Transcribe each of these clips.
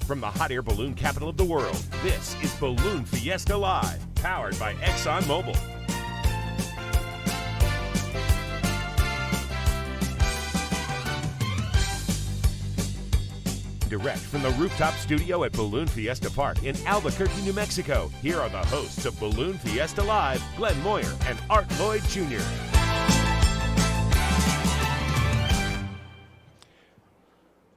From the hot air balloon capital of the world, this is Balloon Fiesta Live, powered by ExxonMobil. Direct from the rooftop studio at Balloon Fiesta Park in Albuquerque, New Mexico, here are the hosts of Balloon Fiesta Live, Glen Moyer and Lloyd Jr.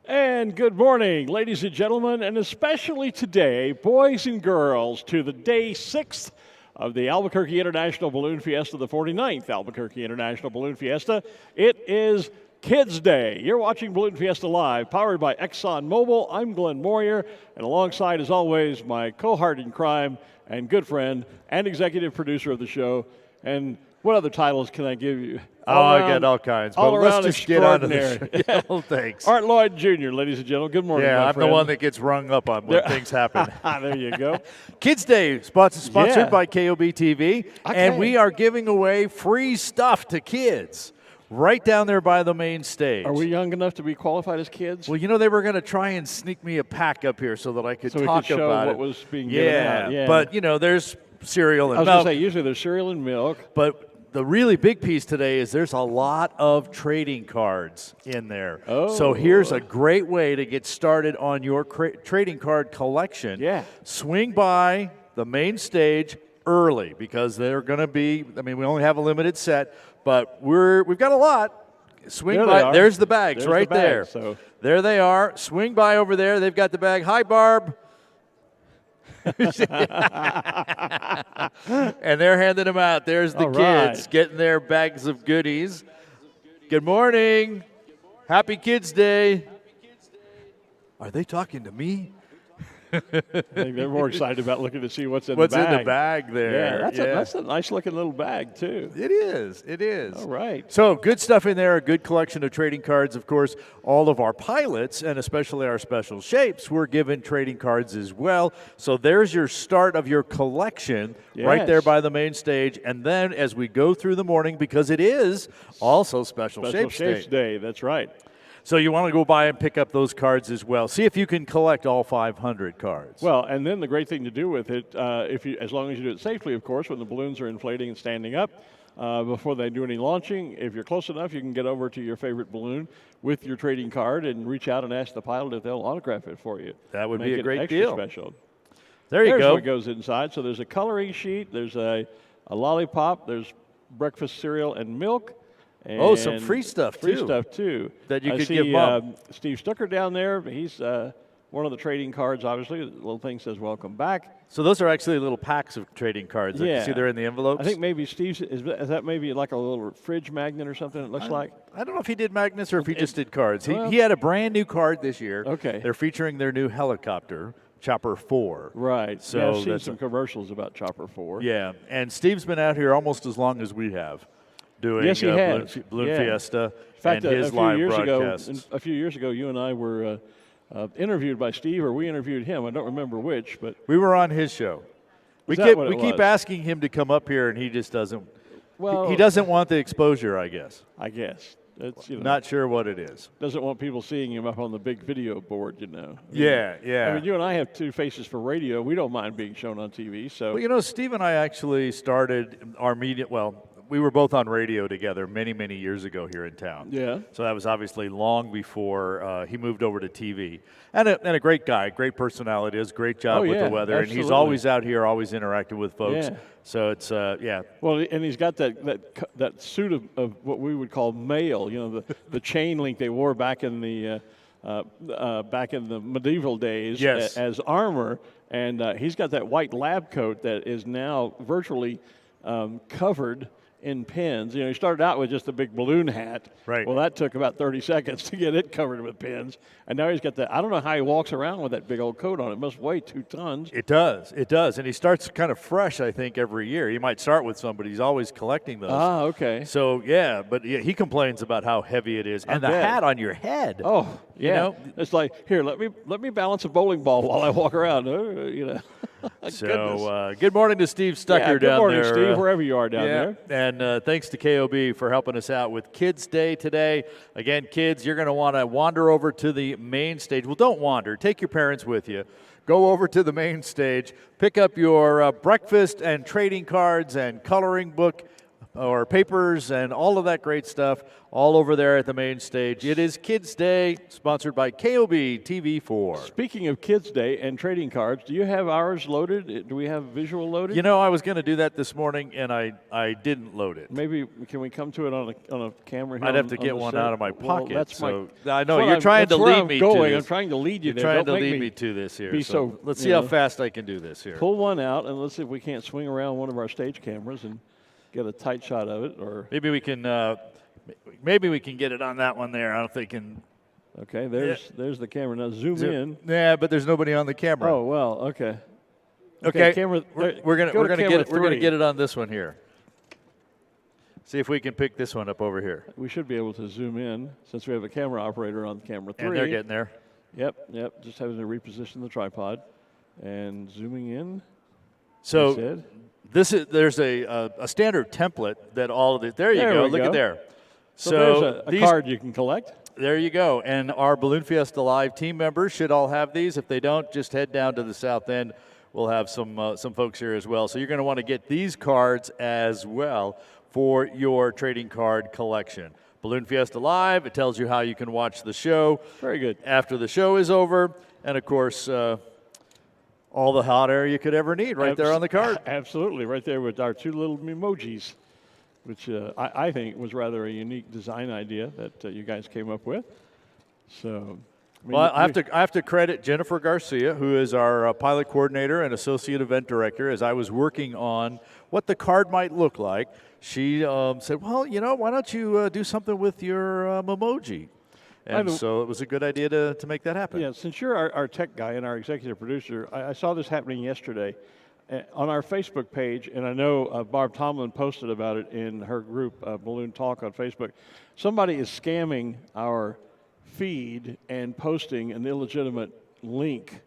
And good morning, ladies and gentlemen, and especially today, boys and girls, to the day 6th of the Albuquerque International Balloon Fiesta, the 49th Albuquerque International Balloon Fiesta. It is Kids Day. You're watching Balloon Fiesta Live, powered by ExxonMobil. I'm Glen Moyer, and alongside, as always, my cohort in crime and good friend and executive producer of the show. And what other titles can I give you? I get all kinds. But let's just get on to the show. Yeah. Well, thanks. Lloyd Jr., ladies and gentlemen. Good morning, Yeah, my I'm friend. the one that gets rung up on when things happen. There you go. Kids Day, sponsored by KOB TV. Okay. And we are giving away free stuff to kids right down there by the main stage. Are we young enough to be qualified as kids? Well, you know, they were going to try and sneak me a pack up here so that I could So we talk could show about what it. was being given out. Yeah. But, you know, there's cereal and I was milk. going to say, usually there's cereal and milk. But the really big piece today is there's a lot of trading cards in there. Oh. So here's a great way to get started on your trading card collection. Yeah. Swing by the main stage early because they're going to be, I mean, we only have a limited set, but we've got a lot. Swing There by. they are. There's the bags There's right the bags, there. so. There they are. Swing by over there. They've got the bag. Hi, Barb. And they're handing them out. There's the All kids right. getting their bags of goodies. Good morning. Happy Kids Day. Are they talking to me? I think they're more excited about looking to see what's in What's the bag. in the bag there? Yeah, that's a nice looking little bag, too. It is. It is. All right. So good stuff in there, a good collection of trading cards. Of course, all of our pilots, and especially our special shapes, were given trading cards as well. So there's your start of your collection right there Yes. by the main stage. And then as we go through the morning, because it is also Special Shapes Day. That's right. So you want to go by and pick up those cards as well. See if you can collect all 500 cards. Well, and then the great thing to do with it, as long as you do it safely, of course, when the balloons are inflating and standing up, before they do any launching, if you're close enough, you can get over to your favorite balloon with your trading card and reach out and ask the pilot if they'll autograph it for you. That would Make be a it great extra deal. Special. There's There's go. what goes inside. So there's a coloring sheet, there's a lollipop, there's breakfast cereal and milk. Oh, some And free stuff, Free too. stuff, too. That you I could see, give Mom. Steve Stucker down there. He's one of the trading cards, obviously. The little thing says, welcome back. So those are actually little packs of trading cards. Yeah. You see they're in the envelopes? I think maybe Steve's, is that maybe like a little fridge magnet or something it looks like? I don't know if he did magnets or if he just did cards. well- He had a brand new card this year. Okay. They're featuring their new helicopter, Chopper 4. Right. So Yeah, I've seen that's some commercials about Chopper 4. Yeah, and Steve's been out here almost as long as we have doing Yes, he has. Balloon Yeah. Fiesta In fact, and his a few live years broadcasts. a few years ago, you and I were interviewed by Steve, or we interviewed him. I don't remember which, but We were on his show. We that what it keep was? asking him to come up here, and he just doesn't. well, He doesn't want the exposure, I guess. I guess. It's, Not sure what it is. doesn't want people seeing him up on the big video board, you know. Yeah. I mean, you and I have two faces for radio. We don't mind being shown on TV. So Well, you know, Steve and I actually started our media. Well, we were both on radio together many, many years ago here in town. Yeah. So that was obviously long before he moved over to TV. And a great guy, great personality, does a great job with yeah, the weather. And he's absolutely. always out here, always interacting with folks. Yeah. So it's, yeah. Well, and he's got that suit of what we would call mail. You know, the chain link they wore back in the medieval days Yes. as armor, and he's got that white lab coat that is now virtually covered in pins. You know, he started out with just a big balloon hat. Right. Well, that took about 30 seconds to get it covered with pins. And now he's got that. I don't know how he walks around with that big old coat on. It must weigh 2 tons. It does. And he starts kind of fresh, I think, every year. He might start with some, but he's always collecting those. Ah, okay. So, yeah, but yeah, he complains about how heavy it is. And the bet. hat on your head. Oh, yeah. You know? It's like, here, let me balance a bowling ball while I walk around. You know. So good morning to Steve Stucker down there. Good morning, Steve, wherever you are down there. And thanks to KOB for helping us out with Kids Day today. Again, kids, you're going to want to wander over to the main stage. Well, don't wander. Take your parents with you. Go over to the main stage. Pick up your breakfast and trading cards and coloring book or papers and all of that great stuff all over there at the main stage. It is Kids Day, sponsored by KOB TV4. Speaking of Kids Day and trading cards, do you have ours loaded? Do we have visual loaded? You know, I was going to do that this morning, and I didn't load it. Maybe, can we come to it on a camera here? I'd have to get one out of my pocket. Well, that's I know, you're trying to lead me to this. I'm trying to lead you there. You're trying to lead me to this here. So let's see how fast I can do this here. Pull one out, and let's see if we can't swing around one of our stage cameras and get a tight shot of it, or maybe we can get it on that one there. I don't think can. Okay, there's the camera. Now zoom in. Yeah, but there's nobody on the camera. Oh well, okay. Okay, camera. We're gonna get it on this one here. See if we can pick this one up over here. We should be able to zoom in since we have a camera operator on camera 3. And they're getting there. Yep. Just having to reposition the tripod and zooming in. So. There's a standard template that all of it. There you go. Look at there. So there's a card you can collect. There you go. And our Balloon Fiesta Live team members should all have these. If they don't, just head down to the south end. We'll have some folks here as well. So you're going to want to get these cards as well for your trading card collection. Balloon Fiesta Live. It tells you how you can watch the show. Very good. After the show is over, and of course. All the hot air you could ever need right there on the card. Absolutely, right there with our 2 little emojis, which I think was rather a unique design idea that you guys came up with. So, I have to credit Jennifer Garcia, who is our pilot coordinator and associate event director. As I was working on what the card might look like, she said, well, why don't you do something with your emoji? And so it was a good idea to make that happen. Yeah, since you're our tech guy and our executive producer, I saw this happening yesterday on our Facebook page, and I know Barb Tomlin posted about it in her group, Balloon Talk on Facebook. Somebody is scamming our feed and posting an illegitimate link.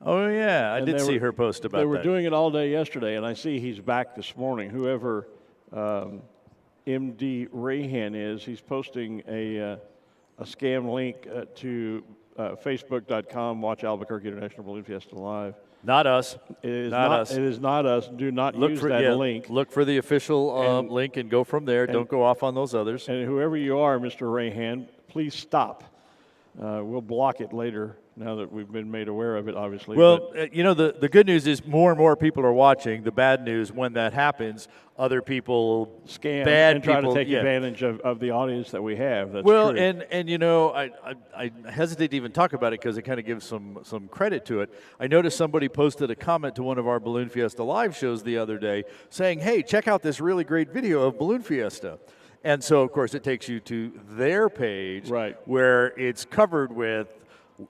Oh, yeah, I did see her post about that. They were doing it all day yesterday, and I see he's back this morning. Whoever MD Rayhan is, he's posting a scam link to facebook.com, watch Albuquerque International Balloon Fiesta Live. Not us. It is not us. It is not us. Do not use that link. Look for the official link and go from there. Don't go off on those others. And whoever you are, Mr. Rayhan, please stop. We'll block it later now that we've been made aware of it, obviously. Well, the good news is more and more people are watching. The bad news, when that happens, other people scam and try to take advantage of the audience that we have. That's true. I hesitate to even talk about it because it kind of gives some credit to it. I noticed somebody posted a comment to one of our Balloon Fiesta Live shows the other day saying, hey, check out this really great video of Balloon Fiesta. And so, of course, it takes you to their page where it's covered with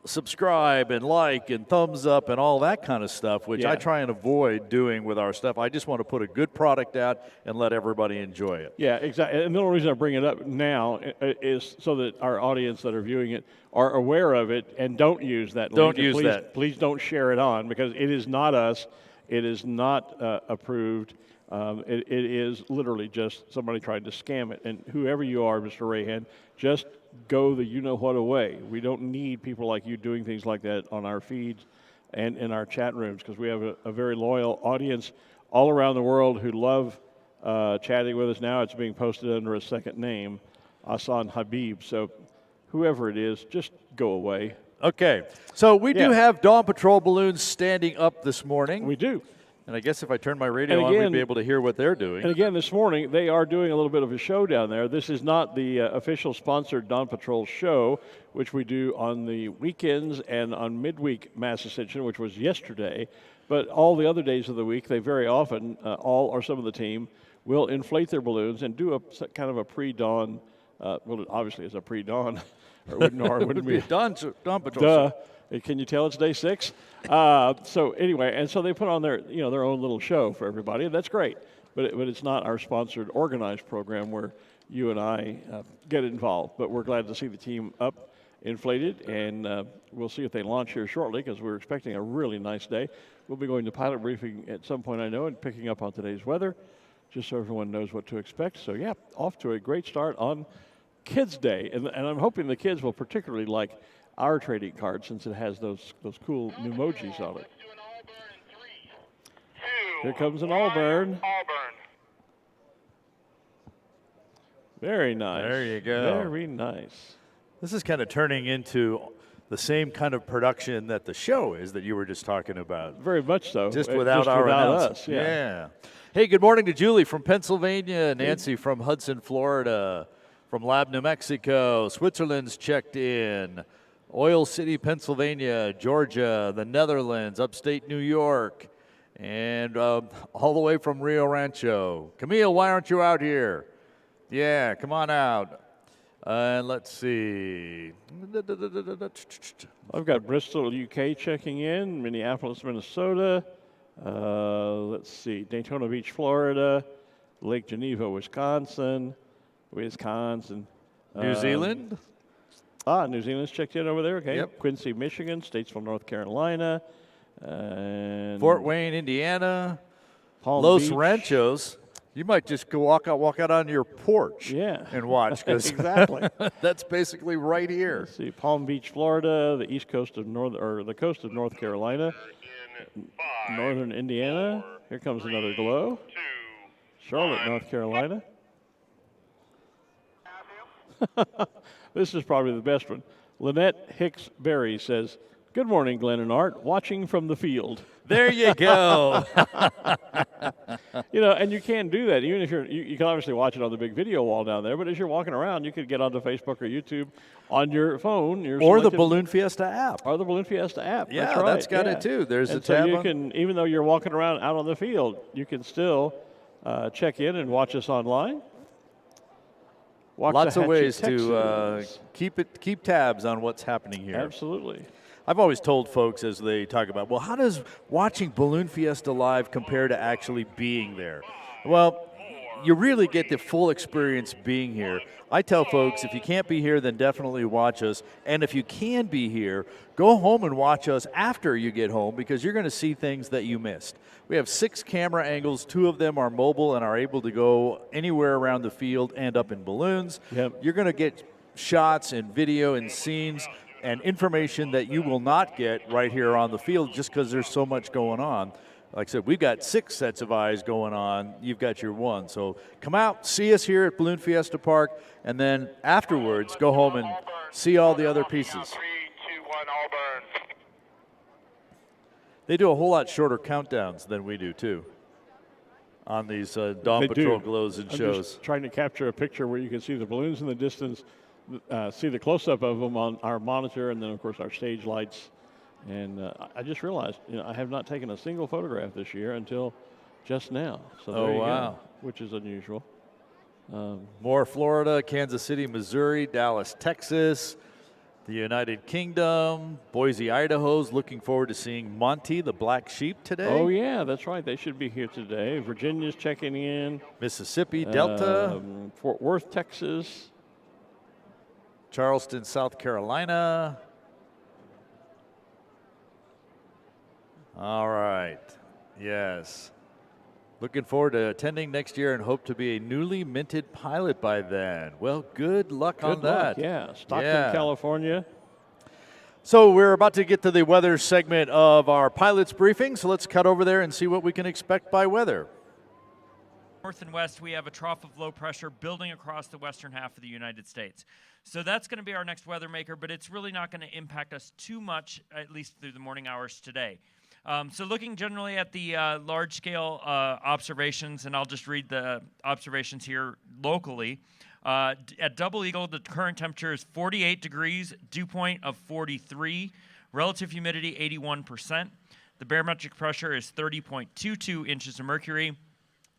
subscribe and like and thumbs up and all that kind of stuff, which I try and avoid doing with our stuff. I just want to put a good product out and let everybody enjoy it. Yeah, exactly. And the only reason I bring it up now is so that our audience that are viewing it are aware of it and don't use that link. Don't use that. Please don't share it on because it is not us. It is not approved. It is literally just somebody tried to scam it. And whoever you are, Mr. Rayhan, just go the you-know-what away. We don't need people like you doing things like that on our feeds and in our chat rooms because we have a very loyal audience all around the world who love chatting with us now. It's being posted under a second name, Asan Habib. So whoever it is, just go away. Okay. So we do have Dawn Patrol balloons standing up this morning. We do. And I guess if I turn my radio on, we'd be able to hear what they're doing. And again, this morning, they are doing a little bit of a show down there. This is not the official sponsored Dawn Patrol show, which we do on the weekends and on midweek Mass Ascension, which was yesterday. But all the other days of the week, they very often, all or some of the team, will inflate their balloons and do a kind of a pre-dawn, well, obviously it's a pre-dawn, or it wouldn't be. Dawn Patrol. Duh. Can you tell it's day 6? So anyway, and so they put on their own little show for everybody, and that's great. But it's not our sponsored, organized program where you and I get involved. But we're glad to see the team up inflated, and we'll see if they launch here shortly because we're expecting a really nice day. We'll be going to pilot briefing at some point, I know, and picking up on today's weather, just so everyone knows what to expect. So, yeah, off to a great start on Kids Day, and I'm hoping the kids will particularly like our trading card since it has those cool emojis on it. Here comes an Auburn. Very nice. There you go. Very nice. This is kind of turning into the same kind of production that the show is that you were just talking about. Very much so. Just without us. Yeah. Hey, good morning to Julie from Pennsylvania, Nancy from Hudson, Florida, from Lab, New Mexico, Switzerland's checked in, Oil City, Pennsylvania, Georgia, the Netherlands, upstate New York, and all the way from Rio Rancho. Camille, why aren't you out here? Yeah, come on out. And let's see. I've got Bristol, UK checking in, Minneapolis, Minnesota. Let's see, Daytona Beach, Florida, Lake Geneva, Wisconsin. New Zealand? New Zealand's checked in over there, okay. Yep. Quincy, Michigan, Statesville, North Carolina. And Fort Wayne, Indiana. Palm Los Beach. Ranchos. You might just go walk out on your porch and watch, because exactly. that's basically right here. Let's see, Palm Beach, Florida, the coast of North Carolina, northern Indiana. Here comes another glow. Charlotte, North Carolina. This is probably the best one. Lynette Hicks Berry says, "Good morning, Glenn and Art. Watching from the field." There you go. And you can do that. Even if you can obviously watch it on the big video wall down there, but as you're walking around, you could get onto Facebook or YouTube on your phone. Or the Balloon Fiesta app. Or the Balloon Fiesta app. Yeah, that's right. that's got it too. There's a tab. So you can, even though you're walking around out on the field, you can still check in and watch us online. Lots of ways to keep tabs on what's happening here. Absolutely. I've always told folks as they talk about, well, how does watching Balloon Fiesta live compare to actually being there? Well, you really get the full experience being here. I tell folks, if you can't be here, then definitely watch us. And if you can be here, go home and watch us after you get home, because you're going to see things that you missed. We have 6 camera angles. 2 of them are mobile and are able to go anywhere around the field and up in balloons. Yep. You're going to get shots and video and scenes and information that you will not get right here on the field, just because there's so much going on. Like I said, we've got 6 sets of eyes going on. You've got your one. So come out, see us here at Balloon Fiesta Park, and then afterwards go home and see all the other pieces. They do a whole lot shorter countdowns than we do, too, on these Dawn Patrol glows and shows. I'm just trying to capture a picture where you can see the balloons in the distance, see the close-up of them on our monitor, and then, of course, our stage lights. And I just realized, I have not taken a single photograph this year until just now. So there you go, which is unusual. More Florida, Kansas City, Missouri, Dallas, Texas, the United Kingdom, Boise, Idaho's looking forward to seeing Monty, the black sheep, today. Oh, yeah, that's right. They should be here today. Virginia's checking in. Mississippi, Delta. Fort Worth, Texas. Charleston, South Carolina. All right. Yes. Looking forward to attending next year and hope to be a newly minted pilot by then. Well, good luck on that. Yeah. Stockton, California. So we're about to get to the weather segment of our pilot's briefing, so let's cut over there and see what we can expect by weather. North and west, we have a trough of low pressure building across the western half of the United States. So that's going to be our next weather maker, but it's really not going to impact us too much, at least through the morning hours today. So looking generally at the large-scale observations, and I'll just read the observations here locally. At Double Eagle, the current temperature is 48 degrees, dew point of 43, relative humidity 81%. The barometric pressure is 30.22 inches of mercury,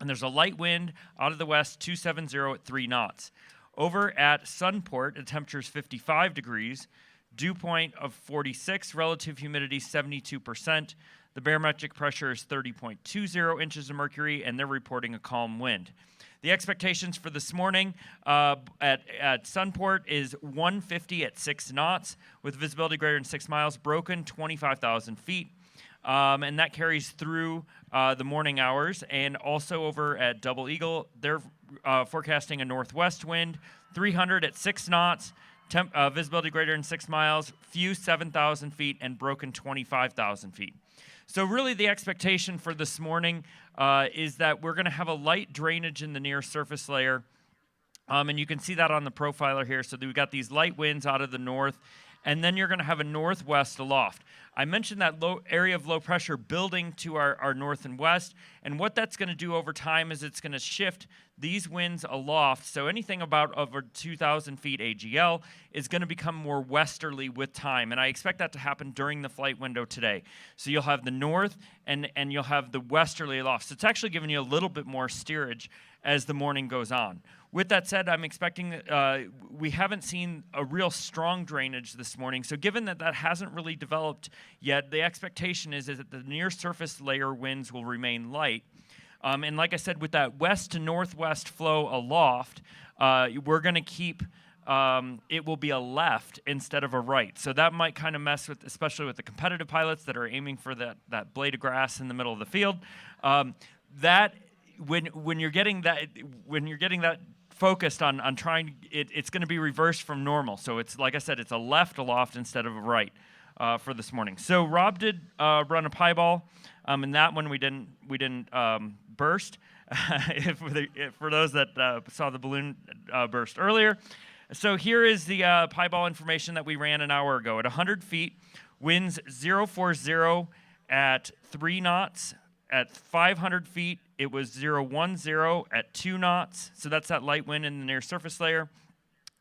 and there's a light wind out of the west, 270 at 3 knots. Over at Sunport, the temperature is 55 degrees, dew point of 46, relative humidity 72%. The barometric pressure is 30.20 inches of mercury, and they're reporting a calm wind. The expectations for this morning at Sunport is 150 at 6 knots with visibility greater than 6 miles, broken 25,000 feet. And that carries through the morning hours. And also over at Double Eagle, they're forecasting a northwest wind, 300 at 6 knots, visibility greater than 6 miles, few 7,000 feet, and broken 25,000 feet. So really the expectation for this morning is that we're going to have a light drainage in the near surface layer. And you can see that on the profiler here. So we've got these light winds out of the north, and then you're going to have a northwest aloft. I mentioned that low area of low pressure building to our north and west, and what that's going to do over time is it's going to shift these winds aloft. So anything about over 2,000 feet AGL is going to become more westerly with time, and I expect that to happen during the flight window today. So you'll have the north and you'll have the westerly aloft. So it's actually giving you a little bit more steerage as the morning goes on. With that said, I'm expecting that we haven't seen a real strong drainage this morning. So given that that hasn't really developed yet, the expectation is that the near surface layer winds will remain light. And like I said, with that west to northwest flow aloft, we're going to keep, it will be a left instead of a right. So that might kind of mess with, especially with the competitive pilots that are aiming for that blade of grass in the middle of the field. When you're getting that focused on trying, it's going to be reversed from normal. So it's, like I said, it's a left aloft instead of a right for this morning. So Rob did run a pie ball, and that one we didn't burst. For those that saw the balloon burst earlier. So here is the pie ball information that we ran an hour ago. At 100 feet, winds 040 at 3 knots. At 500 feet, it was 010 at 2 knots. So that's that light wind in the near surface layer.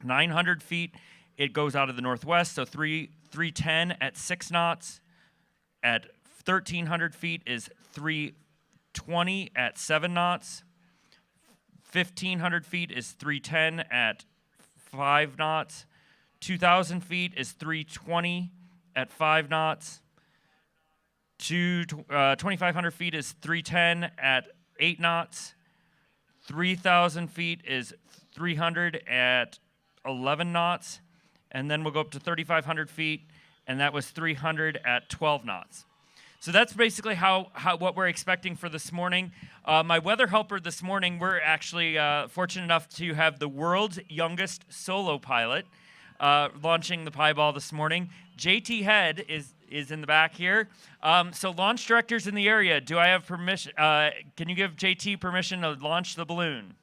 900 feet, it goes out of the northwest, so 310 at 6 knots. At 1,300 feet is 320 at 7 knots. 1,500 feet is 310 at 5 knots. 2,000 feet is 320 at 5 knots. 2,500 feet is 310 at 8 knots. 3,000 feet is 300 at 11 knots. And then we'll go up to 3,500 feet, and that was 300 at 12 knots. So that's basically what we're expecting for this morning. My weather helper this morning, we're actually fortunate enough to have the world's youngest solo pilot launching the pie ball this morning. JT Head is in the back here. So launch directors in the area, do I have permission? Can you give JT permission to launch the balloon?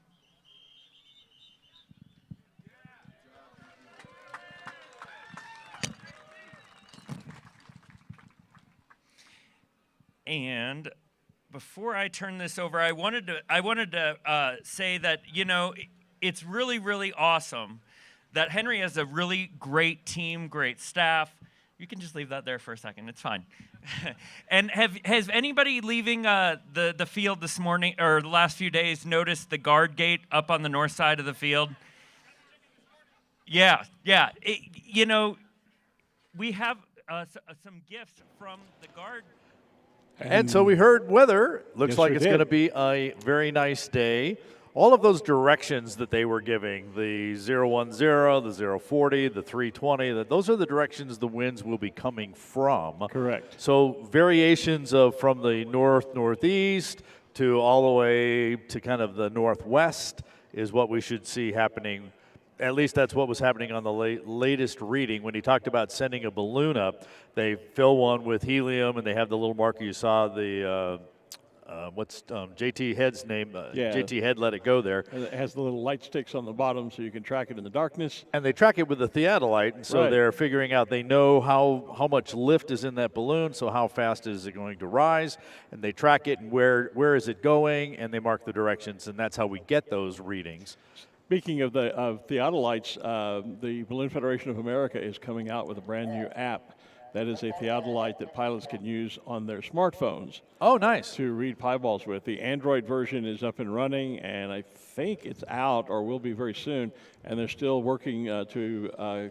And before I turn this over, I wanted to say that, you know, it's really, really awesome that Henry has a really great team, great staff. You can just leave that there for a second. It's fine. And has anybody leaving the field this morning or the last few days noticed the guard gate up on the north side of the field? Yeah. You know, we have some gifts from the guard. And so we heard weather. Looks Yes, like we it's did. going to be a very nice day. All of those directions that they were giving, the 010, the 040, the 320, those are the directions the winds will be coming from. Correct. So variations of from the northeast to all the way to kind of the northwest is what we should see happening. At least that's what was happening on the latest reading. When he talked about sending a balloon up, they fill one with helium, and they have the little marker you saw, the JT Head's name? Yeah. JT Head let it go there. And it has the little light sticks on the bottom so you can track it in the darkness. And they track it with a theodolite, and so Right. they're figuring out, they know how much lift is in that balloon, so how fast is it going to rise, and they track it, and where is it going, and they mark the directions, and that's how we get those readings. Speaking of theodolites, the Balloon Federation of America is coming out with a brand new app that is a theodolite that pilots can use on their smartphones Oh, nice. to read pie balls with. The Android version is up and running, and I think it's out or will be very soon, and they're still working to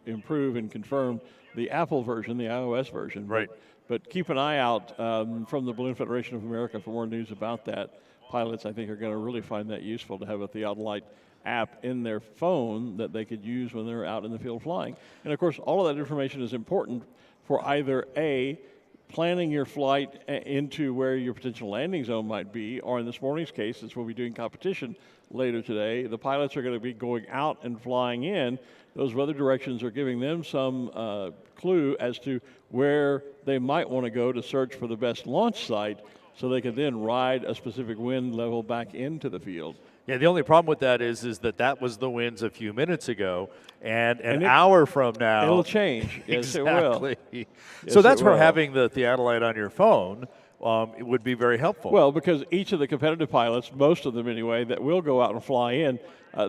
improve and confirm the Apple version, the iOS version. Right. But keep an eye out from the Balloon Federation of America for more news about that. pilots, I think, are going to really find that useful to have a theodolite app in their phone that they could use when they're out in the field flying. And of course, all of that information is important for either A, planning your flight into where your potential landing zone might be, or in this morning's case, since we'll be doing competition later today, the pilots are going to be going out and flying in. Those weather directions are giving them some clue as to where they might want to go to search for the best launch site, so they can then ride a specific wind level back into the field. Yeah, the only problem with that is that was the winds a few minutes ago, and an hour from now it'll change. Yes, exactly. It will. So that's where will. having the theodolite on your phone it would be very helpful. Well, because each of the competitive pilots, most of them anyway, that will go out and fly in,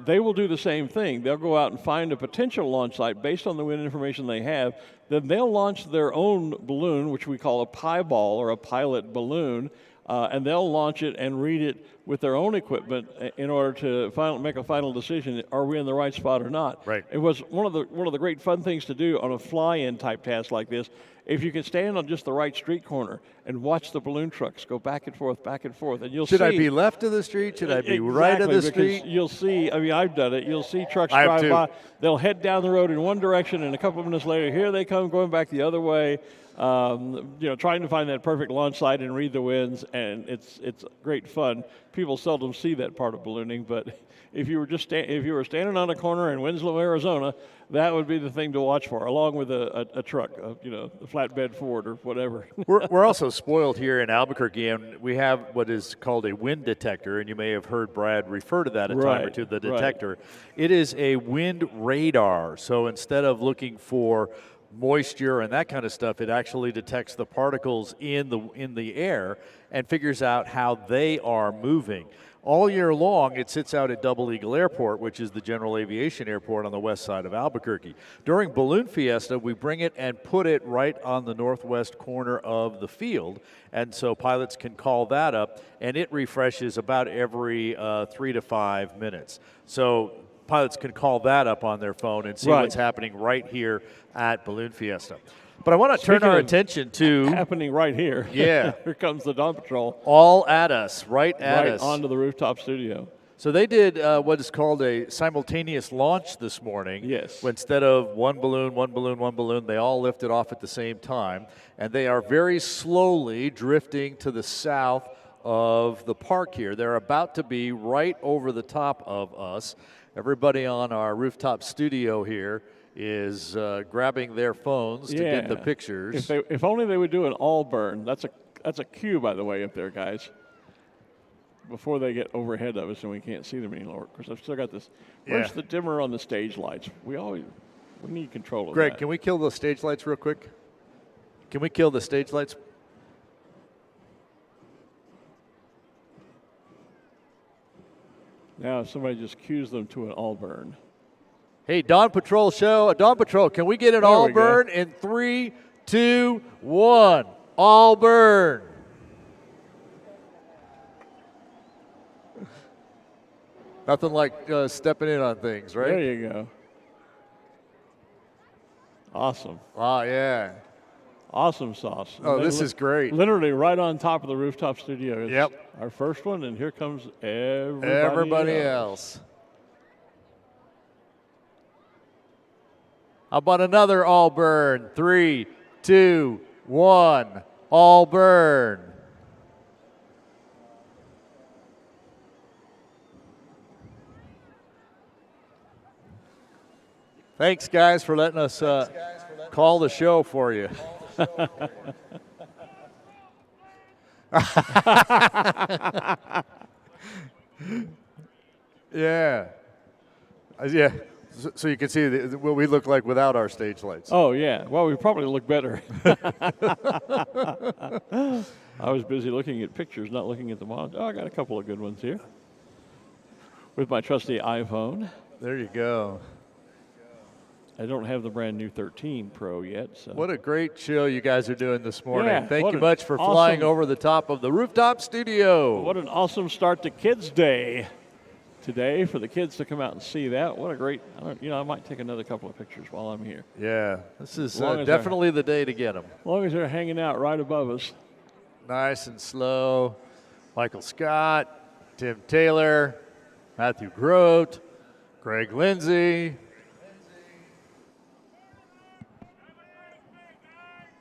they will do the same thing. They'll go out and find a potential launch site based on the wind information they have. Then they'll launch their own balloon, which we call a pieball or a pilot balloon, and they'll launch it and read it with their own equipment in order to make a final decision: are we in the right spot or not? Right. It was one of the great fun things to do on a fly-in type task like this. If you can stand on just the right street corner and watch the balloon trucks go back and forth, and you'll see. Should I be left of the street? Should I be right of the street? You'll see. I mean, I've done it. You'll see trucks drive by. They'll head down the road in one direction, and a couple of minutes later, here they come going back the other way. Trying to find that perfect launch site and read the winds, and it's great fun. People seldom see that part of ballooning, but if you were standing on a corner in Winslow, Arizona, that would be the thing to watch for, along with a truck, a flatbed Ford or whatever. We're also spoiled here in Albuquerque, and we have what is called a wind detector, and you may have heard Brad refer to that a time or two, the detector. Right. It is a wind radar, so instead of looking for moisture and that kind of stuff, it actually detects the particles in the air and figures out how they are moving. All year long, it sits out at Double Eagle Airport, which is the general aviation airport on the west side of Albuquerque. During Balloon Fiesta, we bring it and put it right on the northwest corner of the field, and so pilots can call that up, and it refreshes about every 3 to 5 minutes. So pilots can call that up on their phone and see what's happening right here at Balloon Fiesta. But I want to turn our attention to happening right here. Yeah. Here comes the Dawn Patrol. All at us, right at us. Right onto the rooftop studio. So they did what is called a simultaneous launch this morning. Yes. Instead of one balloon, they all lifted off at the same time. And they are very slowly drifting to the south of the park here. They're about to be right over the top of us. Everybody on our rooftop studio here is grabbing their phones to get the pictures. If only they would do an all burn. That's a cue, by the way, up there, guys. Before they get overhead of us and we can't see them anymore. Of course, I've still got this. Where's the dimmer on the stage lights? We need control of Greg, that. can we kill the stage lights real quick? Can we kill the stage lights? Now, if somebody just cues them to an all burn. Hey, Dawn Patrol show. Dawn Patrol, can we get an all burn in 3, 2, 1? All burn. Nothing like stepping in on things, right? There you go. Awesome. Yeah. Awesome sauce. Oh, this is great. Literally right on top of the rooftop studio. Yep. Our first one, and here comes everybody else. How about another all burn? 3, 2, 1. All burn. Thanks, guys, for letting us call the show for you. Yeah. So you can see what we look like without our stage lights. Oh, yeah. Well, we probably look better. I was busy looking at pictures, not looking at the monitor. Oh, I got a couple of good ones here with my trusty iPhone. There you go. I don't have the brand new 13 Pro yet. So. What a great show you guys are doing this morning. Yeah, Thank you much for flying over the top of the rooftop studio. What an awesome start to Kids Day today for the kids to come out and see that. What a great, I might take another couple of pictures while I'm here. Yeah, this is definitely the day to get them. As long as they're hanging out right above us. Nice and slow. Michael Scott. Tim Taylor, Matthew Grote, Greg Lindsay.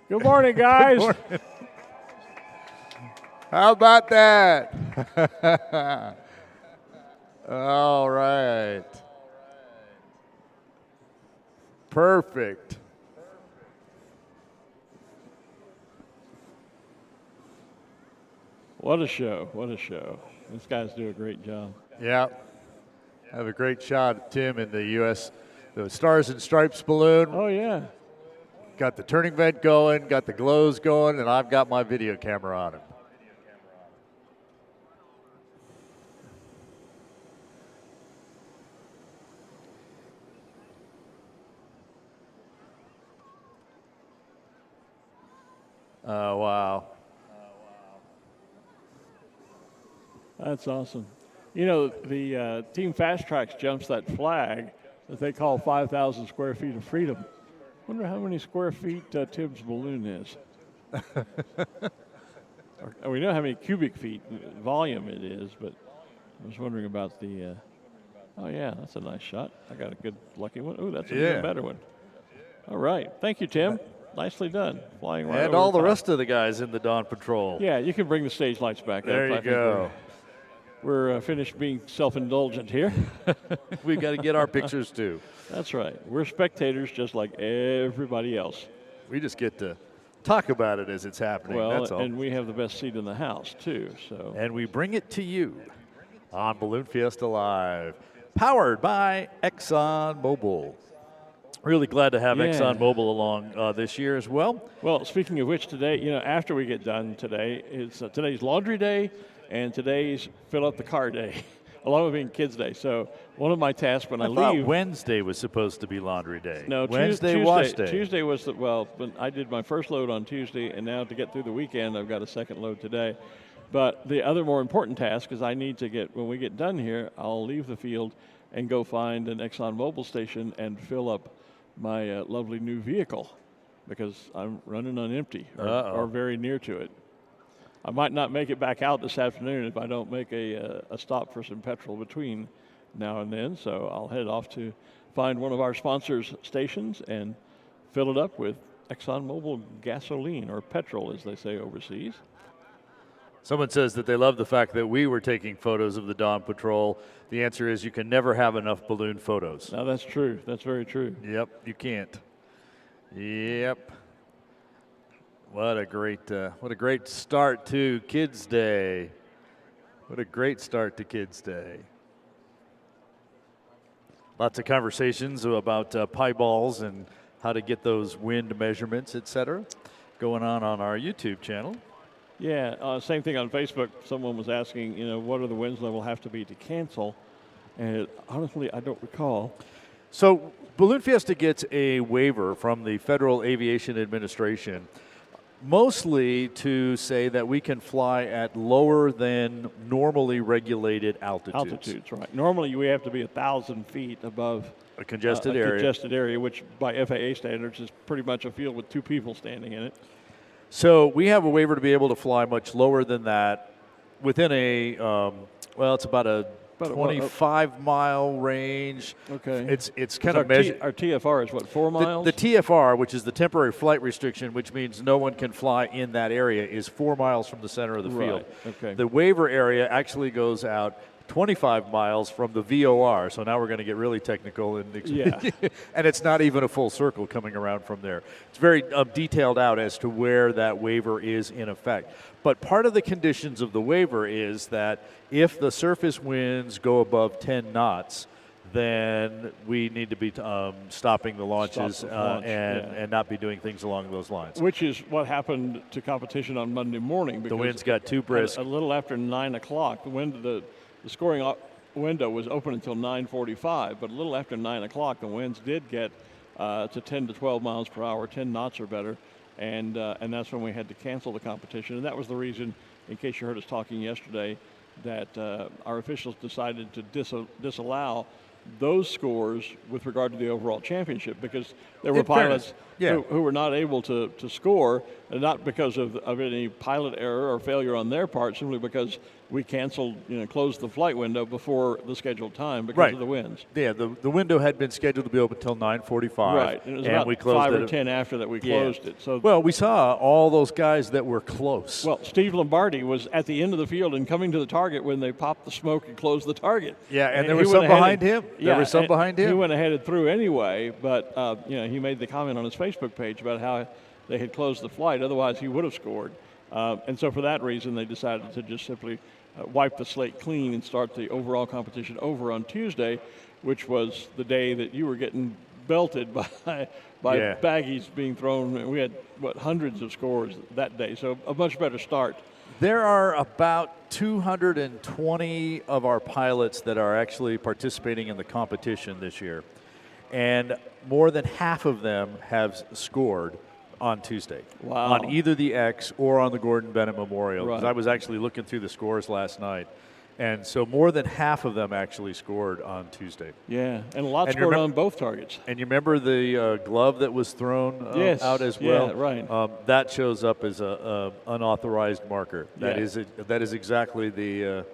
Good morning, guys. Good morning. How about that? All right. Perfect. What a show. What a show. These guys do a great job. Yeah. Have a great shot at Tim in the the Stars and Stripes balloon. Oh, yeah. Got the turning vent going, got the glows going, and I've got my video camera on him. Oh, wow. That's awesome. You know, the Team Fast Tracks jumps that flag that they call 5,000 square feet of freedom. Wonder how many square feet Tim's balloon is. We know how many cubic feet volume it is, but I was wondering about the. Oh yeah, that's a nice shot. I got a good lucky one. Oh, that's an even better one. All right, thank you, Tim. Nicely done. Flying right and over all the top. rest of the guys in the Dawn Patrol. Yeah, you can bring the stage lights back. There you go. We're finished being self-indulgent here. We've got to get our pictures too. That's right. We're spectators just like everybody else. We just get to talk about it as it's happening. Well, that's all. and we have the best seat in the house too. So. And we bring it to you on Balloon Fiesta Live, powered by ExxonMobil. Really glad to have ExxonMobil along this year as well. Well, speaking of which, today, you know, after we get done today, it's today's laundry day, and today's fill up the car day, along with being Kids Day. So one of my tasks when I leave. Wednesday was supposed to be laundry day. No, Wednesday wash day. Tuesday was when I did my first load on Tuesday, and now to get through the weekend, I've got a second load today. But the other more important task is I need to when we get done here, I'll leave the field and go find an ExxonMobil station and fill up my lovely new vehicle, because I'm running on empty or very near to it. I might not make it back out this afternoon if I don't make a stop for some petrol between now and then. So I'll head off to find one of our sponsors' stations and fill it up with ExxonMobil gasoline, or petrol as they say overseas. Someone says that they love the fact that we were taking photos of the Dawn Patrol. The answer is you can never have enough balloon photos. Now that's true. That's very true. Yep, you can't. Yep. What a great start to Kids Day. What a great start to Kids Day. Lots of conversations about pie balls and how to get those wind measurements, etc., going on our YouTube channel. Yeah, same thing on Facebook. Someone was asking, you know, what do the winds level have to be to cancel? And honestly, I don't recall. So Balloon Fiesta gets a waiver from the Federal Aviation Administration, mostly to say that we can fly at lower than normally regulated altitudes. Altitudes, right. Normally, we have to be 1,000 feet above a congested area. Congested area, which by FAA standards is pretty much a field with 2 people standing in it. So we have a waiver to be able to fly much lower than that within it's about a 25-mile range. Okay. It's kind of measured. Our TFR is what, 4 miles? The TFR, which is the temporary flight restriction, which means no one can fly in that area, is 4 miles from the center of the field. Okay. The waiver area actually goes out 25 miles from the VOR, so now we're going to get really technical. And it's not even a full circle coming around from there. It's very detailed out as to where that waiver is in effect. But part of the conditions of the waiver is that if the surface winds go above 10 knots, then we need to be stopping the launches and not be doing things along those lines. Which is what happened to competition on Monday morning. The winds got too brisk. A little after 9 o'clock, the scoring window was open until 9:45, but a little after 9 o'clock, the winds did get to 10 to 12 miles per hour, 10 knots or better, and that's when we had to cancel the competition. And that was the reason, in case you heard us talking yesterday, that our officials decided to disallow those scores with regard to the overall championship, because there were pilots who were not able to score, and not because of any pilot error or failure on their part, simply because we canceled, closed the flight window before the scheduled time because of the winds. Yeah, the window had been scheduled to be open until 9:45. Right, and it was about we closed 5 it or 10 after that we closed it. So well, we saw all those guys that were close. Well, Steve Lombardi was at the end of the field and coming to the target when they popped the smoke and closed the target. Yeah, and there was some behind him. There was some behind him. He went ahead and threw anyway, but he made the comment on his Facebook page about how they had closed the flight. Otherwise, he would have scored. And so for that reason, they decided to just simply wipe the slate clean and start the overall competition over on Tuesday, which was the day that you were getting belted by baggies being thrown. We had, hundreds of scores that day, so a much better start. There are about 220 of our pilots that are actually participating in the competition this year, and more than half of them have scored on Tuesday. Wow. On either the X or on the Gordon Bennett Memorial. Right. I was actually looking through the scores last night. And so more than half of them actually scored on Tuesday. Yeah, and a lot scored on both targets. And you remember the glove that was thrown out as well? Yeah, right. That shows up as a unauthorized marker. That is exactly the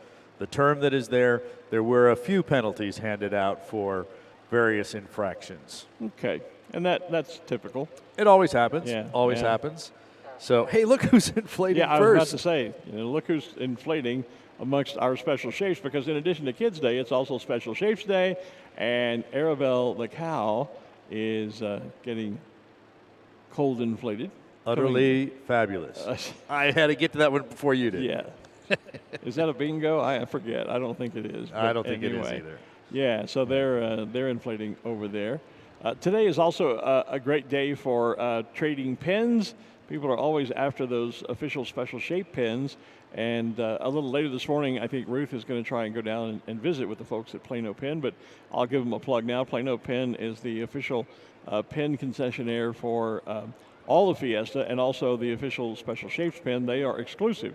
term that is there. There were a few penalties handed out for various infractions. Okay, and that's typical. It always happens. Yeah, always happens. So, hey, look who's inflating first. Yeah, I was about to say, look who's inflating amongst our special shapes, because in addition to Kids Day, it's also Special Shapes Day, and Arabelle the cow is getting cold inflated. Utterly fabulous. I had to get to that one before you did. Yeah. Is that a bingo? I forget. I don't think it is. I don't think it is either. Yeah, so they're inflating over there. Today is also a great day for trading pins. People are always after those official special shape pins. And a little later this morning, I think Ruth is going to try and go down and visit with the folks at Plano Pin, but I'll give them a plug now. Plano Pin is the official pin concessionaire for all of Fiesta and also the official special shapes pin. They are exclusive.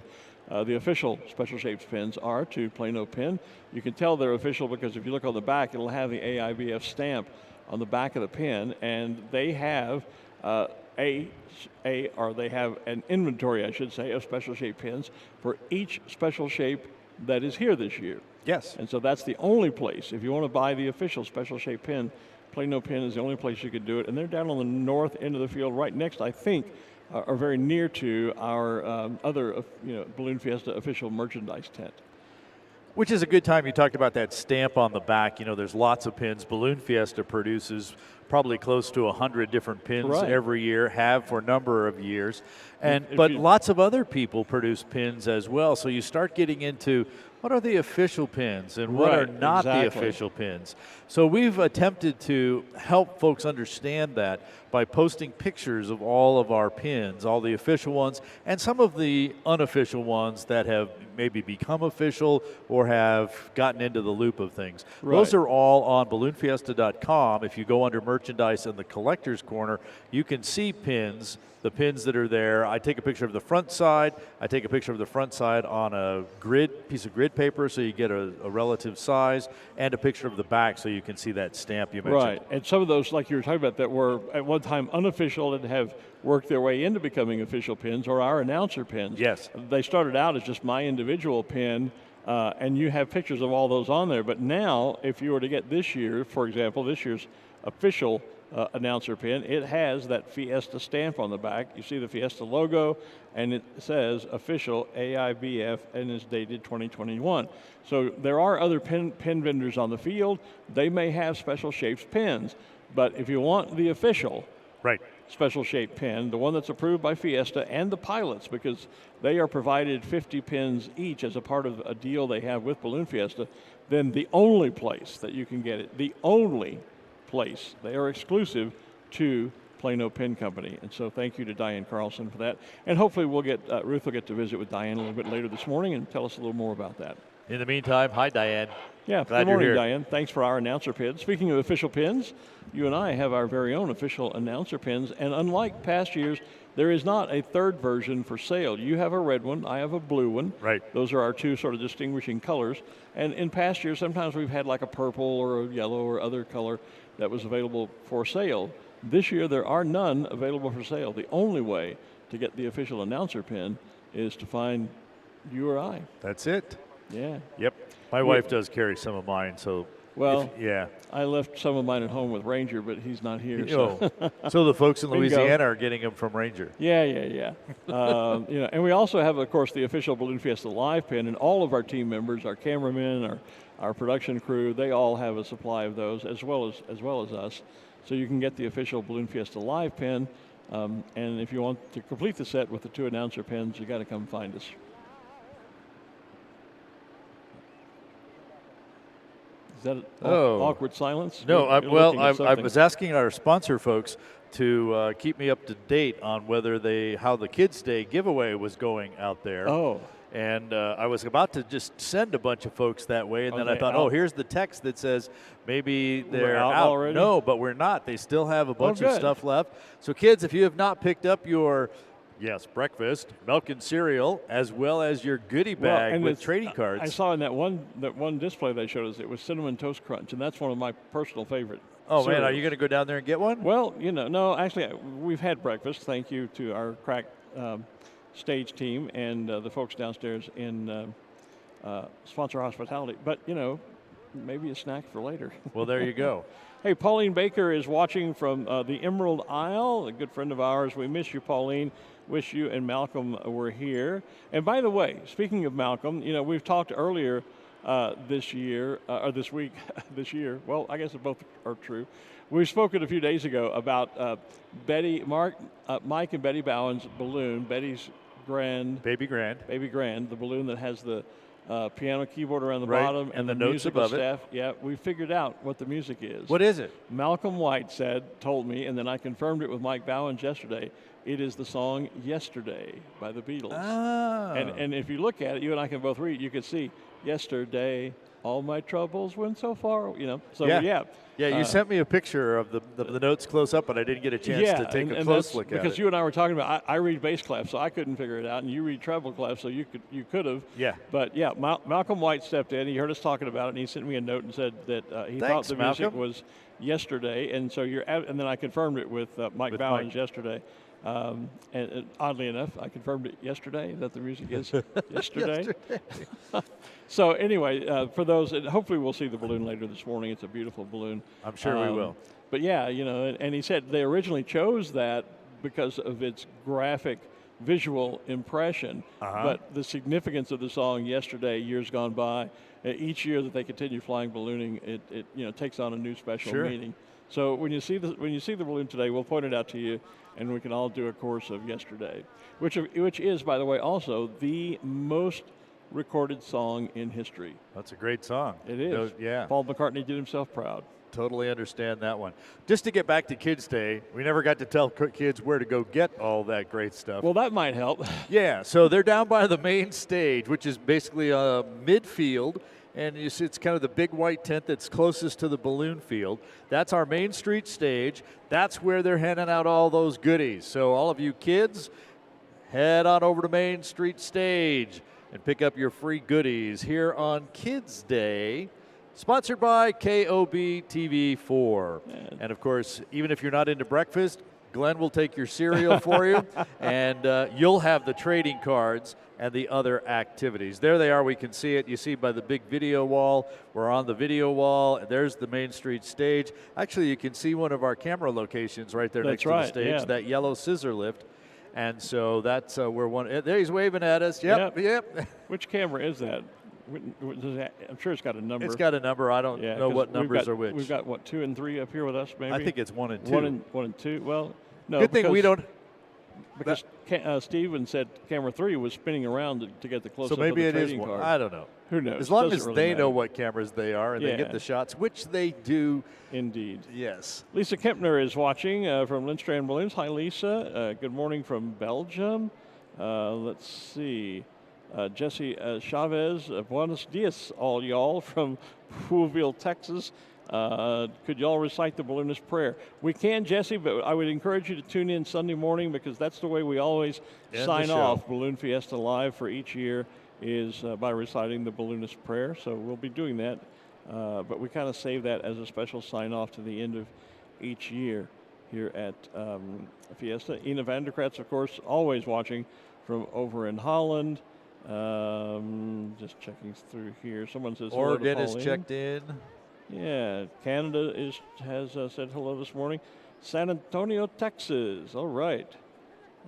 The official special shapes pins are to Plano Pin. You can tell they're official because if you look on the back, it'll have the AIBF stamp on the back of the pin, and they have they have an inventory, I should say, of special shape pins for each special shape that is here this year. Yes. And so that's the only place. If you want to buy the official special shape pin, Plano Pin is the only place you could do it. And they're down on the north end of the field, right next, I think, or very near to our other, Balloon Fiesta official merchandise tent. Which is a good time. You talked about that stamp on the back. There's lots of pins. Balloon Fiesta produces probably close to 100 different pins every year, have for a number of years. But lots of other people produce pins as well. So you start getting into what are the official pins and what are not the official pins. So we've attempted to help folks understand that by posting pictures of all of our pins, all the official ones, and some of the unofficial ones that have maybe become official or have gotten into the loop of things. Those are all on balloonfiesta.com. If you go under merchandise in the collector's corner, you can see pins, the pins that are there. I take a picture of the front side. I take a picture of the front side on a piece of grid paper so you get a relative size, and a picture of the back so you can see that stamp you mentioned. Right, and some of those, like you were talking about, that were at one time unofficial and have worked their way into becoming official pins, or our announcer pins. Yes. They started out as just my individual pin, and you have pictures of all those on there. But now, if you were to get this year, for example, this year's official announcer pin, it has that Fiesta stamp on the back. You see the Fiesta logo, and it says official AIBF, and is dated 2021. So there are other pin vendors on the field. They may have special shapes pins, but if you want the official special shape pin, the one that's approved by Fiesta and the pilots, because they are provided 50 pins each as a part of a deal they have with Balloon Fiesta, then the only place that you can get it, the only place, they are exclusive to Plano Pin Company. And so thank you to Diane Carlson for that. And hopefully we'll get, Ruth will get to visit with Diane a little bit later this morning and tell us a little more about that. In the meantime, hi, Diane. Yeah, Glad good morning, you're here. Diane. Thanks for our announcer pins. Speaking of official pins, you and I have our very own official announcer pins, and unlike past years, there is not a third version for sale. You have a red one, I have a blue one. Right. Those are our two sort of distinguishing colors. And in past years, sometimes we've had like a purple or a yellow or other color that was available for sale. This year, there are none available for sale. The only way to get the official announcer pin is to find you or I. That's it. Yeah. Yep. My wife does carry some of mine, so. Well, yeah. I left some of mine at home with Ranger, but he's not here. So, so the folks in Bingo. Louisiana are getting them from Ranger. Yeah. You know, and we also have, of course, the official Balloon Fiesta live pin, and all of our team members, our cameramen, our production crew, they all have a supply of those, as well as us. So you can get the official Balloon Fiesta live pin, and if you want to complete the set with the 2 announcer pins, you got to come find us. Is that an awkward silence? No, I something. was asking our sponsor folks to keep me up to date on whether how the Kids Day giveaway was going out there. Oh. And I was about to just send a bunch of folks that way, and then I thought, here's the text that says maybe they're out already? No, but we're not. They still have a bunch of stuff left. So kids, if you have not picked up your breakfast, milk and cereal, as well as your goodie bag with trading cards. I saw in that one display they showed us, it was Cinnamon Toast Crunch, and that's one of my personal favorite. Oh, cereals. Man, are you going to go down there and get one? Well, no, actually, we've had breakfast. Thank you to our crack stage team and the folks downstairs in Sponsor Hospitality. But, maybe a snack for later. Well, there you go. Hey, Pauline Baker is watching from the Emerald Isle, a good friend of ours. We miss you, Pauline. Wish you and Malcolm were here. And by the way, speaking of Malcolm, we've talked earlier this week, well, I guess both are true. We've spoken a few days ago about Mike and Betty Bowen's balloon, Betty's Baby Grand, the balloon that has the piano keyboard around the bottom and the notes above staff. Yeah, we figured out what the music is. What is it? Malcolm White told me, and then I confirmed it with Mike Bowens yesterday. It is the song "Yesterday" by the Beatles. Ah. And if you look at it, you and I can both read. You can see "Yesterday, all my troubles went so far." So yeah. Yeah, you sent me a picture of the notes close up, but I didn't get a chance to take a close look at it. Because you and I were talking about, I read bass clef, so I couldn't figure it out, and you read treble clef, so you could have. Yeah. But yeah, Malcolm White stepped in. He heard us talking about it, and he sent me a note and said that he thought the music was "Yesterday," and so and then I confirmed it with Mike Bowens yesterday. And oddly enough, I confirmed it yesterday that the music is yesterday. So anyway, for those, and hopefully we'll see the balloon later this morning. It's a beautiful balloon. I'm sure we will. But yeah, and he said they originally chose that because of its graphic visual impression. But the significance of the song "Yesterday," years gone by, each year that they continue flying ballooning, it takes on a new special meaning. So when you see the balloon today, we'll point it out to you, and we can all do a chorus of "Yesterday," which is, by the way, also the most recorded song in history. That's a great song. It is. Yeah. Paul McCartney did himself proud. Totally understand that one. Just to get back to Kids Day, we never got to tell kids where to go get all that great stuff. Well, that might help. Yeah, so they're down by the main stage, which is basically a midfield. And it's kind of the big white tent that's closest to the balloon field. That's our Main Street stage. That's where they're handing out all those goodies. So all of you kids, head on over to Main Street stage and pick up your free goodies here on Kids Day, sponsored by KOB TV4. And of course, even if you're not into breakfast, Glen will take your cereal for you, and you'll have the trading cards and the other activities. There they are. We can see it. You see by the big video wall. We're on the video wall. There's the Main Street stage. Actually, you can see one of our camera locations right there next to the stage, that yellow scissor lift. And so that's where one. There he's waving at us. Yep. Which camera is that? I'm sure it's got a number. It's got a number. I don't know what numbers are which. We've got, 2 and 3 up here with us, maybe? I think it's 1 and 2. 1 and 2. Well, no. Good thing we don't. Because Steven said camera 3 was spinning around to get the close-up So maybe of the it is trading one. card. I don't know. Who knows? As long as really they matter. know what cameras they are and they get the shots, which they do. Indeed. Yes. Lisa Kempner is watching from Lindstrand Balloons. Hi, Lisa. Good morning from Belgium. Let's see. Jesse Chavez, buenos dias, all y'all from Poolville, Texas. Could y'all recite the balloonist prayer? We can, Jesse, but I would encourage you to tune in Sunday morning because that's the way we always sign off Balloon Fiesta Live for each year is by reciting the balloonist prayer. So we'll be doing that, but we kind of save that as a special sign-off to the end of each year here at Fiesta. Ina Vanderkratz, of course, always watching from over in Holland. Just checking through here. Someone says Oregon hello to is Pauline. checked in. Yeah, Canada has said hello this morning. San Antonio, Texas. All right.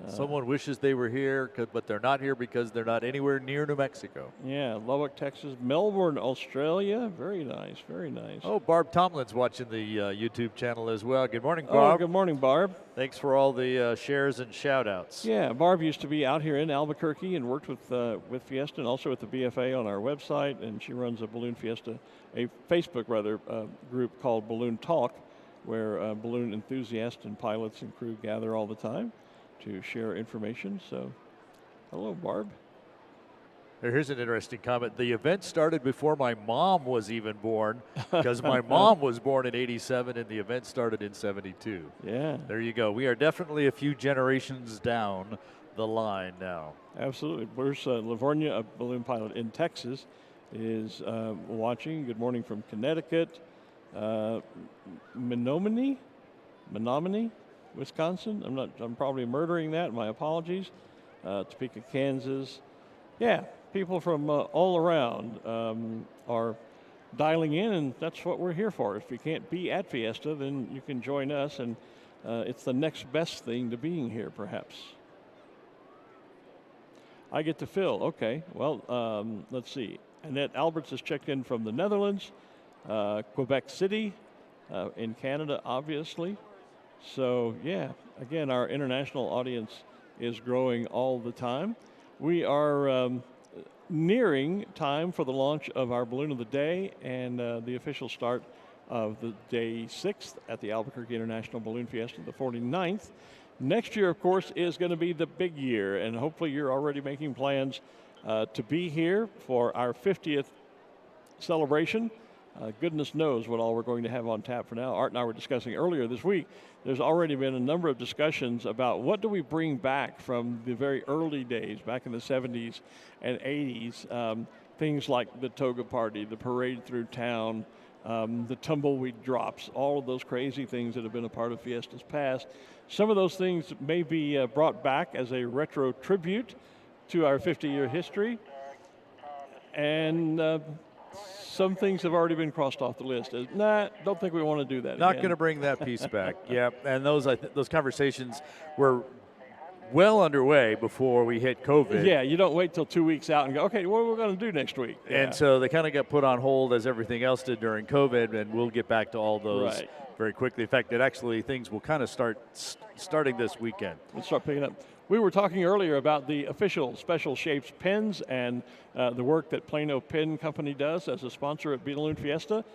Someone wishes they were here, but they're not here because they're not anywhere near New Mexico. Yeah, Lubbock, Texas. Melbourne, Australia. Very nice, very nice. Oh, Barb Tomlin's watching the YouTube channel as well. Good morning, Oh, Barb. good morning, Barb. Thanks for all the shares and shout-outs. Yeah, Barb used to be out here in Albuquerque and worked with Fiesta and also with the BFA on our website, and she runs a Balloon Fiesta, a Facebook group called Balloon Talk, where balloon enthusiasts and pilots and crew gather all the time to share information. So, hello, Barb. Here's an interesting comment. The event started before my mom was even born, because my mom was born in '87 and the event started in '72. Yeah. There you go. We are definitely a few generations down the line now. Absolutely. Bruce Livornia, a balloon pilot in Texas, is watching. Good morning from Connecticut. Menominee, Wisconsin. I'm probably murdering that. My apologies. Topeka, Kansas. Yeah, people from all around are dialing in, and that's what we're here for. If you can't be at Fiesta, then you can join us, and it's the next best thing to being here, perhaps. I get to fill. Okay. Well, let's see. Annette Alberts has checked in from the Netherlands, Quebec City, in Canada, obviously. So, yeah, again, our international audience is growing all the time. We are nearing time for the launch of our Balloon of the Day and the official start of the day 6th at the Albuquerque International Balloon Fiesta, the 49th. Next year, of course, is going to be the big year, and hopefully you're already making plans to be here for our 50th celebration. Goodness knows what all we're going to have on tap for now. Art and I were discussing earlier this week. There's already been a number of discussions about what do we bring back from the very early days, back in the 70s and 80s. Things like the toga party, the parade through town, the tumbleweed drops, all of those crazy things that have been a part of Fiesta's past. Some of those things may be brought back as a retro tribute to our 50-year history. And some things have already been crossed off the list. Don't think we want to do that Not again. going to bring that piece back. Yeah, and those conversations were well underway before we hit COVID. Yeah, you don't wait till 2 weeks out and go, okay, what are we going to do next week? Yeah. And so they kind of got put on hold as everything else did during COVID, and we'll get back to all those very quickly. In fact, things will kind of starting this weekend. Let's start picking up. We were talking earlier about the official Special Shapes pins and the work that Plano Pin Company does as a sponsor at Balloon Fiesta,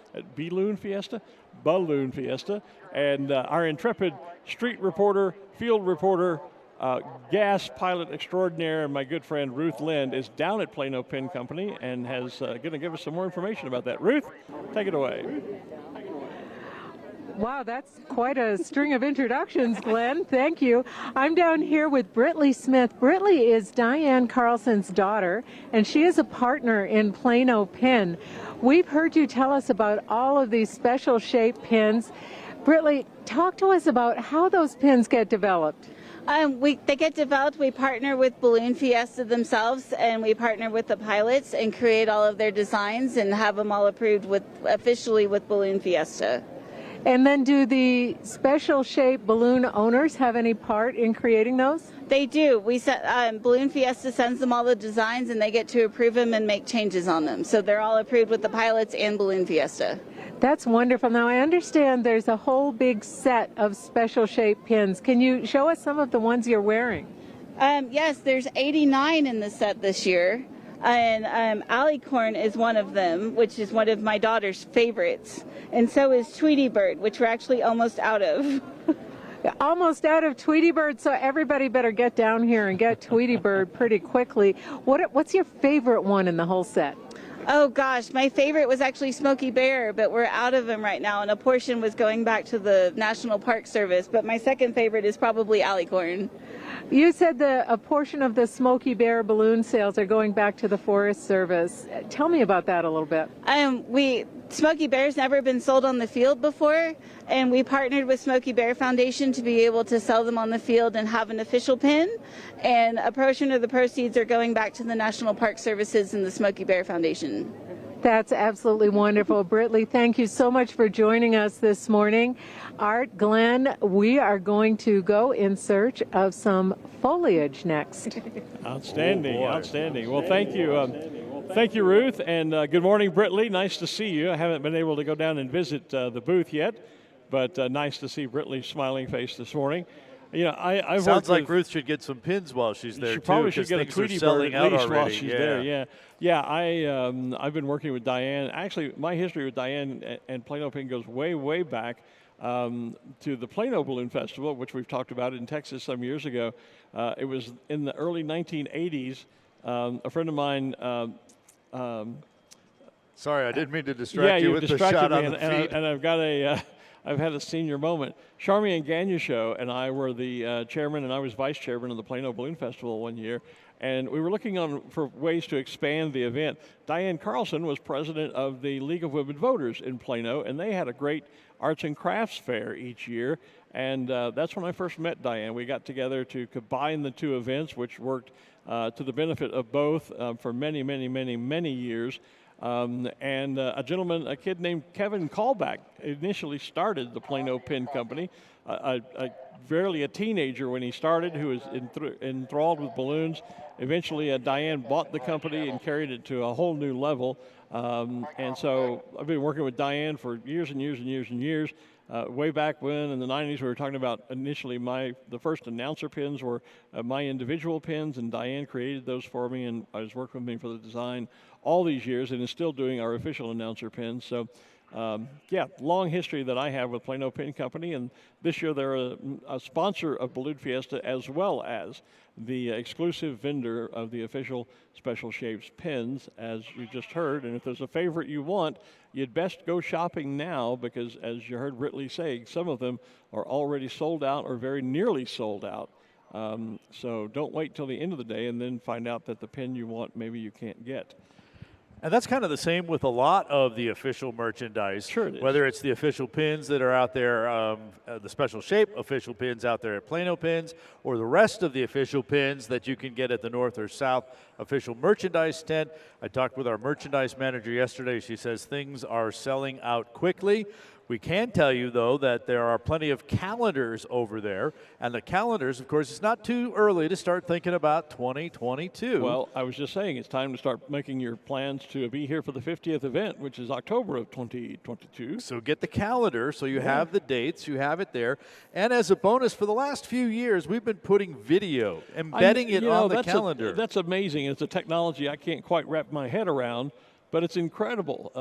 and our intrepid street reporter, field reporter, gas pilot extraordinaire, my good friend Ruth Lind is down at Plano Pin Company and has going to give us some more information about that. Ruth, take it away. Wow, that's quite a string of introductions, Glenn. Thank you. I'm down here with Britley Smith. Britley is Diane Carlson's daughter, and she is a partner in Plano Pin. We've heard you tell us about all of these special shape pins. Britley, talk to us about how those pins get developed. They get developed. We partner with Balloon Fiesta themselves, and we partner with the pilots and create all of their designs and have them all approved officially with Balloon Fiesta. And then do the special shape balloon owners have any part in creating those? They do. Balloon Fiesta sends them all the designs, and they get to approve them and make changes on them. So they're all approved with the pilots and Balloon Fiesta. That's wonderful. Now, I understand there's a whole big set of special shape pins. Can you show us some of the ones you're wearing? Yes, there's 89 in the set this year. And Alicorn is one of them, which is one of my daughter's favorites. And so is Tweety Bird, which we're actually almost out of. Almost out of Tweety Bird, so everybody better get down here and get Tweety Bird pretty quickly. What's your favorite one in the whole set? Oh gosh, my favorite was actually Smokey Bear, but we're out of them right now, and a portion was going back to the National Park Service. But my second favorite is probably Alicorn. You said a portion of the Smoky Bear balloon sales are going back to the Forest Service. Tell me about that a little bit. Smoky Bear's never been sold on the field before, and we partnered with Smoky Bear Foundation to be able to sell them on the field and have an official pin. And a portion of the proceeds are going back to the National Park Services and the Smoky Bear Foundation. That's absolutely wonderful. Britley, thank you so much for joining us this morning. Art, Glenn, we are going to go in search of some foliage next. Outstanding, outstanding. Well, thank you. Thank you, Ruth, and good morning, Britley. Nice to see you. I haven't been able to go down and visit the booth yet, but nice to see Britley's smiling face this morning. You know, I've Sounds like with, Ruth should get some pins while she's there, she probably too, should get a Tweety Bird at least while she's there. Yeah. I've been working with Diane. Actually, my history with Diane and Plano Pin goes way, way back to the Plano Balloon Festival, which we've talked about in Texas some years ago. It was in the early 1980s. A friend of mine. Sorry, I didn't mean to distract you with the shot on the feet. And I've got I've had a senior moment. Charmian Gagnon and I were the chairman, and I was vice chairman of the Plano Balloon Festival one year, and we were looking for ways to expand the event. Diane Carlson was president of the League of Women Voters in Plano, and they had a great arts and crafts fair each year, and that's when I first met Diane. We got together to combine the two events, which worked to the benefit of both for many, many, many, many years. And a kid named Kevin Callback initially started the Plano Pin Company, barely a teenager when he started, who was enthralled with balloons. Eventually, Diane bought the company and carried it to a whole new level. And so I've been working with Diane for years and years and years and years. Way back when in the 90s, we were talking about initially the first announcer pins were my individual pins, and Diane created those for me, and I was working with me for the design all these years, and is still doing our official announcer pins. So, long history that I have with Plano Pin Company, and this year they're a sponsor of Balloon Fiesta as well as the exclusive vendor of the official Special Shapes pins, as you just heard. And if there's a favorite you want, you'd best go shopping now, because as you heard Britley say, some of them are already sold out or very nearly sold out. So don't wait till the end of the day and then find out that the pin you want maybe you can't get. And that's kind of the same with a lot of the official merchandise. Sure it is. Whether it's the official pins that are out there, the Special Shape official pins out there at Plano Pins, or the rest of the official pins that you can get at the North or South official merchandise tent. I talked with our merchandise manager yesterday. She says things are selling out quickly. We can tell you, though, that there are plenty of calendars over there. And the calendars, of course, it's not too early to start thinking about 2022. Well, I was just saying it's time to start making your plans to be here for the 50th event, which is October of 2022. So get the calendar so you have the dates, you have it there. And as a bonus, for the last few years, we've been putting video, embedding it on the calendar. That's amazing. It's a technology I can't quite wrap my head around. But it's incredible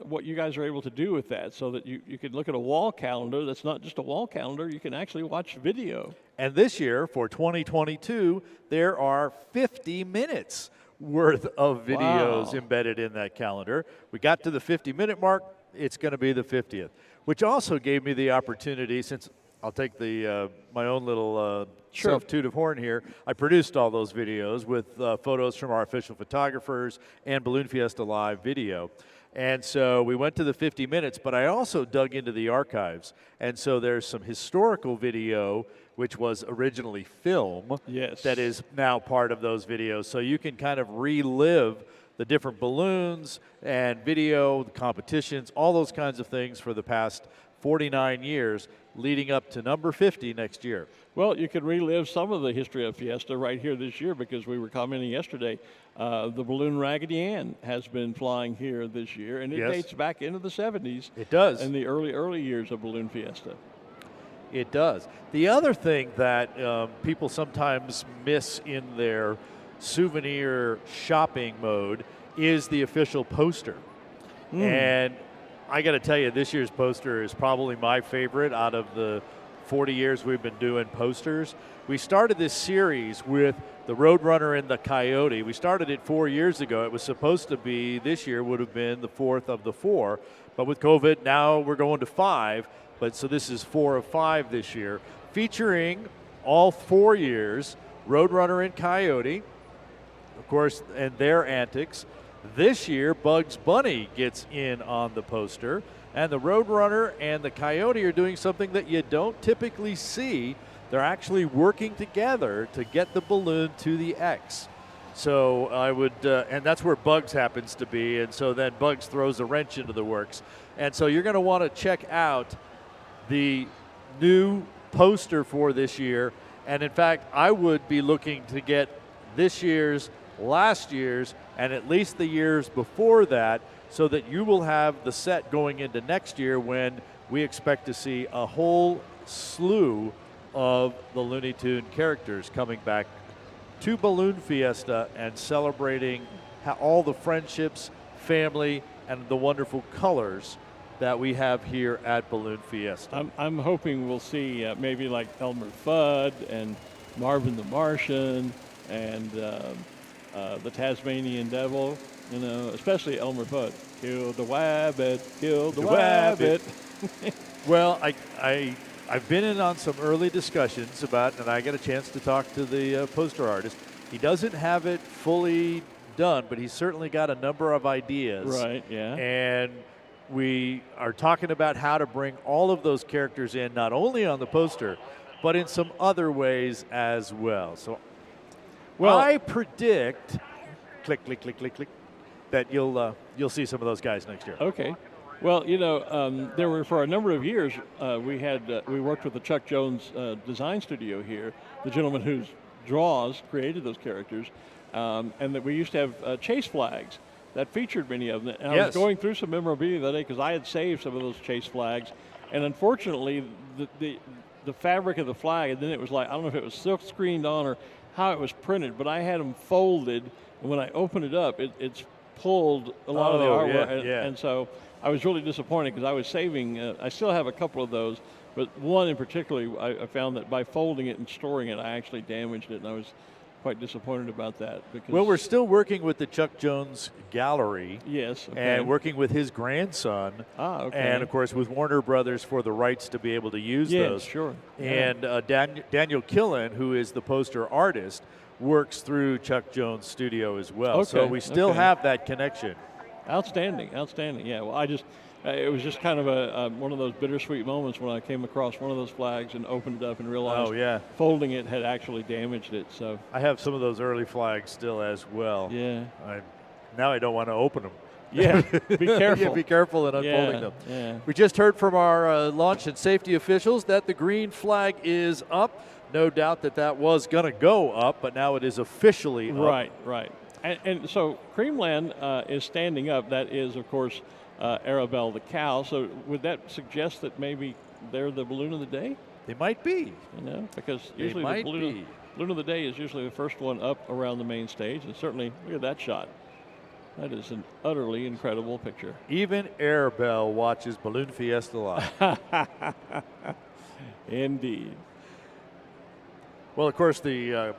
what you guys are able to do with that, so that you can look at a wall calendar that's not just a wall calendar, you can actually watch video. And this year, for 2022, there are 50 minutes worth of videos embedded in that calendar. We got to the 50-minute mark, it's going to be the 50th, which also gave me the opportunity, since I'll take my own little self-toot of horn here. I produced all those videos with photos from our official photographers and Balloon Fiesta Live video. And so we went to the 50 minutes, but I also dug into the archives. And so there's some historical video, which was originally film, that is now part of those videos. So you can kind of relive the different balloons and video, the competitions, all those kinds of things for the past 49 years leading up to number 50 next year. Well, you can relive some of the history of Fiesta right here this year, because we were commenting yesterday, the balloon Raggedy Ann has been flying here this year, and it dates back into the 70s. It does. And the early years of Balloon Fiesta. It does. The other thing that people sometimes miss in their souvenir shopping mode is the official poster. And I got to tell you, this year's poster is probably my favorite out of the 40 years we've been doing posters. We started this series with the Roadrunner and the Coyote. We started it 4 years ago. It was supposed to be, this year would have been the fourth of the four. But with COVID, now we're going to 5. But so this is 4 of 5 this year, featuring all 4 years Roadrunner and Coyote, of course, and their antics. This year, Bugs Bunny gets in on the poster, and the Roadrunner and the Coyote are doing something that you don't typically see. They're actually working together to get the balloon to the X. So I would, and that's where Bugs happens to be, and so then Bugs throws a wrench into the works. And so you're going to want to check out the new poster for this year. And in fact, I would be looking to get this year's, last year's, and at least the years before that, so that you will have the set going into next year when we expect to see a whole slew of the Looney Tune characters coming back to Balloon Fiesta and celebrating all the friendships, family, and the wonderful colors that we have here at Balloon Fiesta. I'm hoping we'll see maybe like Elmer Fudd and Marvin the Martian and the Tasmanian Devil, you know, especially Elmer Fudd. Kill the wabbit, kill the wabbit. Well, I've been in on some early discussions about, and I got a chance to talk to the poster artist. He doesn't have it fully done, but he's certainly got a number of ideas. Right, yeah. And we are talking about how to bring all of those characters in, not only on the poster, but in some other ways as well. So I predict, click, click, click, click, click, that you'll see some of those guys next year. Okay. Well, you know, there were for a number of years we worked with the Chuck Jones design studio here, the gentleman whose draws created those characters, and that we used to have chase flags that featured many of them. And I was going through some memorabilia that day because I had saved some of those chase flags, and unfortunately the fabric of the flag, and then it was like, I don't know if it was silk screened on or how it was printed, but I had them folded, and when I opened it up, it's pulled a lot of the artwork, and so I was really disappointed because I was saving, I still have a couple of those, but one in particular, I found that by folding it and storing it, I actually damaged it, and I was quite disappointed about that. Because well, we're still working with the Chuck Jones Gallery. Yes. Okay. And working with his grandson. Okay. And, of course, with Warner Brothers for the rights to be able to use those. Sure. And Daniel Killen, who is the poster artist, works through Chuck Jones' studio as well. Okay. So we still have that connection. Outstanding. Yeah, well, it was just kind of one of those bittersweet moments when I came across one of those flags and opened it up and realized folding it had actually damaged it. So I have some of those early flags still as well. Yeah. Now I don't want to open them. Yeah, be careful. Be careful in unfolding them. Yeah. We just heard from our launch and safety officials that the green flag is up. No doubt that was going to go up, but now it is officially up. Right. And so Creamland is standing up. That is, of course, Arabelle the cow. So would that suggest that maybe they're the balloon of the day? They might be. You know, because usually the balloon of the day is usually the first one up around the main stage. And certainly, look at that shot. That is an utterly incredible picture. Even Arabelle watches Balloon Fiesta live. Indeed. Well, of course, the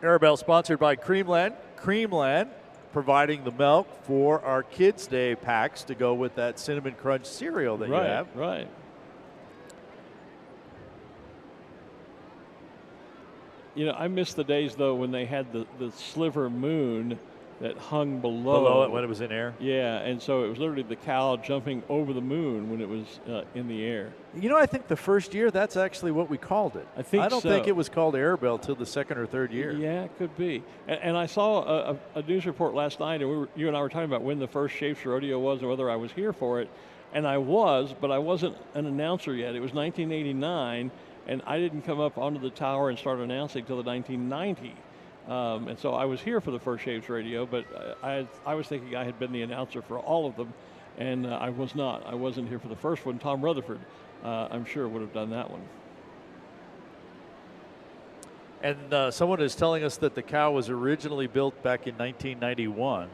Arabelle sponsored by Creamland. Creamland providing the milk for our Kids Day packs to go with that Cinnamon Crunch cereal that you have. Right. You know, I miss the days, though, when they had the sliver moon that hung below it when it was in air. Yeah, and so it was literally the cow jumping over the moon when it was in the air. You know, I think the first year that's actually what we called it. I don't think it was called Arabelle till the second or third year. Yeah, it could be. And I saw a news report last night, and you and I were talking about when the first Shapes Rodeo was and whether I was here for it. And I was, but I wasn't an announcer yet. It was 1989, and I didn't come up onto the tower and start announcing till the 1990. And so I was here for the first Shapes Radio, but I was thinking I had been the announcer for all of them, and I was not. I wasn't here for the first one. Tom Rutherford, I'm sure, would have done that one. And someone is telling us that the cow was originally built back in 1991.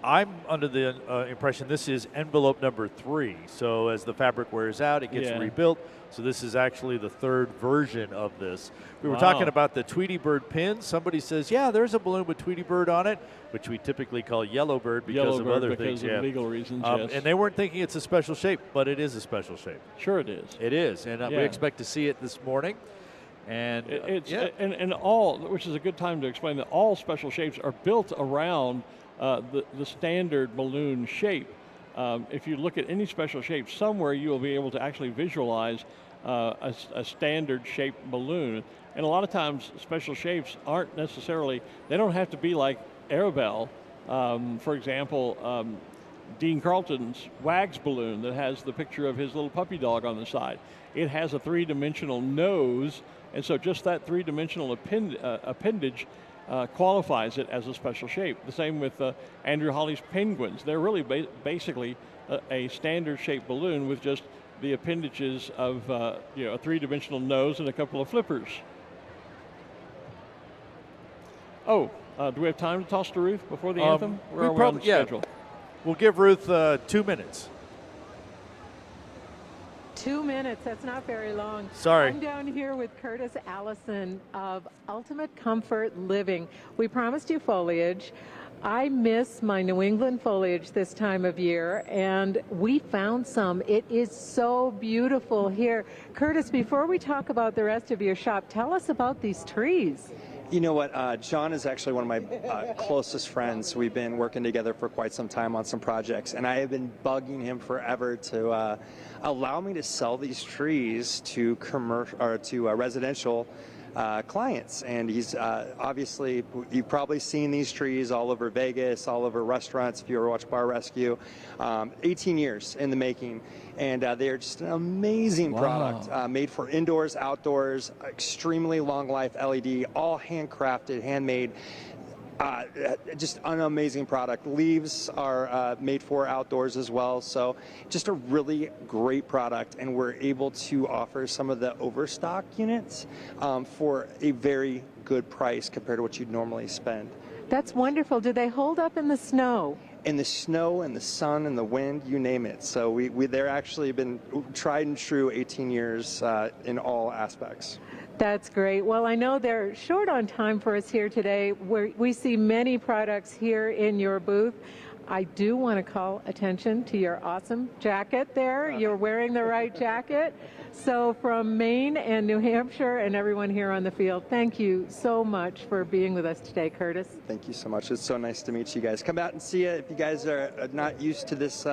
I'm under the impression this is envelope number 3. So as the fabric wears out, it gets rebuilt. So this is actually the third version of this. We were talking about the Tweety Bird pin. Somebody says, yeah, there's a balloon with Tweety Bird on it, which we typically call Yellowbird because of other things. Because of legal reasons, yes. And they weren't thinking it's a special shape, but it is a special shape. Sure it is. It is, and we expect to see it this morning. And and all, which is a good time to explain that all special shapes are built around the standard balloon shape. If you look at any special shape, somewhere you will be able to actually visualize a standard shaped balloon. And a lot of times special shapes aren't necessarily, they don't have to be like Arabelle. For example, Dean Carlton's Wags balloon that has the picture of his little puppy dog on the side. It has a three-dimensional nose, and so just that three-dimensional appendage qualifies it as a special shape. The same with Andrew Holly's penguins. They're really basically a standard-shaped balloon with just the appendages of a three-dimensional nose and a couple of flippers. Oh, do we have time to toss to Ruth before the anthem? Where are we on the schedule? We'll give Ruth 2 minutes. 2 minutes, that's not very long. Sorry. I'm down here with Curtis Allison of Ultimate Comfort Living. We promised you foliage. I miss my New England foliage this time of year, and we found some. It is so beautiful here. Curtis, before we talk about the rest of your shop, tell us about these trees. You know what, John is actually one of my closest friends. We've been working together for quite some time on some projects, and I have been bugging him forever to allow me to sell these trees to commercial or to residential clients. And he's obviously, you've probably seen these trees all over Vegas, all over restaurants if you ever watch Bar Rescue. 18 years in the making, and they're just an amazing product, made for indoors, outdoors, extremely long life LED, all handcrafted, handmade. Just an amazing product. Leaves are made for outdoors as well, so just a really great product, and we're able to offer some of the overstock units for a very good price compared to what you'd normally spend. That's wonderful. Do they hold up in the snow? In the snow and the sun and the wind, you name it. So they're actually been tried and true 18 years in all aspects. That's great. Well, I know they're short on time for us here today. We see many products here in your booth. I do want to call attention to your awesome jacket there. You're wearing the right jacket. So from Maine and New Hampshire and everyone here on the field, thank you so much for being with us today, Curtis. Thank you so much. It's so nice to meet you guys. Come out and see it. If you guys are not used to this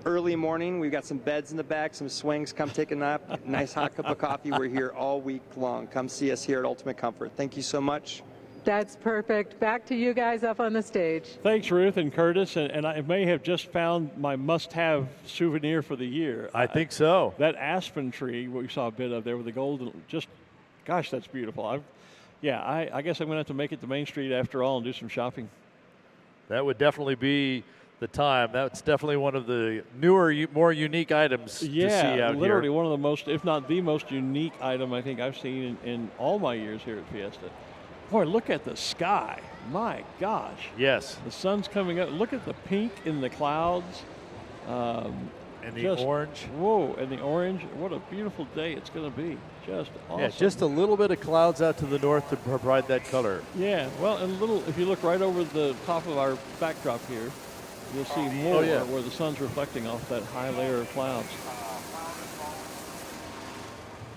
early morning, we've got some beds in the back, some swings. Come take a nap. Nice hot cup of coffee. We're here all week long. Come see us here at Ultimate Comfort. Thank you so much. That's perfect. Back to you guys up on the stage. Thanks, Ruth and Curtis. And I may have just found my must-have souvenir for the year. I think so. That aspen tree we saw a bit of there with the golden, gosh, that's beautiful. I guess I'm going to have to make it to Main Street after all and do some shopping. That would definitely be the time. That's definitely one of the newer, more unique items to see out here. Literally one of the most, if not the most unique item I think I've seen in all my years here at Fiesta. Boy, look at the sky. My gosh. Yes. The sun's coming up. Look at the pink in the clouds. And the orange. Whoa, and the orange. What a beautiful day it's going to be. Just awesome. Yeah, just a little bit of clouds out to the north to provide that color. Yeah, well, and if you look right over the top of our backdrop here, you'll see more where the sun's reflecting off that high layer of clouds.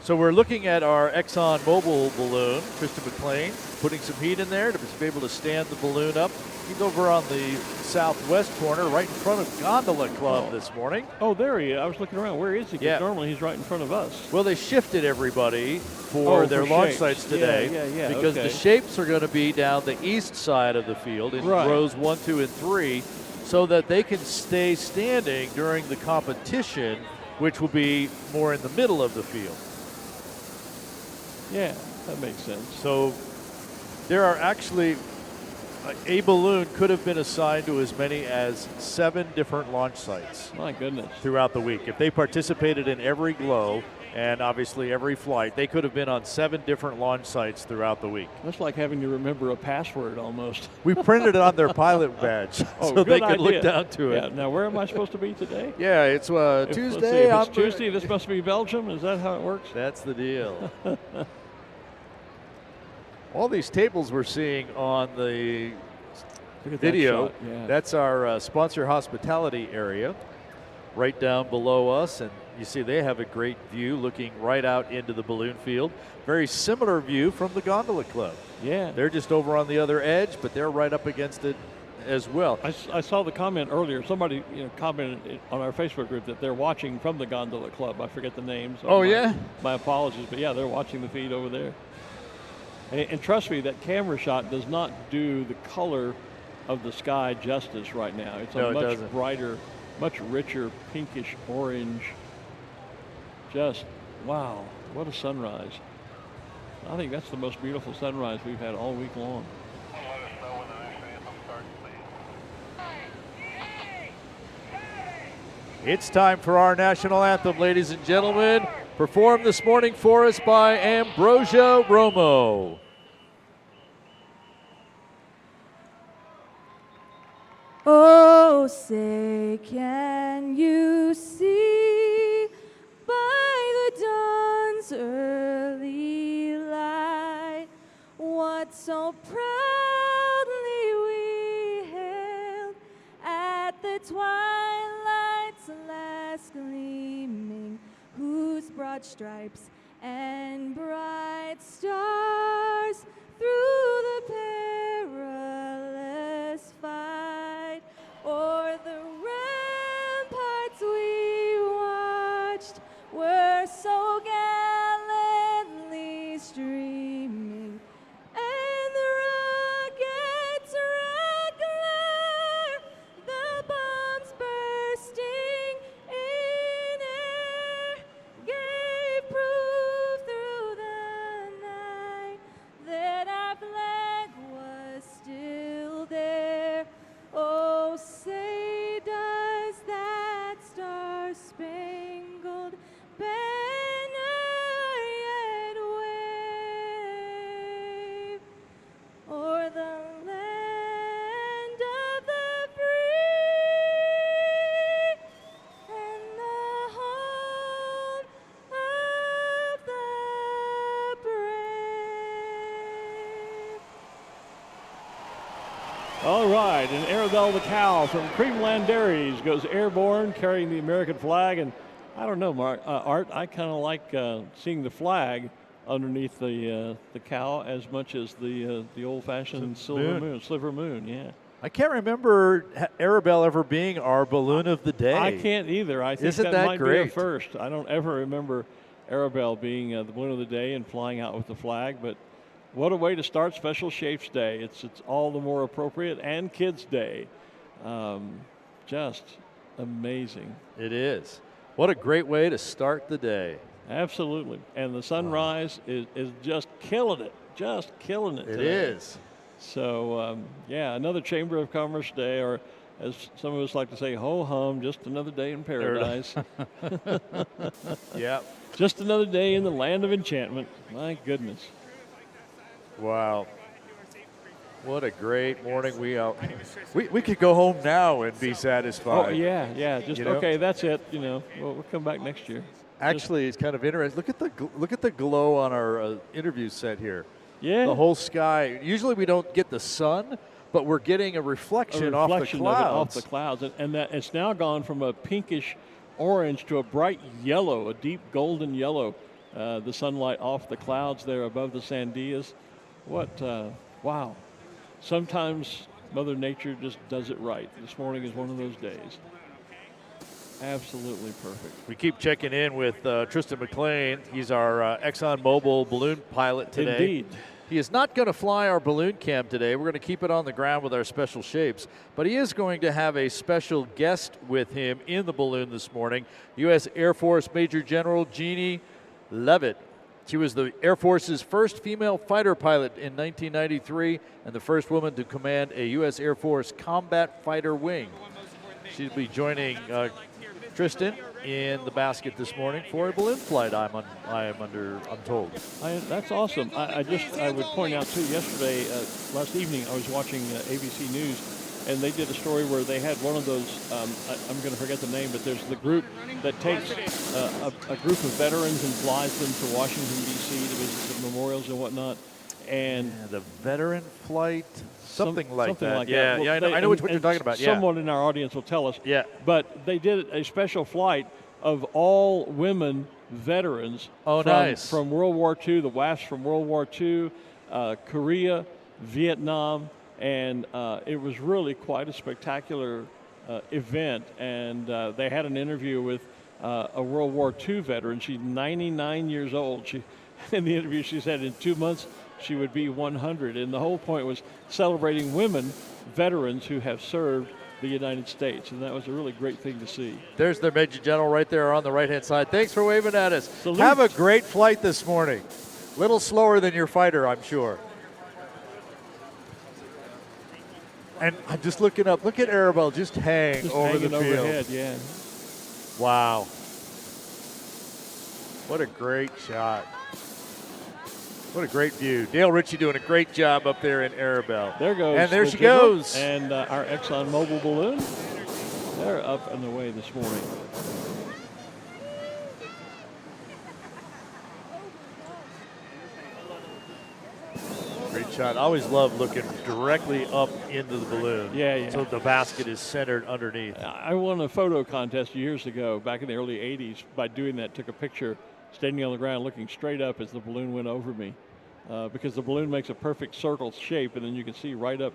So we're looking at our Exxon Mobil balloon, Krista McLean, putting some heat in there to be able to stand the balloon up. He's over on the southwest corner, right in front of Gondola Club this morning. Oh, there he is. I was looking around. Where is he? Because normally he's right in front of us. Well, they shifted everybody for their launch sites today because the Shapes are going to be down the east side of the field in rows 1, 2, and 3 so that they can stay standing during the competition, which will be more in the middle of the field. Yeah, that makes sense. So there are actually, a balloon could have been assigned to as many as 7 different launch sites. My goodness. Throughout the week. If they participated in every glow and obviously every flight, they could have been on 7 different launch sites throughout the week. That's like having to remember a password almost. We printed it on their pilot badge so they could look down to it. Yeah. Now, where am I supposed to be today? Yeah, it's Tuesday. If it's Tuesday, this must be Belgium. Is that how it works? That's the deal. All these tables we're seeing on the video, that's our sponsor hospitality area. right down below us, and you see they have a great view looking right out into the balloon field. Very similar view from the Gondola Club. Yeah. They're just over on the other edge, but they're right up against it as well. I saw the comment earlier. Somebody commented on our Facebook group that they're watching from the Gondola Club. I forget the names. Oh, yeah? My apologies, but yeah, they're watching the feed over there. And trust me, that camera shot does not do the color of the sky justice right now. It's a much brighter, much richer pinkish orange. Just, wow, what a sunrise. I think that's the most beautiful sunrise we've had all week long. It's time for our national anthem, ladies and gentlemen. Performed this morning for us by Ambrosia Romo. Oh, say, can you see by the dawn's early light what so proudly we hailed at the twilight's last gleaming, whose broad stripes and bright stars through the perilous fight o'er the ramparts we watched were so gallantly streaming, and the rockets' red glare, the bombs bursting in air, gave proof through the night that our flag was still there. Oh, say does that star-spangled banner yet wave o'er the land of the free and the home of the brave? All right, and Arabelle the cow from Creamland Dairies goes airborne carrying the American flag. And I don't know, Mark, Art, I kind of like seeing the flag underneath the cow as much as the old-fashioned sliver moon, yeah. I can't remember Arabelle ever being our balloon of the day. I can't either. I think Isn't that might be a great? first. I don't ever remember Arabelle being the balloon of the day and flying out with the flag, but what a way to start Special Shapes Day. It's all the more appropriate, and Kids Day. Just amazing. It is. What a great way to start the day. Absolutely. And the sunrise is just killing it. Just killing it It today. is. So, yeah, another Chamber of Commerce Day, or as some of us like to say, ho-hum, just another day in paradise. Yeah. Just another day in the land of enchantment. My goodness. Wow. What a great morning. We could go home now and be satisfied. Oh, yeah. Just, You know? okay, that's it. We'll come back next year. Actually, it's kind of interesting. Look at the glow on our interview set here. Yeah. The whole sky. Usually we don't get the sun, but we're getting a reflection off the of it clouds. off the clouds. And that it's now gone from a pinkish orange to a bright yellow, a deep golden yellow. The sunlight off the clouds there above the Sandias. Wow. Sometimes Mother Nature just does it right. This morning is one of those days. Absolutely perfect. We keep checking in with Tristan McLean. He's our ExxonMobil balloon pilot today. Indeed. He is not going to fly our balloon cam today. We're going to keep it on the ground with our special shapes. But he is going to have a special guest with him in the balloon this morning, U.S. Air Force Major General Jeannie Leavitt. She was the Air Force's first female fighter pilot in 1993 and the first woman to command a U.S. Air Force combat fighter wing. She'll be joining Tristan in the basket this morning for a balloon flight, I'm told. That's awesome. I would point out, too, yesterday, last evening, I was watching ABC News, and they did a story where they had one of those, I'm going to forget the name, but there's the group that takes a group of veterans and flies them to Washington, D.C. to visit the memorials and whatnot. And the veteran flight, something like that. Well, I know which one you're talking about. Someone in our audience will tell us. Yeah. But they did a special flight of all women veterans nice. from World War II, the WAFs from World War II, Korea, Vietnam, and it was really quite a spectacular event. And they had an interview with a World War II veteran. She's 99 years old. In the interview, she said in 2 months she would be 100. And the whole point was celebrating women veterans who have served the United States, and that was a really great thing to see. There's their Major General right there on the right-hand side. Thanks for waving at us. Salute. Have a great flight this morning. Little slower than your fighter, I'm sure. And I'm just looking up. Look at Arabelle just hang over the field. Overhead, yeah. Wow. What a great shot. What a great view. Dale Ritchie doing a great job up there in Arabelle. There goes. And there the she jiggle. goes. And our Exxon Mobil balloon, they're up and away this morning. Great shot. I always love looking directly up into the balloon. Yeah. So the basket is centered underneath. I won a photo contest years ago, back in the early 80s. By doing that, took a picture standing on the ground looking straight up as the balloon went over me. Because the balloon makes a perfect circle shape, and then you can see right up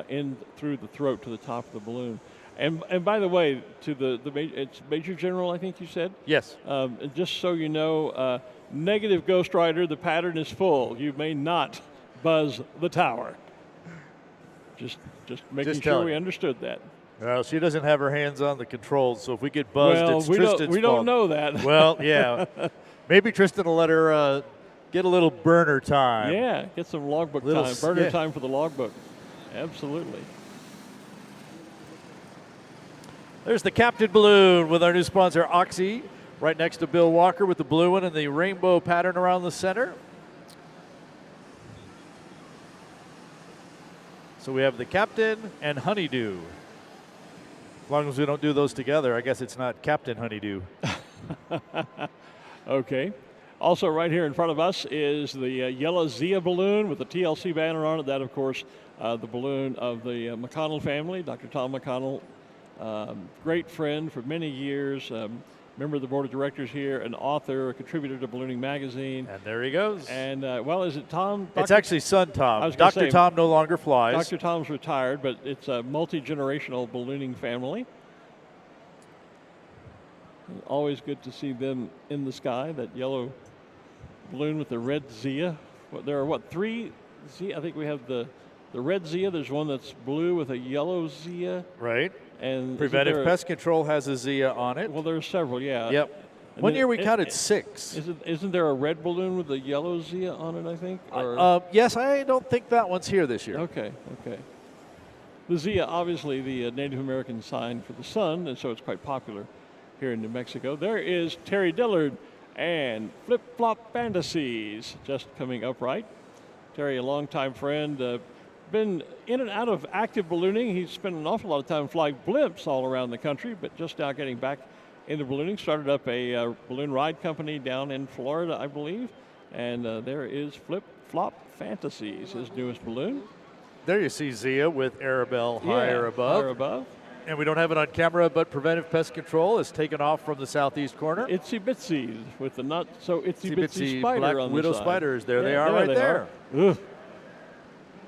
in through the throat to the top of the balloon. And by the way, to it's Major General, I think you said? Yes. Just so you know, negative Ghost Rider, the pattern is full. You may not buzz the tower. Just making sure we understood that. Well, she doesn't have her hands on the controls, so if we get buzzed, it's Tristan's fault. We don't know that. Well, yeah. Maybe Tristan will let her get a little burner time. Yeah, get some logbook time. Burner time for the logbook. Absolutely. There's the Captain Balloon with our new sponsor, Oxy, right next to Bill Walker with the blue one and the rainbow pattern around the center. So we have the Captain and Honeydew. As long as we don't do those together, I guess it's not Captain Honeydew. Okay. Also right here in front of us is the yellow Zia balloon with the TLC banner on it. That, of course, the balloon of the McConnell family, Dr. Tom McConnell, great friend for many years, member of the board of directors here, an author, a contributor to Ballooning Magazine. And there he goes. And, is it Tom? It's actually son Tom. Dr. Tom no longer flies. Dr. Tom's retired, but it's a multi-generational ballooning family. Always good to see them in the sky, that yellow balloon with the red Zia. There are, three Zia? I think we have the red Zia. There's one that's blue with a yellow Zia. Right. And Preventive Pest Control has a Zia on it. Well, there's several, yeah. Yep. One year we counted 6. Isn't there a red balloon with a yellow Zia on it, I think? Yes, I don't think that one's here this year. Okay. The Zia, obviously the Native American sign for the sun, and so it's quite popular here in New Mexico. There is Terry Dillard and Flip Flop Fantasies just coming upright. Terry, a longtime friend, been in and out of active ballooning. He's spent an awful lot of time flying blimps all around the country, but just now getting back into ballooning. Started up a balloon ride company down in Florida, I believe. And there is Flip Flop Fantasies, his newest balloon. There you see Zia with Arabelle higher above. And we don't have it on camera, but Preventive Pest Control is taken off from the southeast corner. Itsy Bitsy with the not so itsy bitsy spider black on widow the side. spiders. There they are right there. Ugh.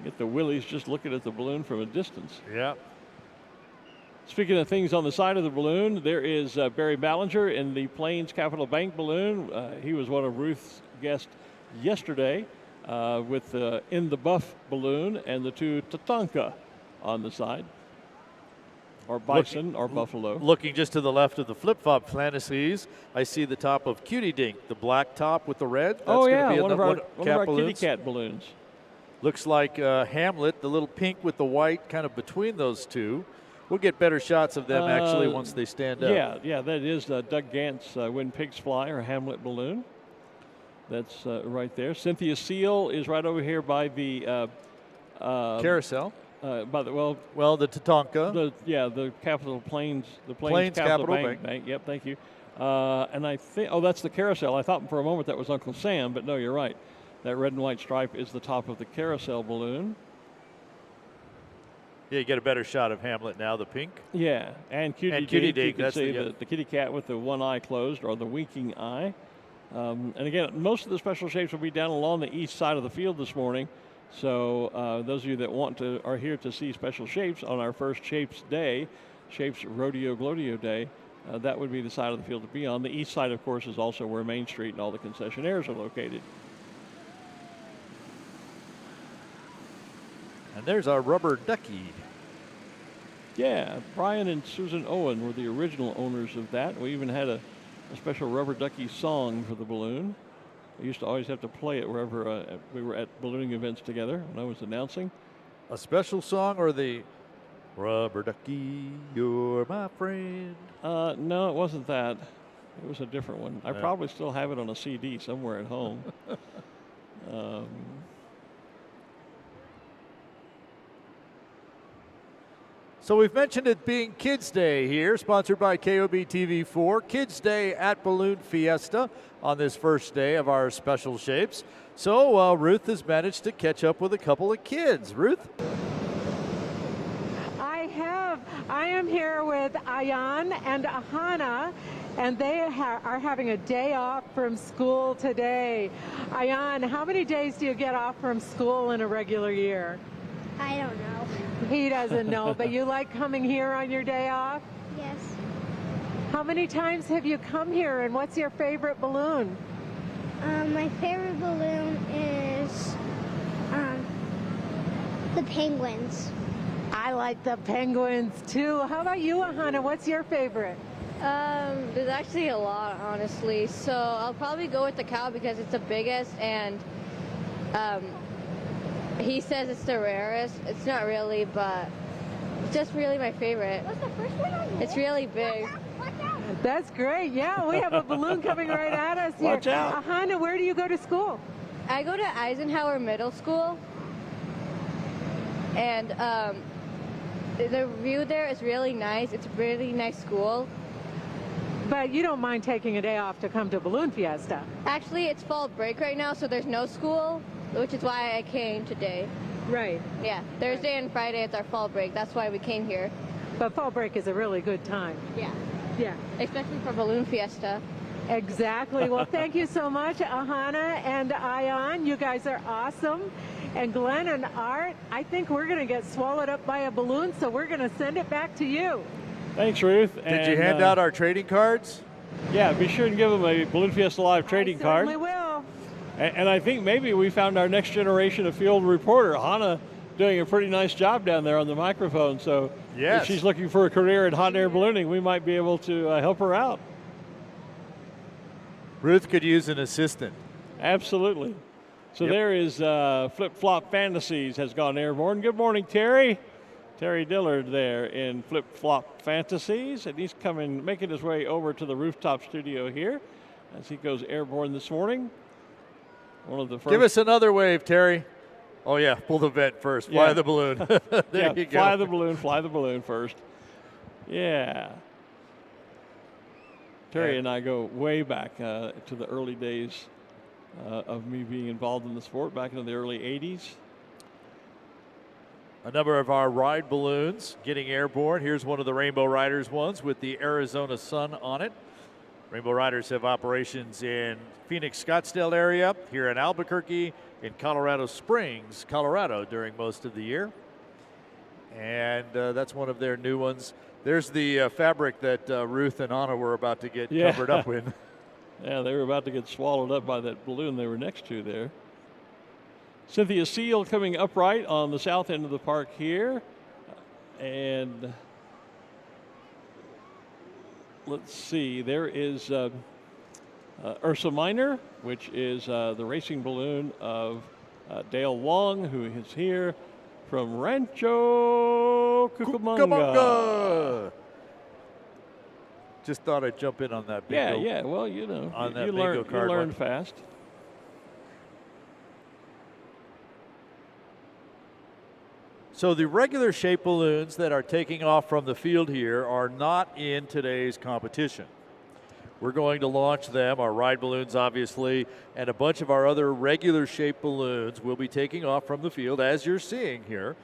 Get the willies just looking at the balloon from a distance. Yeah. Speaking of things on the side of the balloon, there is Barry Ballinger in the Plains Capital Bank balloon. He was one of Ruth's guests yesterday with the In the Buff balloon and the 2 Tatanka on the side. Or bison or buffalo. Looking just to the left of the flip-flop fantasies, I see the top of Cutie Dink, the black top with the red. That's one be of our kitty cat balloons. Looks like Hamlet, the little pink with the white kind of between those two. We'll get better shots of them actually once they stand up. Yeah, that is Doug Gant's When Pigs Fly or Hamlet balloon. That's right there. Cynthia Seal is right over here by the carousel. By the the Tatanka. The Capital Plains, the Plains Capital Bank. Yep, thank you. And I think that's the carousel. I thought for a moment that was Uncle Sam, but no, you're right. That red and white stripe is the top of the carousel balloon. Yeah, you get a better shot of Hamlet now, the pink. Yeah, and Cutie And Cutie Dink, you Dink, can that's see the- the kitty cat with the one eye closed, or the winking eye. And again, most of the special shapes will be down along the east side of the field this morning. So those of you that are here to see special shapes on our first Shapes Day, Shapes Rodeo Glodio Day, that would be the side of the field to be on. The east side, of course, is also where Main Street and all the concessionaires are located. And there's our rubber ducky. Yeah, Brian and Susan Owen were the original owners of that. We even had a special rubber ducky song for the balloon. We used to always have to play it wherever we were at ballooning events together when I was announcing. A special song or the rubber ducky, you're my friend? No, it wasn't that. It was a different one. I Yeah. probably still have it on a CD somewhere at home. So we've mentioned it being Kids Day here, sponsored by KOB TV4. Kids Day at Balloon Fiesta on this first day of our special shapes. So Ruth has managed to catch up with a couple of kids. Ruth? I am here with Ayan and Ahana, and they are having a day off from school today. Ayan, how many days do you get off from school in a regular year? I don't know. He doesn't know, but you like coming here on your day off? Yes. How many times have you come here, and what's your favorite balloon? My favorite balloon is the penguins. I like the penguins too. How about you, Ahana? What's your favorite? There's actually a lot, honestly. So I'll probably go with the cow because it's the biggest, and he says it's the rarest. It's not really, but it's just really my favorite. What's the first one on It's really big. Watch out. That's great. Yeah, we have a balloon coming right at us here. Watch out. Ahana, where do you go to school? I go to Eisenhower Middle School, and the view there is really nice. It's a really nice school. But you don't mind taking a day off to come to Balloon Fiesta. Actually, it's fall break right now, so there's no school, which is why I came today. Right. Yeah, Thursday and Friday it's our fall break. That's why we came here. But fall break is a really good time. Yeah, Yeah. especially for Balloon Fiesta. Exactly. Well, thank you so much, Ahana and Ayan. You guys are awesome. And Glen and Art, I think we're going to get swallowed up by a balloon, so we're going to send it back to you. Thanks, Ruth. Did you hand out our trading cards? Yeah, be sure and give them a Balloon Fiesta Live trading I card. certainly will. And I think maybe we found our next generation of field reporter. Hannah doing a pretty nice job down there on the microphone. So Yes. if she's looking for a career in hot air ballooning, we might be able to help her out. Ruth could use an assistant. Absolutely. So Yep. there is Flip Flop Fantasies has gone airborne. Good morning, Terry. Terry Dillard there in Flip Flop Fantasies. And he's making his way over to the rooftop studio here as he goes airborne this morning. One of the first. Give us another wave, Terry. Oh, yeah, pull the vent first. Fly Yeah. the balloon. There you go. Fly the balloon first. Yeah. Terry and I go way back to the early days of me being involved in the sport back in the early 80s. A number of our ride balloons getting airborne. Here's one of the Rainbow Riders ones with the Arizona sun on it. Rainbow Riders have operations in Phoenix, Scottsdale area, here in Albuquerque, in Colorado Springs, Colorado during most of the year. And that's one of their new ones. There's the fabric that Ruth and Anna were about to get covered up with. Yeah, they were about to get swallowed up by that balloon they were next to there. Cynthia Seal coming upright on the south end of the park here. And let's see, there is Ursa Minor, which is the racing balloon of Dale Wong, who is here from Rancho Cucamonga. Just thought I'd jump in on that bingo. Yeah, well, you know, On that you bingo card learn one. fast. So the regular shape balloons that are taking off from the field here are not in today's competition. We're going to launch them, our ride balloons, obviously, and a bunch of our other regular shaped balloons will be taking off from the field, as you're seeing here,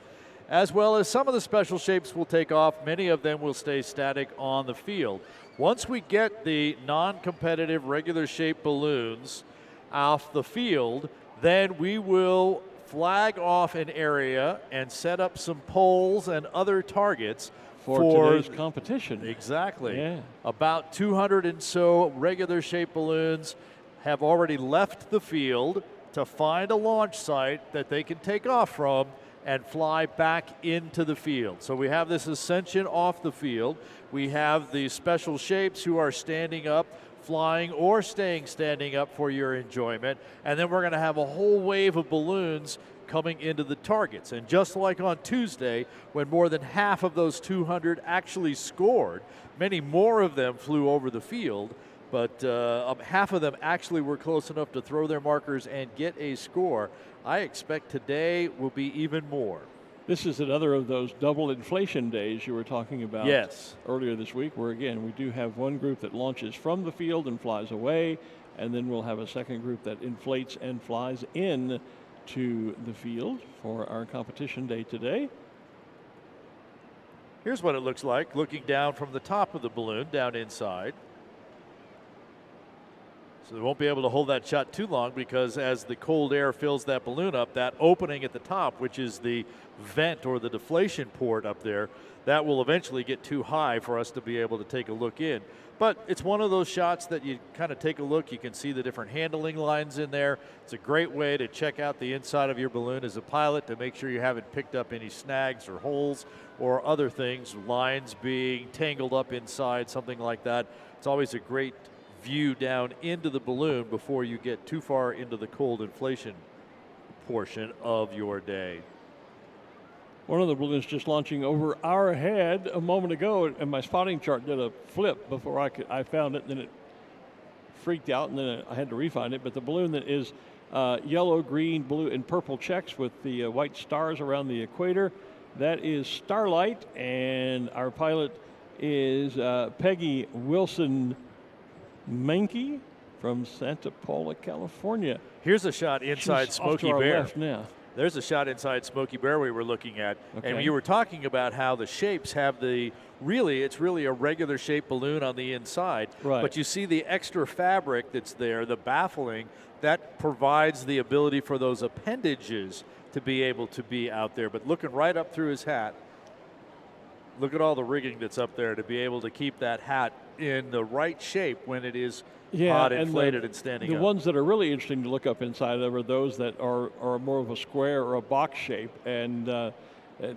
as well as some of the special shapes will take off. Many of them will stay static on the field. Once we get the non-competitive regular shaped balloons off the field, then we will flag off an area and set up some poles and other targets for today's competition. Exactly. Yeah. About 200 and so regular shaped balloons have already left the field to find a launch site that they can take off from and fly back into the field. So we have this ascension off the field. We have the special shapes who are standing up, flying or staying standing up for your enjoyment. And then we're going to have a whole wave of balloons coming into the targets. And just like on Tuesday, when more than half of those 200 actually scored, many more of them flew over the field, but half of them actually were close enough to throw their markers and get a score. I expect today will be even more. This is another of those double inflation days you were talking about earlier this week, where again, we do have one group that launches from the field and flies away, and then we'll have a second group that inflates and flies in to the field for our competition day today. Here's what it looks like looking down from the top of the balloon down inside. So they won't be able to hold that shot too long, because as the cold air fills that balloon up, that opening at the top, which is the vent or the deflation port up there, that will eventually get too high for us to be able to take a look in. But it's one of those shots that you kind of take a look. You can see the different handling lines in there. It's a great way to check out the inside of your balloon as a pilot to make sure you haven't picked up any snags or holes or other things, lines being tangled up inside, something like that. It's always a great view down into the balloon before you get too far into the cold inflation portion of your day. One of the balloons just launching over our head a moment ago, and my spotting chart did a flip before I found it, and then it freaked out, and then I had to refind it. But the balloon that is yellow, green, blue, and purple checks with the white stars around the equator, that is Starlight, and our pilot is Peggy Wilson Menke from Santa Paula, California. Here's a shot inside She's Smokey off to our Bear. left now. There's a shot inside Smokey Bear we were looking at. Okay. And you were talking about how the shapes have it's really a regular shaped balloon on the inside. Right. But you see the extra fabric that's there, the baffling, that provides the ability for those appendages to be able to be out there. But looking right up through his hat, look at all the rigging that's up there to be able to keep that hat in the right shape when it is hot, inflated, and standing up. The ones that are really interesting to look up inside of are those that are more of a square or a box shape. And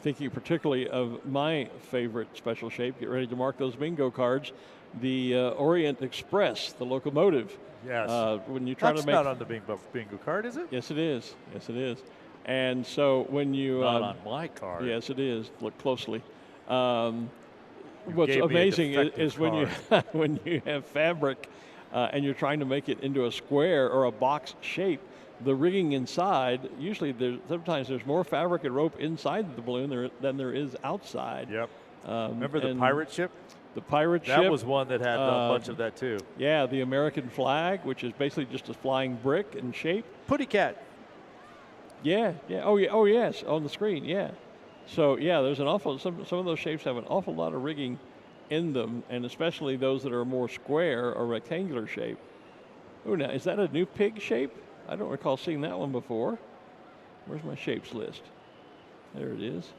thinking particularly of my favorite special shape, get ready to mark those bingo cards, the Orient Express, the locomotive. Yes. When you try That's to make not on the bingo card, is it? Yes, it is. Yes, it is. And so when you not on my card. Yes, it is. Look closely. What's gave me a amazing is when you card. when you have fabric and you're trying to make it into a square or a box shape, the rigging inside, usually sometimes there's more fabric and rope inside the balloon than there is outside. Yep. Remember the pirate ship? The pirate ship. That was one that had a bunch of that too. Yeah, the American flag, which is basically just a flying brick in shape. Putty cat. Yeah, yeah. Oh, yeah. Oh, yes, on the screen. Yeah. So yeah, there's some of those shapes have an awful lot of rigging in them, and especially those that are more square or rectangular shape. Oh, now is that a new pig shape? I don't recall seeing that one before. Where's my shapes list? There it is.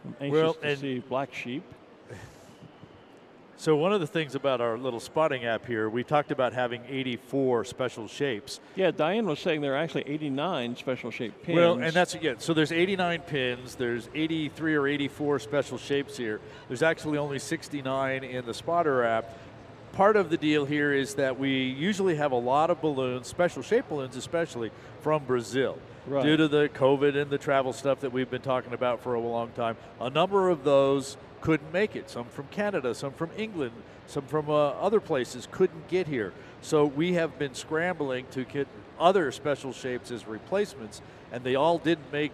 I'm anxious to see black sheep. So one of the things about our little spotting app here, we talked about having 84 special shapes. Yeah, Diane was saying there are actually 89 special shape pins. Well, and that's, so there's 89 pins, there's 83 or 84 special shapes here. There's actually only 69 in the spotter app. Part of the deal here is that we usually have a lot of balloons, special shape balloons especially, from Brazil. Right. Due to the COVID and the travel stuff that we've been talking about for a long time. A number of those couldn't make it. Some from Canada, some from England, some from other places couldn't get here. So we have been scrambling to get other special shapes as replacements, and they all didn't make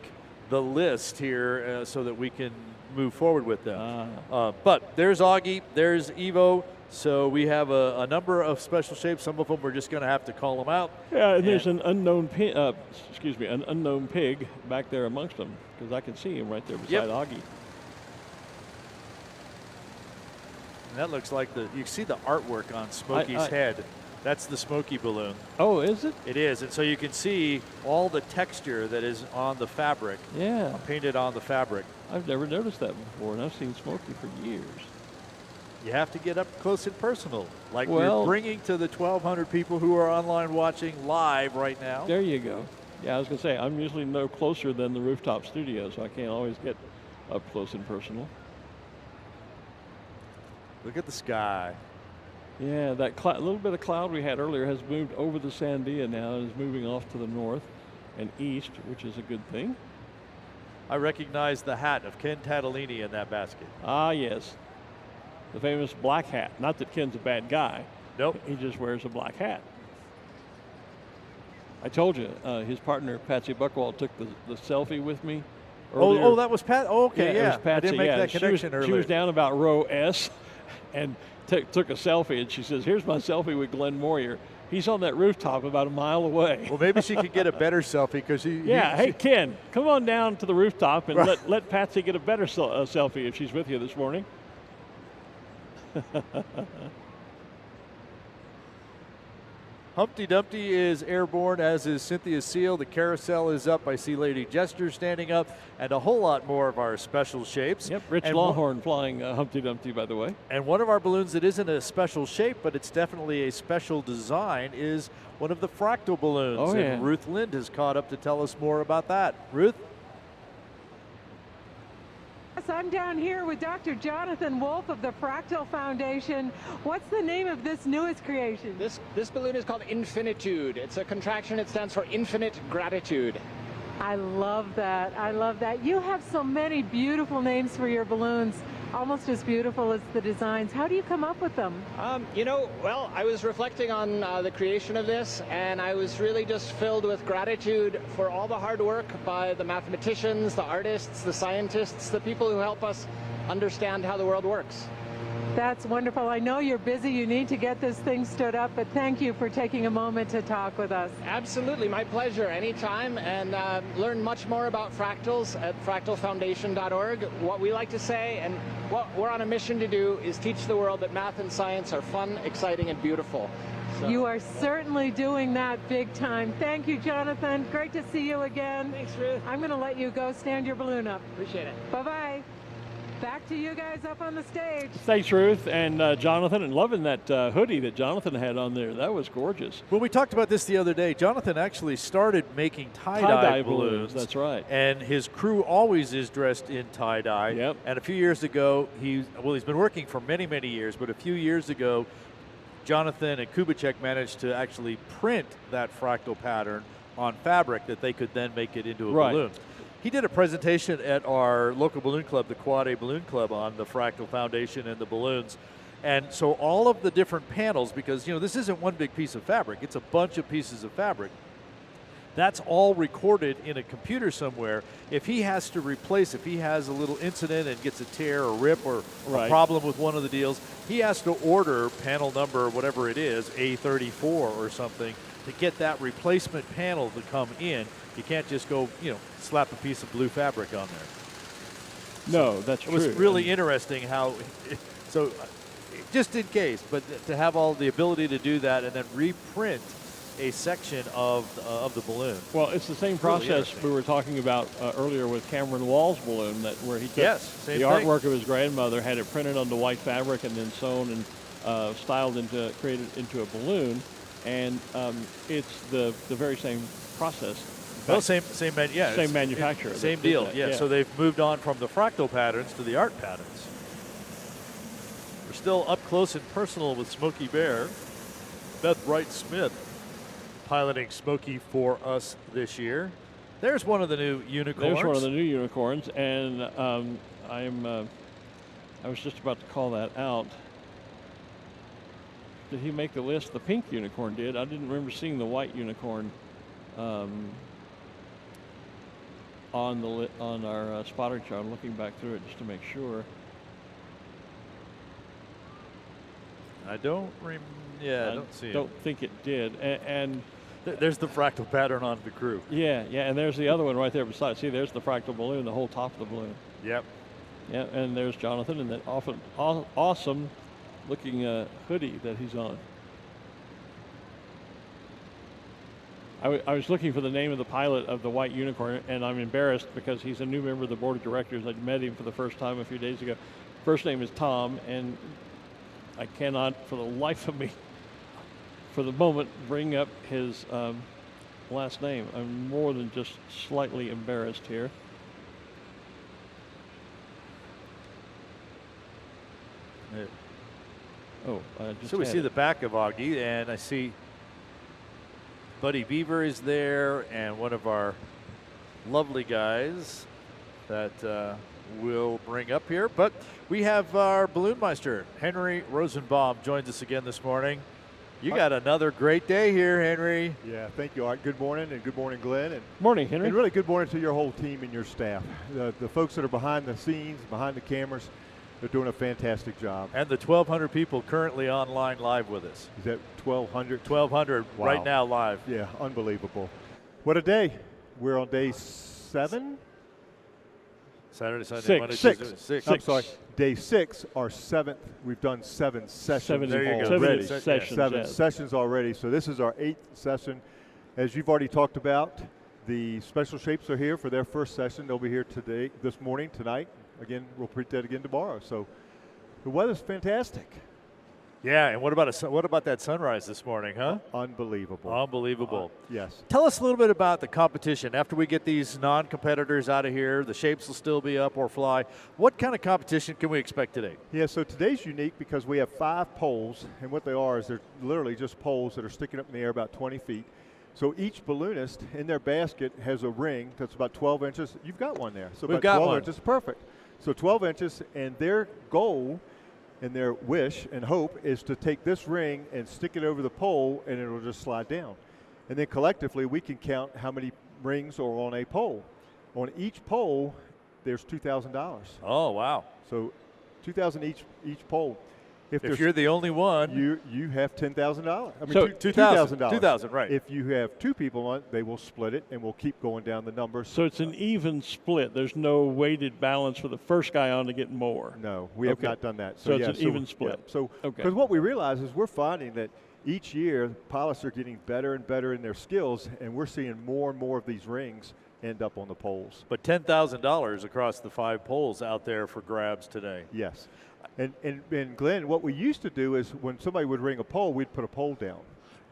the list here so that we can move forward with them. But there's Augie, there's Evo, So we have a number of special shapes. Some of them we're just going to have to call them out. Yeah, and there's an unknown an unknown pig back there amongst them, because I can see him right there beside Augie. And that looks like you see the artwork on Smokey's head. That's the Smokey balloon. Oh, is it? It is, and so you can see all the texture that is on the fabric. Yeah. Painted on the fabric. I've never noticed that before, and I've seen Smokey for years. You have to get up close and personal, like we're bringing to the 1,200 people who are online watching live right now. There you go. Yeah, I was going to say, I'm usually no closer than the rooftop studio, so I can't always get up close and personal. Look at the sky. Yeah, that little bit of cloud we had earlier has moved over the Sandia now and is moving off to the north and east, which is a good thing. I recognize the hat of Ken Tatalini in that basket. Ah, yes. The famous black hat. Not that Ken's a bad guy. Nope. He just wears a black hat. I told you, his partner, Patsy Buckwald, took the selfie with me earlier. Oh, that was Pat. Oh, okay, yeah. It was Patsy, I didn't make that connection earlier. She was down about row S and took a selfie, and she says, here's my selfie with Glen Moyer. He's on that rooftop about a mile away. Well, maybe she could get a better selfie because hey, Ken, come on down to the rooftop and let Patsy get a better selfie if she's with you this morning. Humpty Dumpty is airborne, as is Cynthia Seal. The carousel is up. I see Lady Jester standing up, and a whole lot more of our special shapes. Yep, Rich Lawhorn flying Humpty Dumpty, by the way. And one of our balloons that isn't a special shape, but it's definitely a special design, is one of the Fractal balloons. Oh, yeah. And Ruth Lind has caught up to tell us more about that. Ruth? Yes, I'm down here with Dr. Jonathan Wolf of the Fractal Foundation. What's the name of this newest creation? This balloon is called Infinitude. It's a contraction. It stands for infinite gratitude. I love that. I love that. You have so many beautiful names for your balloons, almost as beautiful as the designs. How do you come up with them? Well, I was reflecting on the creation of this, and I was really just filled with gratitude for all the hard work by the mathematicians, the artists, the scientists, the people who help us understand how the world works. That's wonderful. I know you're busy. You need to get this thing stood up, but thank you for taking a moment to talk with us. Absolutely. My pleasure. Anytime. And learn much more about fractals at fractalfoundation.org. What we like to say and what we're on a mission to do is teach the world that math and science are fun, exciting, and beautiful. So. You are certainly doing that big time. Thank you, Jonathan. Great to see you again. Thanks, Ruth. I'm going to let you go stand your balloon up. Appreciate it. Bye-bye. Back to you guys up on the stage. Thanks, Ruth and Jonathan, and loving that hoodie that Jonathan had on there. That was gorgeous. Well, we talked about this the other day. Jonathan actually started making tie-dye balloons. That's right. And his crew always is dressed in tie-dye. Yep. And a few years ago, he's been working for many, many years, but a few years ago, Jonathan and Kubicek managed to actually print that fractal pattern on fabric that they could then make it into a balloon. He did a presentation at our local balloon club, the Quad A Balloon Club, on the Fractal Foundation and the balloons. And so all of the different panels, because this isn't one big piece of fabric, it's a bunch of pieces of fabric. That's all recorded in a computer somewhere. If he has to replace, if he has a little incident and gets a tear or rip or a problem with one of the deals, he has to order panel number, whatever it is, A34 or something, to get that replacement panel to come in. You can't just go, slap a piece of blue fabric on there. No, that's true. It was really interesting how, so just in case, but to have all the ability to do that and then reprint a section of the balloon. Well, it's the same process we were talking about earlier with Cameron Wall's balloon, where he took the artwork of his grandmother, had it printed onto white fabric, and then sewn and styled created into a balloon, and it's the very same process. Well, same manufacturer. Same deal, yeah. So they've moved on from the fractal patterns to the art patterns. We're still up close and personal with Smokey Bear. Beth Wright-Smith piloting Smokey for us this year. There's one of the new unicorns. There's one of the new unicorns, and I was just about to call that out. Did he make the list? The pink unicorn did. I didn't remember seeing the white unicorn on our spotter chart. I'm looking back through it just to make sure. I don't I don't see it. Don't think it did. And There's the fractal pattern on the crew. yeah, and there's the other one right there beside. See, there's the fractal balloon, the whole top of the balloon. Yep. Yeah, and there's Jonathan in that awesome looking hoodie that he's on. I was looking for the name of the pilot of the White Unicorn, and I'm embarrassed because he's a new member of the board of directors. I met him for the first time a few days ago. First name is Tom, and I cannot for the life of me, for the moment, bring up his last name. I'm more than just slightly embarrassed here. Oh, so we see the back of Augie, and I see Buddy Beaver is there, and one of our lovely guys that we'll bring up here. But we have our Balloonmeister, Henry Rosenbaum, joins us again this morning. You got another great day here, Henry. Yeah, thank you, Art. Good morning, and good morning, Glenn. And morning, Henry. And really good morning to your whole team and your staff. The folks that are behind the scenes, behind the cameras, they're doing a fantastic job. And the 1,200 people currently online live with us. Is that 1,200? 1,200 wow. right now live. Yeah, unbelievable. What a day. We're on day 7? Saturday, Sunday, six. Monday, Six. Tuesday, 6. I'm sorry. Day 6, our 7th. We've done 7 sessions There you go. already. Sessions, 7 yes. sessions already. So this is our 8th session. As you've already talked about, the Special Shapes are here for their first session. They'll be here today, this morning, tonight. Again, we'll repeat that again tomorrow. So the weather's fantastic. Yeah, and what about that sunrise this morning, huh? Unbelievable. Unbelievable. Yes. Tell us a little bit about the competition. After we get these non-competitors out of here, the shapes will still be up or fly. What kind of competition can we expect today? Yeah, so today's unique because we have 5 poles, and what they are is they're literally just poles that are sticking up in the air about 20 feet. So each balloonist in their basket has a ring that's about 12 inches. You've got one there. So We've about got 12 one. inches, perfect. So 12 inches, and their goal and their wish and hope is to take this ring and stick it over the pole, and it'll just slide down. And then collectively, we can count how many rings are on a pole. On each pole, there's $2,000. Oh, wow. So $2,000 each pole. If you're the only one, you have $10,000. I mean, So $2,000. $2,000, right. If you have 2 people on it, they will split it, and we'll keep going down the numbers. So it's an even split. There's no weighted balance for the first guy on to get more. No, we have not done that. So it's yeah, an even split. Yeah. So, Okay. because what we realize is we're finding that each year pilots are getting better and better in their skills, and we're seeing more and more of these rings end up on the poles. but $10,000 across the 5 poles out there for grabs today. Yes. And Glenn, what we used to do is when somebody would ring a pole, we'd put a pole down.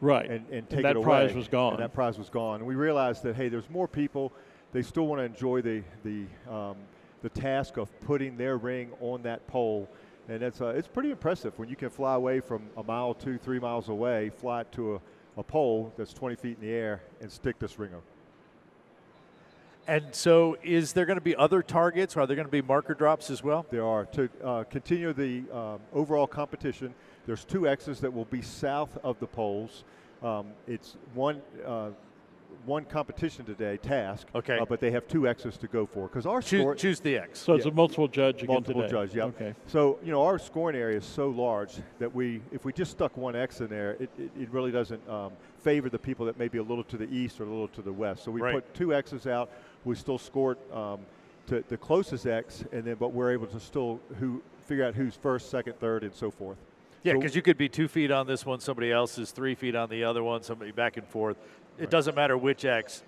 Right. And take that it away. prize was gone. And that prize was gone. And we realized that, hey, there's more people. They still want to enjoy the task of putting their ring on that pole. And it's pretty impressive when you can fly away from a mile, 2, 3 miles away, fly it to a pole that's 20 feet in the air and stick this ring on. And so is there going to be other targets? Are there going to be marker drops as well? There are. To continue the overall competition, there's 2 X's that will be south of the poles. It's one competition today, task. Okay. But they have 2 X's to go for because our score. Choose the X. So it's a multiple judge again Multiple today. judge, yeah. Okay. So, our scoring area is so large that if we just stuck 1 X in there, it really doesn't favor the people that may be a little to the east or a little to the west. So we put 2 X's out. We still scored to the closest X, but we're able to still figure out who's first, second, third, and so forth. Yeah, because you could be 2 feet on this one, somebody else is 3 feet on the other one, somebody back and forth. It doesn't matter which X,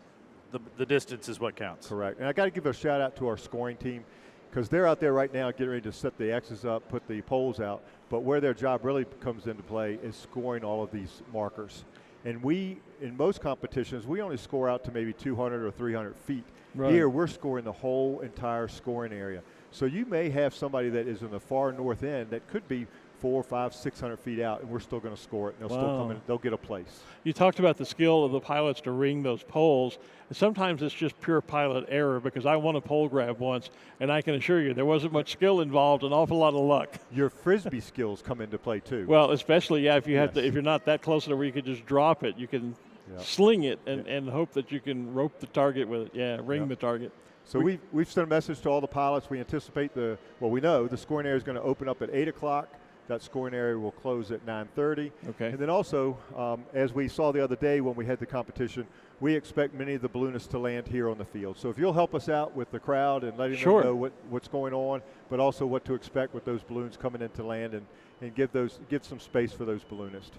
the distance is what counts. Correct. And I got to give a shout out to our scoring team because they're out there right now getting ready to set the X's up, put the poles out. But where their job really comes into play is scoring all of these markers. And in most competitions, we only score out to maybe 200 or 300 feet. Right. Here, we're scoring the whole entire scoring area. So you may have somebody that is in the far north end that could be 400, 500, 600 feet out, and we're still going to score it. And they'll still come in. They'll get a place. You talked about the skill of the pilots to ring those poles. And sometimes it's just pure pilot error because I won a pole grab once, and I can assure you there wasn't much skill involved, an awful lot of luck. Your Frisbee skills come into play too. Well, especially, if you have to, if you're not that close to where you could just drop it, you can sling it and hope that you can rope the target with it. Yeah, ring the target. So we've sent a message to all the pilots. We anticipate we know the scoring area is going to open up at 8 o'clock That scoring area will close at 9:30. Okay. And then also, as we saw the other day when we had the competition, we expect many of the balloonists to land here on the field. So if you'll help us out with the crowd and letting them know what's going on, but also what to expect with those balloons coming into land, and give some space for those balloonists.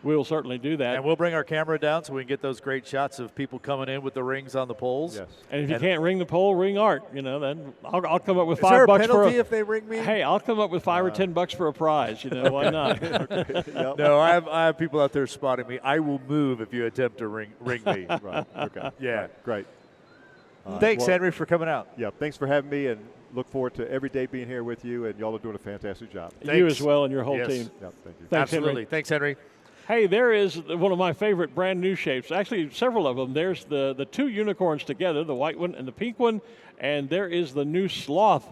We'll certainly do that. And we'll bring our camera down so we can get those great shots of people coming in with the rings on the poles. Yes. And if you can't ring the pole, ring Art. Then I'll come up with $5 Is there a bucks penalty if they ring me? Hey, I'll come up with $5 or $10 for a prize. Why not? Yep. No, I have people out there spotting me. I will move if you attempt to ring me. Right. Okay. Yeah. Right. Great. Thanks, Henry, for coming out. Yeah. Thanks for having me, and look forward to every day being here with you. And y'all are doing a fantastic job. You as well and your whole team. Yep. Thank you. Thanks, Absolutely. Henry. Thanks, Henry. Hey, there is one of my favorite brand new shapes. Actually, several of them. There's the two unicorns together, the white one and the pink one, and there is the new sloth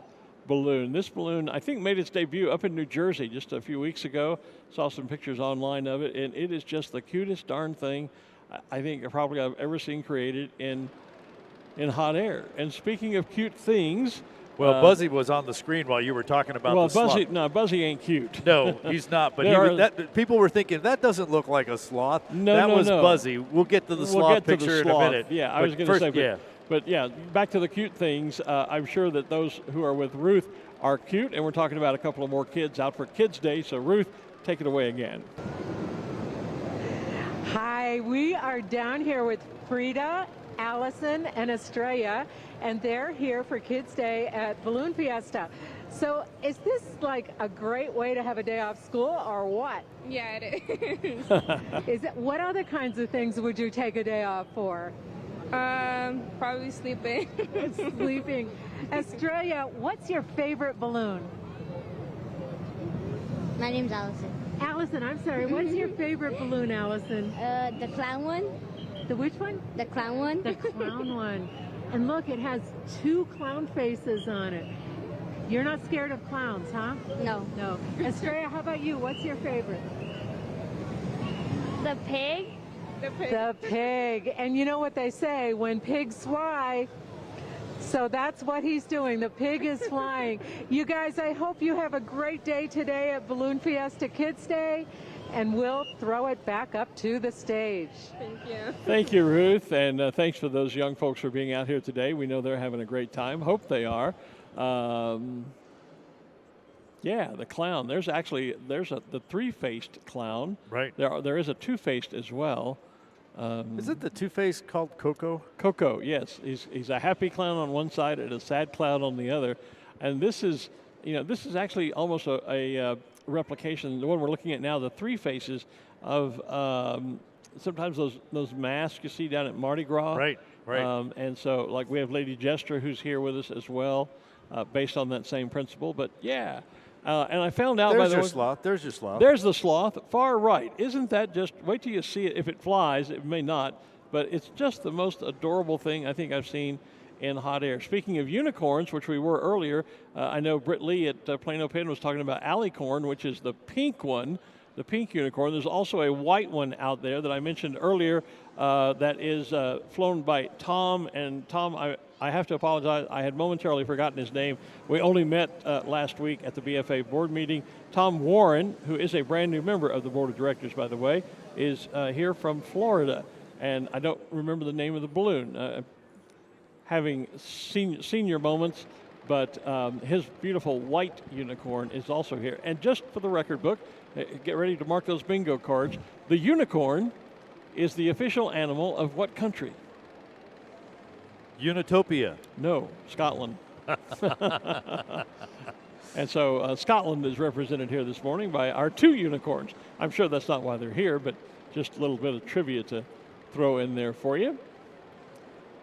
balloon. This balloon, I think, made its debut up in New Jersey just a few weeks ago. Saw some pictures online of it, and it is just the cutest darn thing I think probably I've ever seen created in hot air. And speaking of cute things. Well, Buzzy was on the screen while you were talking about the Buzzy, sloth. No, Buzzy ain't cute. No, he's not. But people were thinking, that doesn't look like a sloth. No, that was no. Buzzy. We'll get to the sloth picture in a minute. Yeah, I was going to say. But yeah, back to the cute things. I'm sure that those who are with Ruth are cute, and we're talking about a couple of more kids out for Kids Day. So Ruth, take it away again. Hi, we are down here with Frida, Allison, and Estrella, and they're here for Kids Day at Balloon Fiesta. So is this like a great way to have a day off school, or what? Yeah, it is. What other kinds of things would you take a day off for? Probably sleeping. Sleeping. Estrella, what's your favorite balloon? My name's Allison. Allison, I'm sorry. What's your favorite balloon, Allison? The clown one. The which one? The clown one. The clown one. And look, it has 2 clown faces on it. You're not scared of clowns, huh? No. No. Estrella, how about you? What's your favorite? The pig. The pig. The pig. And you know what they say, when pigs fly, so that's what he's doing. The pig is flying. You guys, I hope you have a great day today at Balloon Fiesta Kids Day, and we'll throw it back up to the stage. Thank you. Thank you, Ruth, and thanks for those young folks for being out here today. We know they're having a great time. Hope they are. Yeah, the clown. There's the 3-faced clown. Right. There is a 2-faced as well. Is it the 2-faced called Coco? Coco, yes. He's a happy clown on one side and a sad clown on the other. And this is actually almost a replication. The one we're looking at now, the 3 faces of sometimes those masks you see down at Mardi Gras. Right. And so, like, we have Lady Jester who's here with us as well, based on that same principle. But yeah. And I found out, by the way, There's your sloth. There's the sloth, far right. Isn't that just, wait till you see it. If it flies, it may not, but it's just the most adorable thing I think I've seen in hot air. Speaking of unicorns, which we were earlier, I know Britt Lee at Plano Penn was talking about Alicorn, which is the pink one, the pink unicorn. There's also a white one out there that I mentioned earlier that is flown by Tom. And Tom, I have to apologize. I had momentarily forgotten his name. We only met last week at the BFA board meeting. Tom Warren, who is a brand new member of the board of directors, by the way, is here from Florida. And I don't remember the name of the balloon. Having senior moments, but his beautiful white unicorn is also here. And just for the record book, get ready to mark those bingo cards. The unicorn is the official animal of what country? Unitopia. No, Scotland. And so Scotland is represented here this morning by our 2 unicorns. I'm sure that's not why they're here, but just a little bit of trivia to throw in there for you.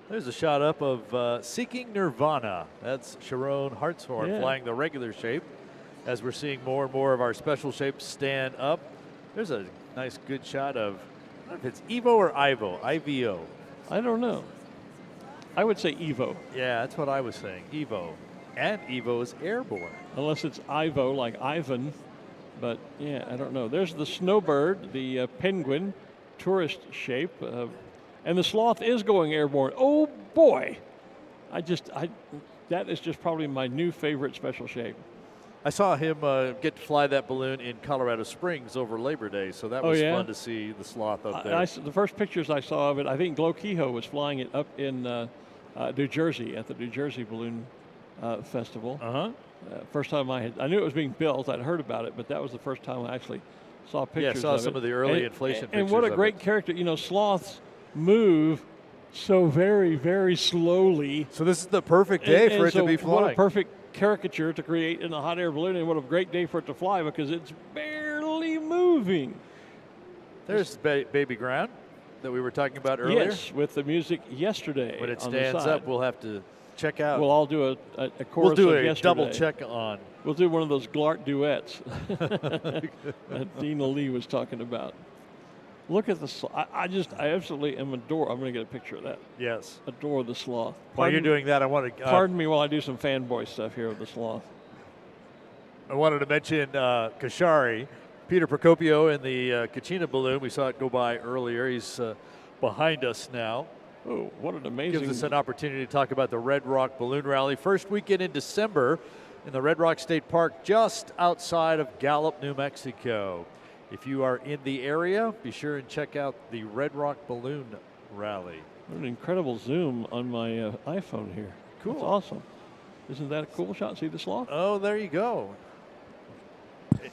There's a shot up of Seeking Nirvana. That's Sharon Hartshorn flying the regular shape, as we're seeing more and more of our special shapes stand up. There's a nice good shot of, I don't know if it's Evo or Ivo, I-V-O. I don't know. I would say Evo. Yeah, that's what I was saying, Evo. And Evo is airborne. Unless it's Ivo, like Ivan. But yeah, I don't know. There's the snowbird, the penguin, tourist shape. And the sloth is going airborne. Oh boy. That is just probably my new favorite special shape. I saw him get to fly that balloon in Colorado Springs over Labor Day, so that was fun to see the sloth up there. The first pictures I saw of it, I think Glo Kehoe was flying it up in New Jersey at the New Jersey Balloon Festival. First time I knew it was being built. I'd heard about it, but that was the first time I actually saw pictures of it. Yeah, saw some of the early inflation pictures. And what a great character. You know, sloths move so very, very slowly. So this is the perfect day for it to be flying. What a perfect caricature to create in a hot air balloon, and what a great day for it to fly because it's barely moving. There's Baby Ground that we were talking about earlier. Yes, with the music yesterday. When it stands up, we'll have to check out. We'll all do a chorus We'll do of a yesterday. double check on. We'll do one of those Glart duets that Dina Lee was talking about. Look at the I absolutely am adore. I'm going to get a picture of that. Yes. Adore the sloth. While you're doing that, I want to. Pardon me while I do some fanboy stuff here with the sloth. I wanted to mention Kashari, Peter Procopio in the Kachina balloon. We saw it go by earlier. He's behind us now. Oh, what an amazing. Gives us an opportunity to talk about the Red Rock Balloon Rally. First weekend in December in the Red Rock State Park just outside of Gallup, New Mexico. If you are in the area, be sure and check out the Red Rock Balloon Rally. What an incredible zoom on my iPhone here. Cool. That's awesome. Isn't that a cool shot? See the sloth? Oh, there you go.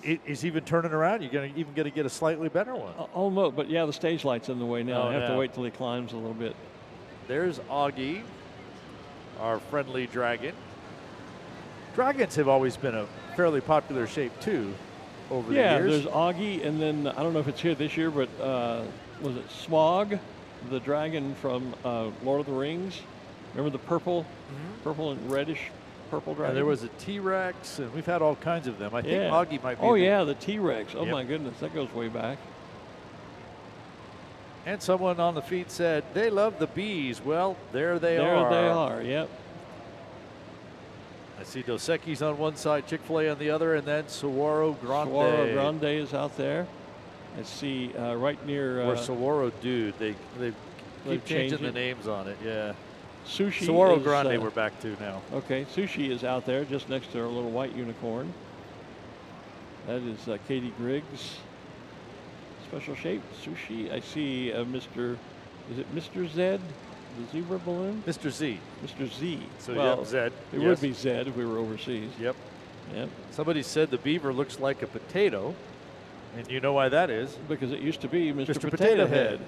He's even turning around. You're going to even going to get a slightly better one. Almost, but yeah, the stage light's in the way now. Oh, I have to wait till he climbs a little bit. There's Augie, our friendly dragon. Dragons have always been a fairly popular shape, too, over the years. Yeah, there's Augie, and then I don't know if it's here this year, but was it Smog, the dragon from Lord of the Rings? Remember the purple and reddish purple dragon? And there was a T-Rex, and we've had all kinds of them. I think Augie might be. Oh, yeah, the T-Rex. Oh, my goodness, that goes way back. And someone on the feed said, they love the bees. Well, there they are. There they are, yep. I see Dos Equis on one side, Chick-fil-A on the other, and then Saguaro Grande. Saguaro Grande is out there. I see right near... or Saguaro Dude. They keep changing the names on it, yeah. Sushi Saguaro is, Grande we're back to now. Okay, Sushi is out there just next to our little white unicorn. That is Katie Griggs. Special shape, Sushi. I see Mr. Is it Mr. Zed, the zebra balloon? Mr. Z. Mr. Z. So well, yeah, Zed. It would be Zed if we were overseas. Yep. Yep. Somebody said the beaver looks like a potato, and you know why that is? Because it used to be Mr. Potato Head.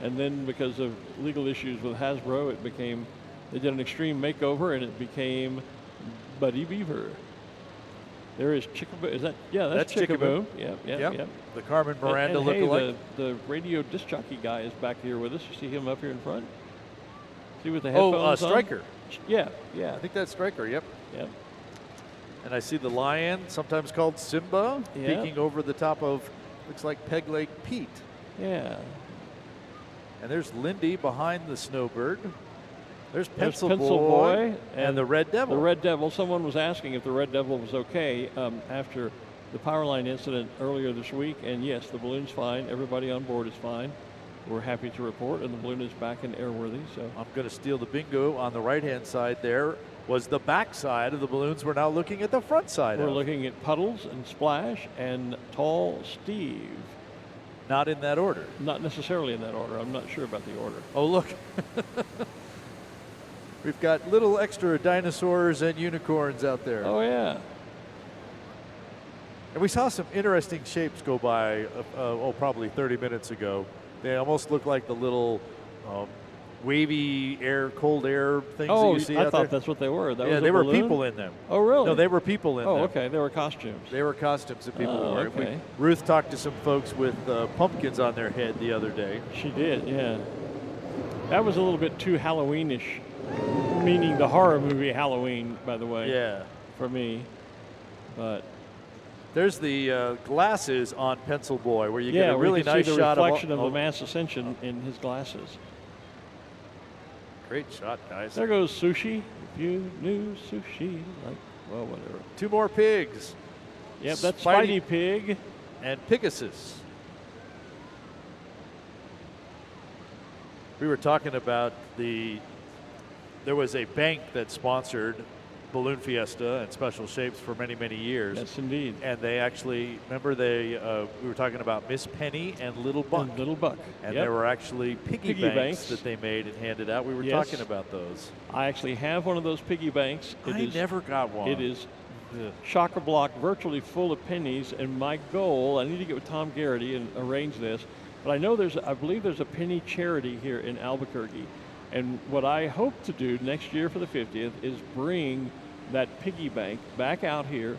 And then because of legal issues with Hasbro, it became, they did an extreme makeover and it became Buddy Beaver. There is Chickaboo. Is that? Yeah, that's Chickaboo. Yep. The Carmen Miranda and lookalike. Hey, the radio disc jockey guy is back here with us. You see him up here in front? See with the headphones on? Striker. Yeah. I think that's Striker, yep. Yep. And I see the lion, sometimes called Simba, peeking over the top of, looks like Peg Leg Pete. Yeah. And there's Lindy behind the snowbird. There's Pencil Boy and the Red Devil. The Red Devil. Someone was asking if the Red Devil was okay after the power line incident earlier this week. And yes, the balloon's fine. Everybody on board is fine. We're happy to report, and the balloon is back and airworthy. So I'm going to steal the bingo. On the right-hand side there was the back side of the balloons. We're now looking at the front side. We're looking at Puddles and Splash and Tall Steve. Not in that order. Not necessarily in that order. I'm not sure about the order. Oh, look. We've got little extra dinosaurs and unicorns out there. Oh, yeah. And we saw some interesting shapes go by, probably 30 minutes ago. They almost look like the little wavy air, cold air things that you see out there. I thought that's what they were. They were people in them. Oh, really? No, they were people in them. Oh, okay. They were costumes. They were costumes that people wore. Okay. Ruth talked to some folks with pumpkins on their head the other day. She did, yeah. That was a little bit too Halloweenish, meaning the horror movie Halloween, by the way. Yeah. For me. But there's the glasses on Pencil Boy, where you get a really nice see the shot reflection of the mass ascension in his glasses. Great shot, guys. There goes Sushi. If you knew Sushi, well, whatever. Two more pigs. Yep, that's Spidey Pig. And Pegasus. We were talking about there was a bank that sponsored Balloon Fiesta and Special Shapes for many, many years. Yes, indeed. And they actually, remember we were talking about Miss Penny and Little Buck. And Little Buck. And Yep. there were actually piggy banks that they made and handed out. We were Yes. talking about those. I actually have one of those piggy banks. I never got one. It is chock-a-block, virtually full of pennies, and my goal, I need to get with Tom Garrity and arrange this, but I believe there's a penny charity here in Albuquerque. And what I hope to do next year for the 50th is bring that piggy bank back out here.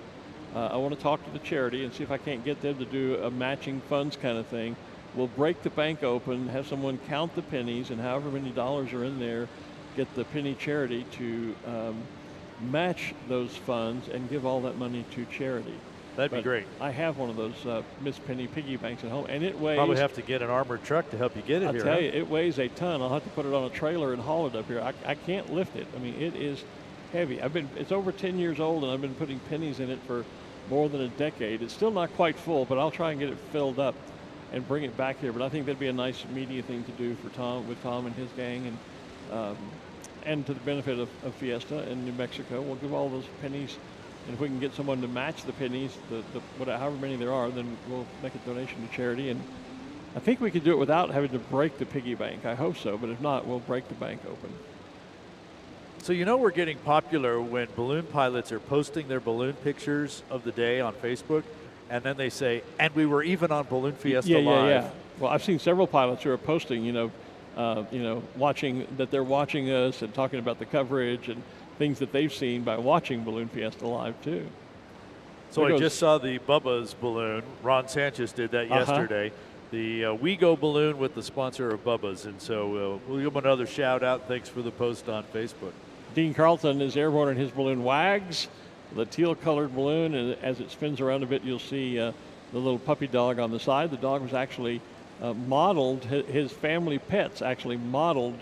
I want to talk to the charity and see if I can't get them to do a matching funds kind of thing. We'll break the bank open, have someone count the pennies, and however many dollars are in there, get the penny charity to match those funds and give all that money to charity. That'd be great. I have one of those Miss Penny piggy banks at home, and it weighs... Probably have to get an armored truck to help you get it I'll here. tell you, it weighs a ton. I'll have to put it on a trailer and haul it up here. I can't lift it. I mean, it is heavy. It's over 10 years old, and I've been putting pennies in it for more than a decade. It's still not quite full, but I'll try and get it filled up and bring it back here. But I think that'd be a nice media thing to do for Tom and his gang, and to the benefit of Fiesta in New Mexico. We'll give all those pennies. And if we can get someone to match the pennies, however many there are, then we'll make a donation to charity. And I think we could do it without having to break the piggy bank. I hope so, but if not, we'll break the bank open. So we're getting popular when balloon pilots are posting their balloon pictures of the day on Facebook, and then they say, and we were even on Balloon Fiesta Live. Yeah. Well, I've seen several pilots who are posting, watching that they're watching us and talking about the coverage and things that they've seen by watching Balloon Fiesta Live too. So I just saw the Bubba's balloon. Ron Sanchez did that yesterday. The We Go balloon with the sponsor of Bubba's. And so we'll give him another shout out. Thanks for the post on Facebook. Dean Carlton is airborne in his balloon Wags, the teal colored balloon. And as it spins around a bit, you'll see the little puppy dog on the side. The dog was actually modeled, his family pets actually modeled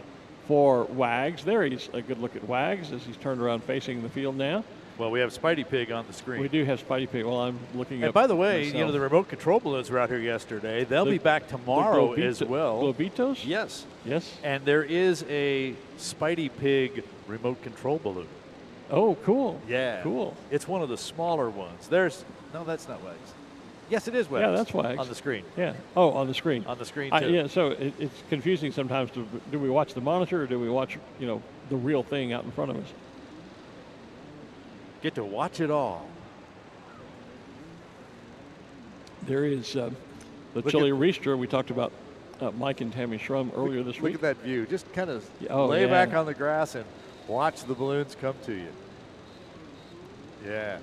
for Wags. There he's a good look at Wags as he's turned around facing the field now. Well, we have Spidey Pig on the screen. We do have Spidey Pig. Well, I'm looking and up. by the way, myself. the remote control balloons were out here yesterday. They'll be back tomorrow as well. Globitos? Yes. Yes. And there is a Spidey Pig remote control balloon. Oh, cool. Yeah. Cool. It's one of the smaller ones. No, that's not Wags. Yes, it is Wags. Yeah, that's Wags. On the screen. Yeah. Oh, on the screen. On the screen, too. Yeah, so it's confusing sometimes. Do we watch the monitor or do we watch, the real thing out in front of us? Get to watch it all. There is the Chili Ristra. We talked about Mike and Tammy Shrum earlier this week. Look at that view. Just kind of lay back on the grass and watch the balloons come to you. Yeah.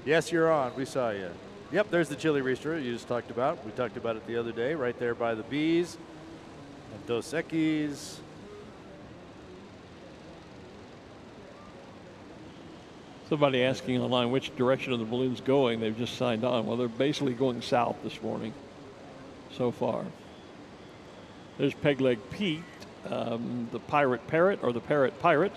Yes, you're on. We saw you. Yep, there's the Chili Ristra you just talked about. We talked about it the other day, right there by the bees and Dos Equis. Somebody asking online which direction are the balloons going. They've just signed on. Well, they're basically going south this morning so far. There's Pegleg Pete, the Pirate Parrot, or the Parrot Pirate,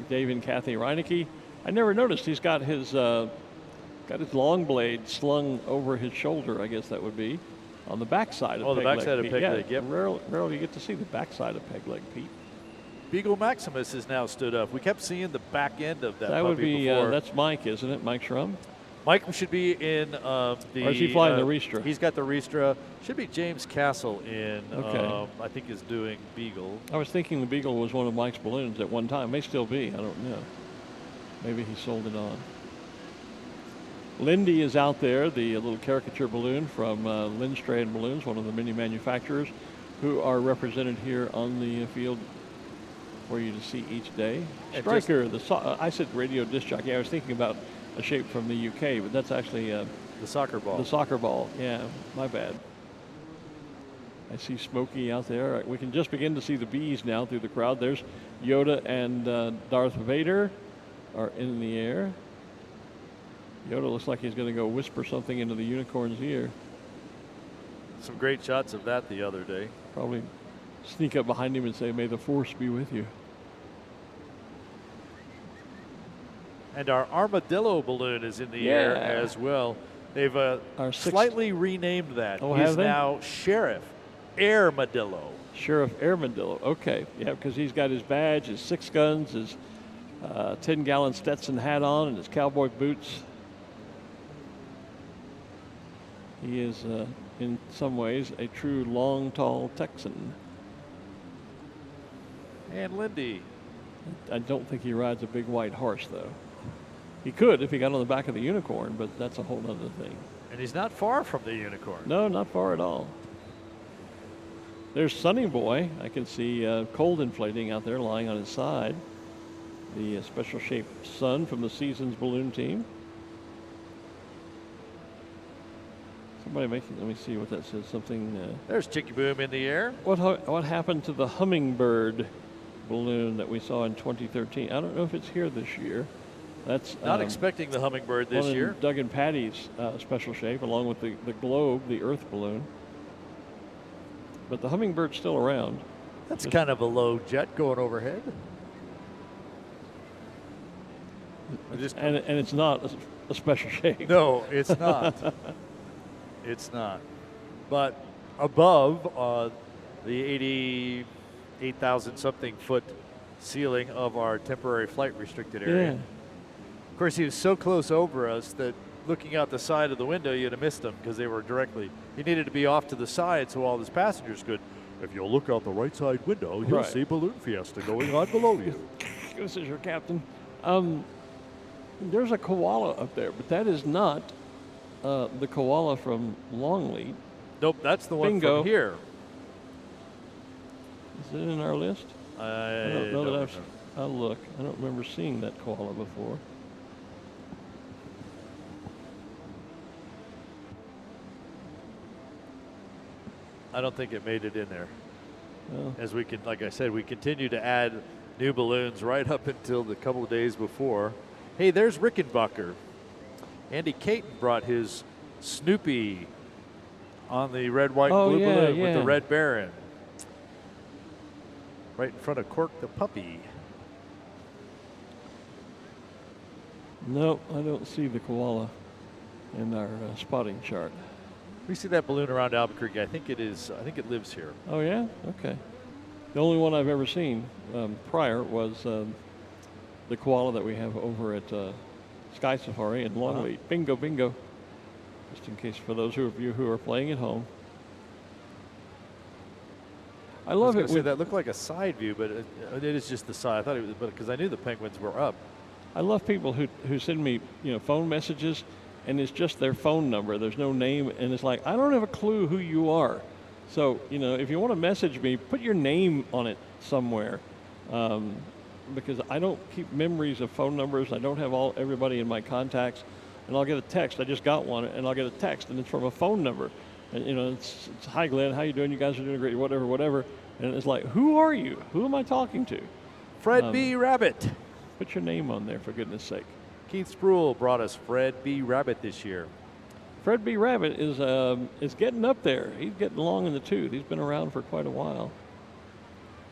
Dave and Kathy Reinecke. I never noticed he's got his long blade slung over his shoulder, I guess that would be, on the backside of Pegleg Pete. Oh, the backside of Pegleg, yeah, yep. Rarely you get to see the backside of Pegleg Pete. Beagle Maximus has now stood up. We kept seeing the back end of that That would be, before. that's Mike, isn't it? Mike Shrum? Mike should be in the... Or is he flying the Ristra? He's got the Ristra. Should be James Castle in, Okay. I think is doing Beagle. I was thinking the Beagle was one of Mike's balloons at one time. May still be. I don't know. Maybe he sold it on. Lindy is out there, the little caricature balloon from Lindstrand Balloons, one of the many manufacturers who are represented here on the field for you to see each day. Striker, I said radio disc jockey. I was thinking about a shape from the UK, but that's actually the soccer ball. The soccer ball, yeah, my bad. I see Smokey out there. We can just begin to see the bees now through the crowd. There's Yoda and Darth Vader are in the air. Yoda looks like he's going to go whisper something into the unicorn's ear. Some great shots of that the other day. Probably sneak up behind him and say, "May the Force be with you." And our armadillo balloon is in the air as well. They've slightly renamed that. Oh, He's have they? now Sheriff Armadillo. Sheriff Armadillo. Okay, yeah, because he's got his badge, his 6 guns, his 10-gallon Stetson hat on and his cowboy boots. He is, in some ways, a true long, tall Texan. And Lindy. I don't think he rides a big white horse, though. He could if he got on the back of the unicorn, but that's a whole other thing. And he's not far from the unicorn. No, not far at all. There's Sunny Boy. I can see cold inflating out there lying on his side. The special shaped sun from the Seasons balloon team. Somebody making, let me see what that says, something. There's Chicky Boom in the air. What happened to the hummingbird balloon that we saw in 2013? I don't know if it's here this year. That's not expecting the hummingbird this year. Doug and Patty's special shape, along with the globe, the Earth balloon. But the hummingbird's still around. That's kind of a low jet going overhead. And it's not a special shape. No, it's not. It's not. But above the 88,000 something foot ceiling of our temporary flight restricted area. Yeah. Of course, he was so close over us that looking out the side of the window, you'd have missed him because they were directly. He needed to be off to the side so all his passengers could. If you'll look out the right side window, you'll see Balloon Fiesta going on below you. This is your captain. There's a koala up there, but that is not the koala from Longleat. Nope, that's the one Bingo. from here. Is it in our list? I don't know that I'll look. I don't remember seeing that koala before. I don't think it made it in there. Well, As we can, like I said, we continue to add new balloons right up until the couple of days before. Hey, there's Rickenbacker. Andy Caton brought his Snoopy on the red, white, blue balloon with the Red Baron. Right in front of Cork the puppy. no, I don't see the koala in our spotting chart. We see that balloon around Albuquerque. I think it is. I think it lives here. Oh, yeah? Okay. The only one I've ever seen prior was the koala that we have over at Sky Safari in Longleat. Bingo, bingo. Just in case for those of you who are playing at home. I love it. That looked like a side view, but it is just the side. I thought it was, but because I knew the penguins were up. I love people who send me phone messages, and it's just their phone number. There's no name, and it's like, I don't have a clue who you are. So, if you want to message me, put your name on it somewhere, because I don't keep memories of phone numbers. I don't have everybody in my contacts, and I'll get a text. I just got one, and I'll get a text, and it's from a phone number. And, it's hi, Glenn, how you doing? You guys are doing great, whatever. And it's like, who are you? Who am I talking to? Fred B. Rabbit. Put your name on there, for goodness sake. Keith Spruill brought us Fred B. Rabbit this year. Fred B. Rabbit is getting up there. He's getting long in the tooth. He's been around for quite a while.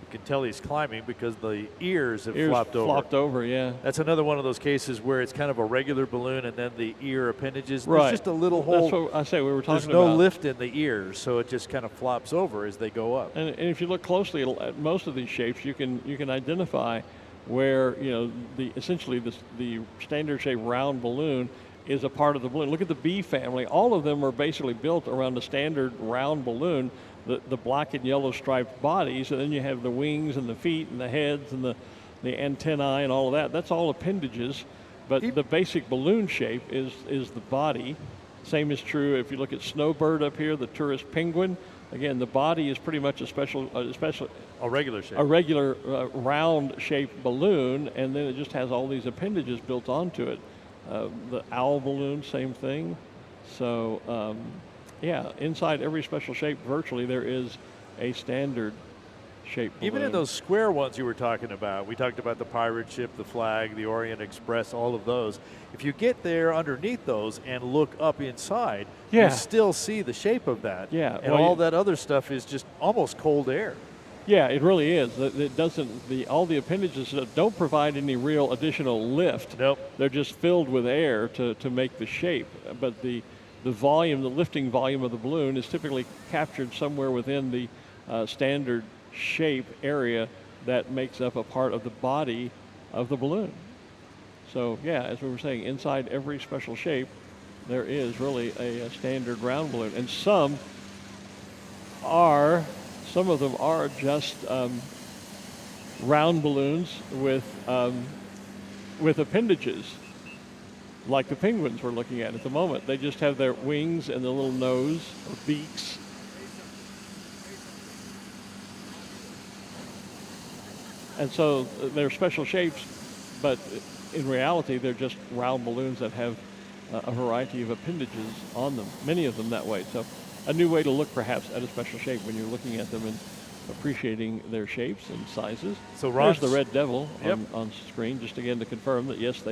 You can tell he's climbing because the ears have flopped over, yeah. That's another one of those cases where it's kind of a regular balloon and then the ear appendages. Right. There's just a little hole. That's what I say we were talking about. There's no about. lift in the ears, so it just kind of flops over as they go up. And if you look closely at most of these shapes, you can identify where essentially the standard shape round balloon is a part of the balloon. Look at the B family. All of them are basically built around the standard round balloon, the black and yellow striped bodies, and then you have the wings and the feet and the heads and the antennae and all of that. That's all appendages, but the basic balloon shape is the body. Same is true if you look at Snowbird up here, the tourist penguin. Again, the body is pretty much a regular shape. A regular round-shaped balloon, and then it just has all these appendages built onto it. The owl balloon, same thing. So, inside every special shape, virtually, there is a standard shape balloon. Even in those square ones you were talking about, we talked about the pirate ship, the flag, the Orient Express, all of those. If you get there underneath those and look up inside, you still see the shape of that. Yeah. And all that other stuff is just almost cold air. Yeah, it really is. It doesn't. All the appendages don't provide any real additional lift. Nope. They're just filled with air to make the shape. But the volume, the lifting volume of the balloon, is typically captured somewhere within the standard shape area that makes up a part of the body of the balloon. So yeah, as we were saying, inside every special shape, there is really a standard round balloon, and some of them are just round balloons with appendages, like the penguins we're looking at the moment. They just have their wings and the little nose or beaks. And so they're special shapes, but in reality, they're just round balloons that have a variety of appendages on them, many of them that way. So a new way to look perhaps at a special shape when you're looking at them and appreciating their shapes and sizes. So there's the Red Devil on screen, just again to confirm that yes,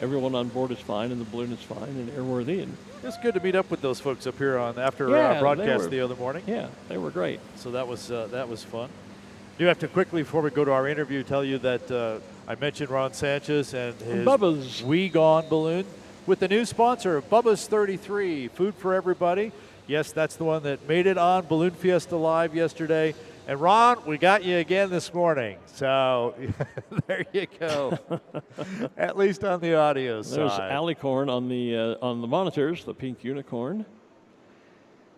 everyone on board is fine and the balloon is fine and airworthy. And it's good to meet up with those folks up here after broadcast the other morning. Yeah, they were great. So that was fun. I do have to quickly, before we go to our interview, tell you that I mentioned Ron Sanchez and his Bubba's We Gone balloon with the new sponsor, Bubba's 33, food for everybody. Yes, that's the one that made it on Balloon Fiesta Live yesterday. And Ron, we got you again this morning. So there you go. At least on the audio side. There's Alicorn on the monitors, the pink unicorn.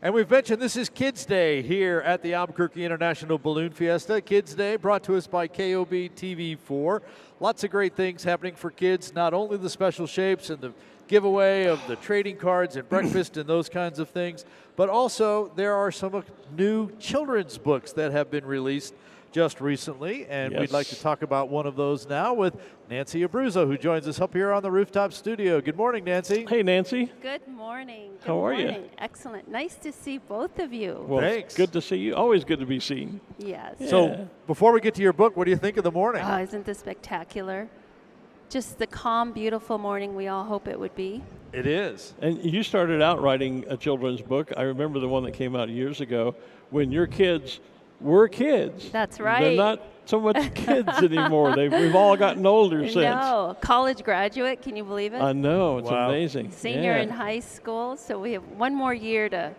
And we've mentioned this is Kids Day here at the Albuquerque International Balloon Fiesta. Kids Day brought to us by KOB TV4. Lots of great things happening for kids, not only the special shapes and the giveaway of the trading cards and breakfast and those kinds of things, but also there are some new children's books that have been released just recently, and we'd like to talk about one of those now with Nancy Abruzzo, who joins us up here on the rooftop studio. Good morning, Nancy. Hey, Nancy. Good morning. How are you? Excellent. Nice to see both of you. Well, thanks. Good to see you. Always good to be seen. Yes. Yeah. So before we get to your book, what do you think of the morning? Oh, isn't this spectacular? Just the calm, beautiful morning we all hope it would be. It is. And you started out writing a children's book. I remember the one that came out years ago when your kids were kids. That's right. They're not so much kids anymore. We've all gotten older since. No, college graduate, can you believe it? I know, it's amazing. Senior in high school, so we have one more year to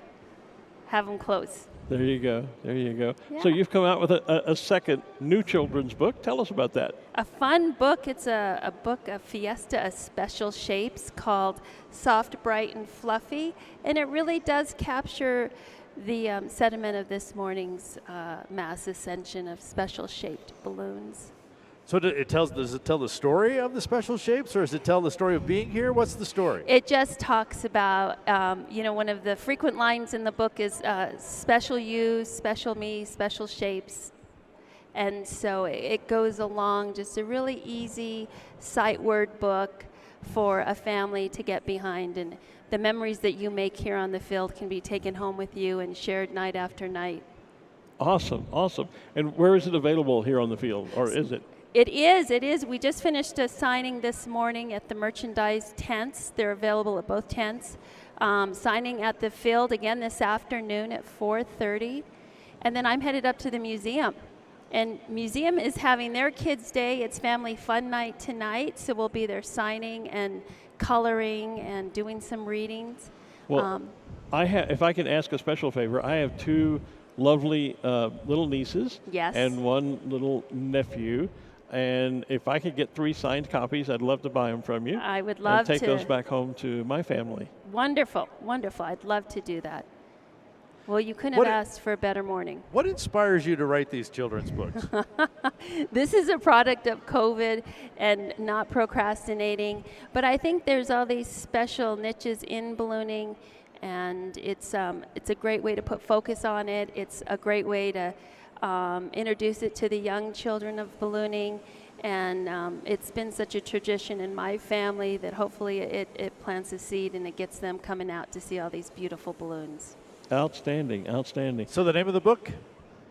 have them close. There you go. There you go. Yeah. So you've come out with a second new children's book. Tell us about that. A fun book. It's a book of Fiesta, of special shapes called Soft, Bright, and Fluffy. And it really does capture the sentiment of this morning's mass ascension of special shaped balloons. So does it tell the story of the special shapes, or does it tell the story of being here? What's the story? It just talks about, one of the frequent lines in the book is special you, special me, special shapes. And so it goes along, just a really easy sight word book for a family to get behind. And the memories that you make here on the field can be taken home with you and shared night after night. Awesome, awesome. And where is it available here on the field, or is it? It is. We just finished a signing this morning at the merchandise tents. They're available at both tents. Signing at the field again this afternoon at 4:30. And then I'm headed up to the museum. And museum is having their Kids Day. It's family fun night tonight. So we'll be there signing and coloring and doing some readings. Well, if I can ask a special favor, I have two lovely little nieces and one little nephew. And if I could get 3 signed copies, I'd love to buy them from you. I would love to. And take those back home to my family. Wonderful, wonderful. I'd love to do that. Well, you couldn't have asked for a better morning. What inspires you to write these children's books? This is a product of COVID and not procrastinating. But I think there's all these special niches in ballooning, and it's a great way to put focus on it. It's a great way to introduce it to the young children of ballooning, and it's been such a tradition in my family that hopefully it plants a seed and it gets them coming out to see all these beautiful balloons. Outstanding, outstanding. So the name of the book?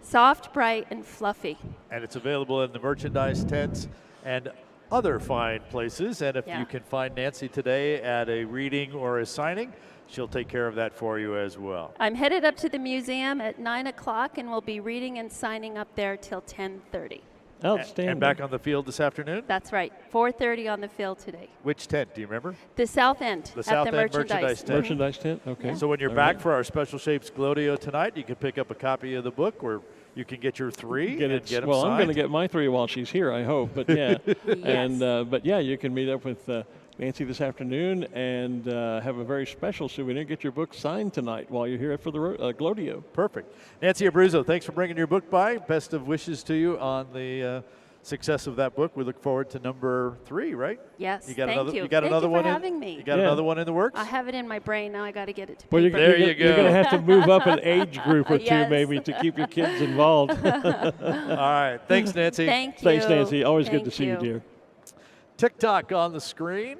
Soft, Bright, and Fluffy. And it's available in the merchandise tents and other fine places. And if you can find Nancy today at a reading or a signing, she'll take care of that for you as well. I'm headed up to the museum at 9 o'clock, and we'll be reading and signing up there till 10:30. Outstanding. And back on the field this afternoon? That's right. 4:30 on the field today. Which tent, do you remember? The south end. The south at the end merchandise tent. Merchandise tent, okay. So when you're back for our Special Shapes Glodio tonight, you can pick up a copy of the book, or you can get your 3 get and get them well, signed. I'm going to get my 3 while she's here, I hope. But yeah, Yes. but yeah, you can meet up with Nancy this afternoon and have a very special souvenir. Get your book signed tonight while you're here for the Glodio. Perfect. Nancy Abruzzo, thanks for bringing your book by. Best of wishes to you on the success of that book. We look forward to number 3, right? Yes, You got thank another. you. You got Thank another you one for in. having me. You got another one in the works. I have it in my brain now. I got to get it to Well, paper. There you go. You're going to have to move up an age group or two Yes. maybe to keep your kids involved. All right. Thanks, Nancy. Thank you. Thanks, Nancy. Always good Thank to see you, dear. TikTok on the screen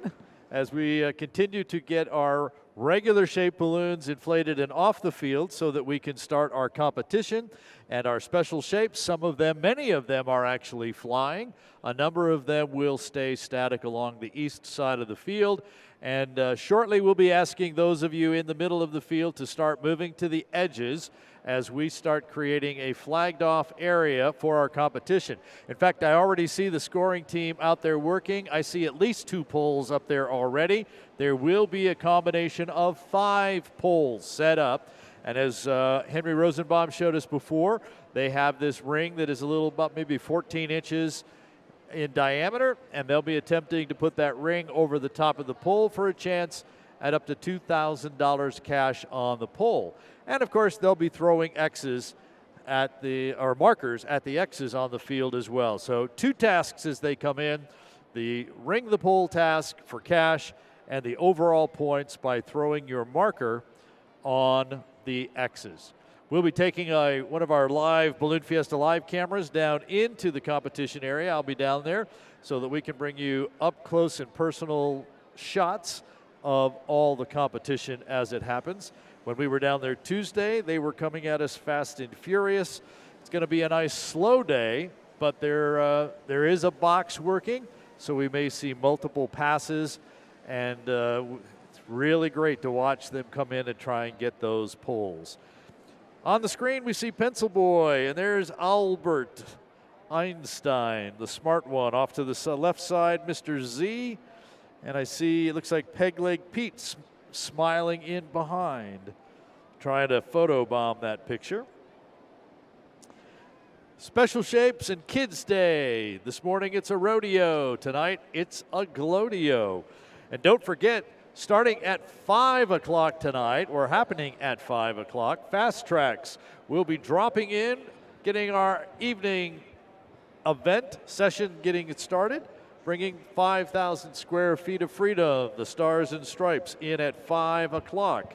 as we continue to get our regular shape balloons inflated and off the field so that we can start our competition and our special shapes. Some of them, many of them are actually flying. A number of them will stay static along the east side of the field. And shortly we'll be asking those of you in the middle of the field to start moving to the edges as we start creating a flagged off area for our competition. In fact, I already see the scoring team out there working. I see at least 2 poles up there already. There will be a combination of 5 poles set up. And as Henry Rosenbaum showed us before, they have this ring that is a little about maybe 14 inches in diameter, and they'll be attempting to put that ring over the top of the pole for a chance at up to $2,000 cash on the pole. And of course, they'll be throwing X's at or markers at the X's on the field as well. So 2 tasks as they come in, the ring the pole task for cash and the overall points by throwing your marker on the X's. We'll be taking one of our live Balloon Fiesta live cameras down into the competition area. I'll be down there so that we can bring you up close and personal shots of all the competition as it happens. When we were down there Tuesday, they were coming at us fast and furious. It's going to be a nice slow day, but there is a box working, so we may see multiple passes, and it's really great to watch them come in and try and get those poles. On the screen, we see Pencil Boy, and there's Albert Einstein, the smart one. Off to the left side, Mr. Z, and I see it looks like Peg Leg Pete smiling in behind, trying to photobomb that picture. Special Shapes and Kids Day. This morning it's a rodeo. Tonight it's a glodio. And don't forget, starting at 5 o'clock tonight, or happening at 5 o'clock, Fast Tracks will be dropping in, getting our evening event session getting it started, bringing 5,000 square feet of freedom, the Stars and Stripes, in at 5 o'clock.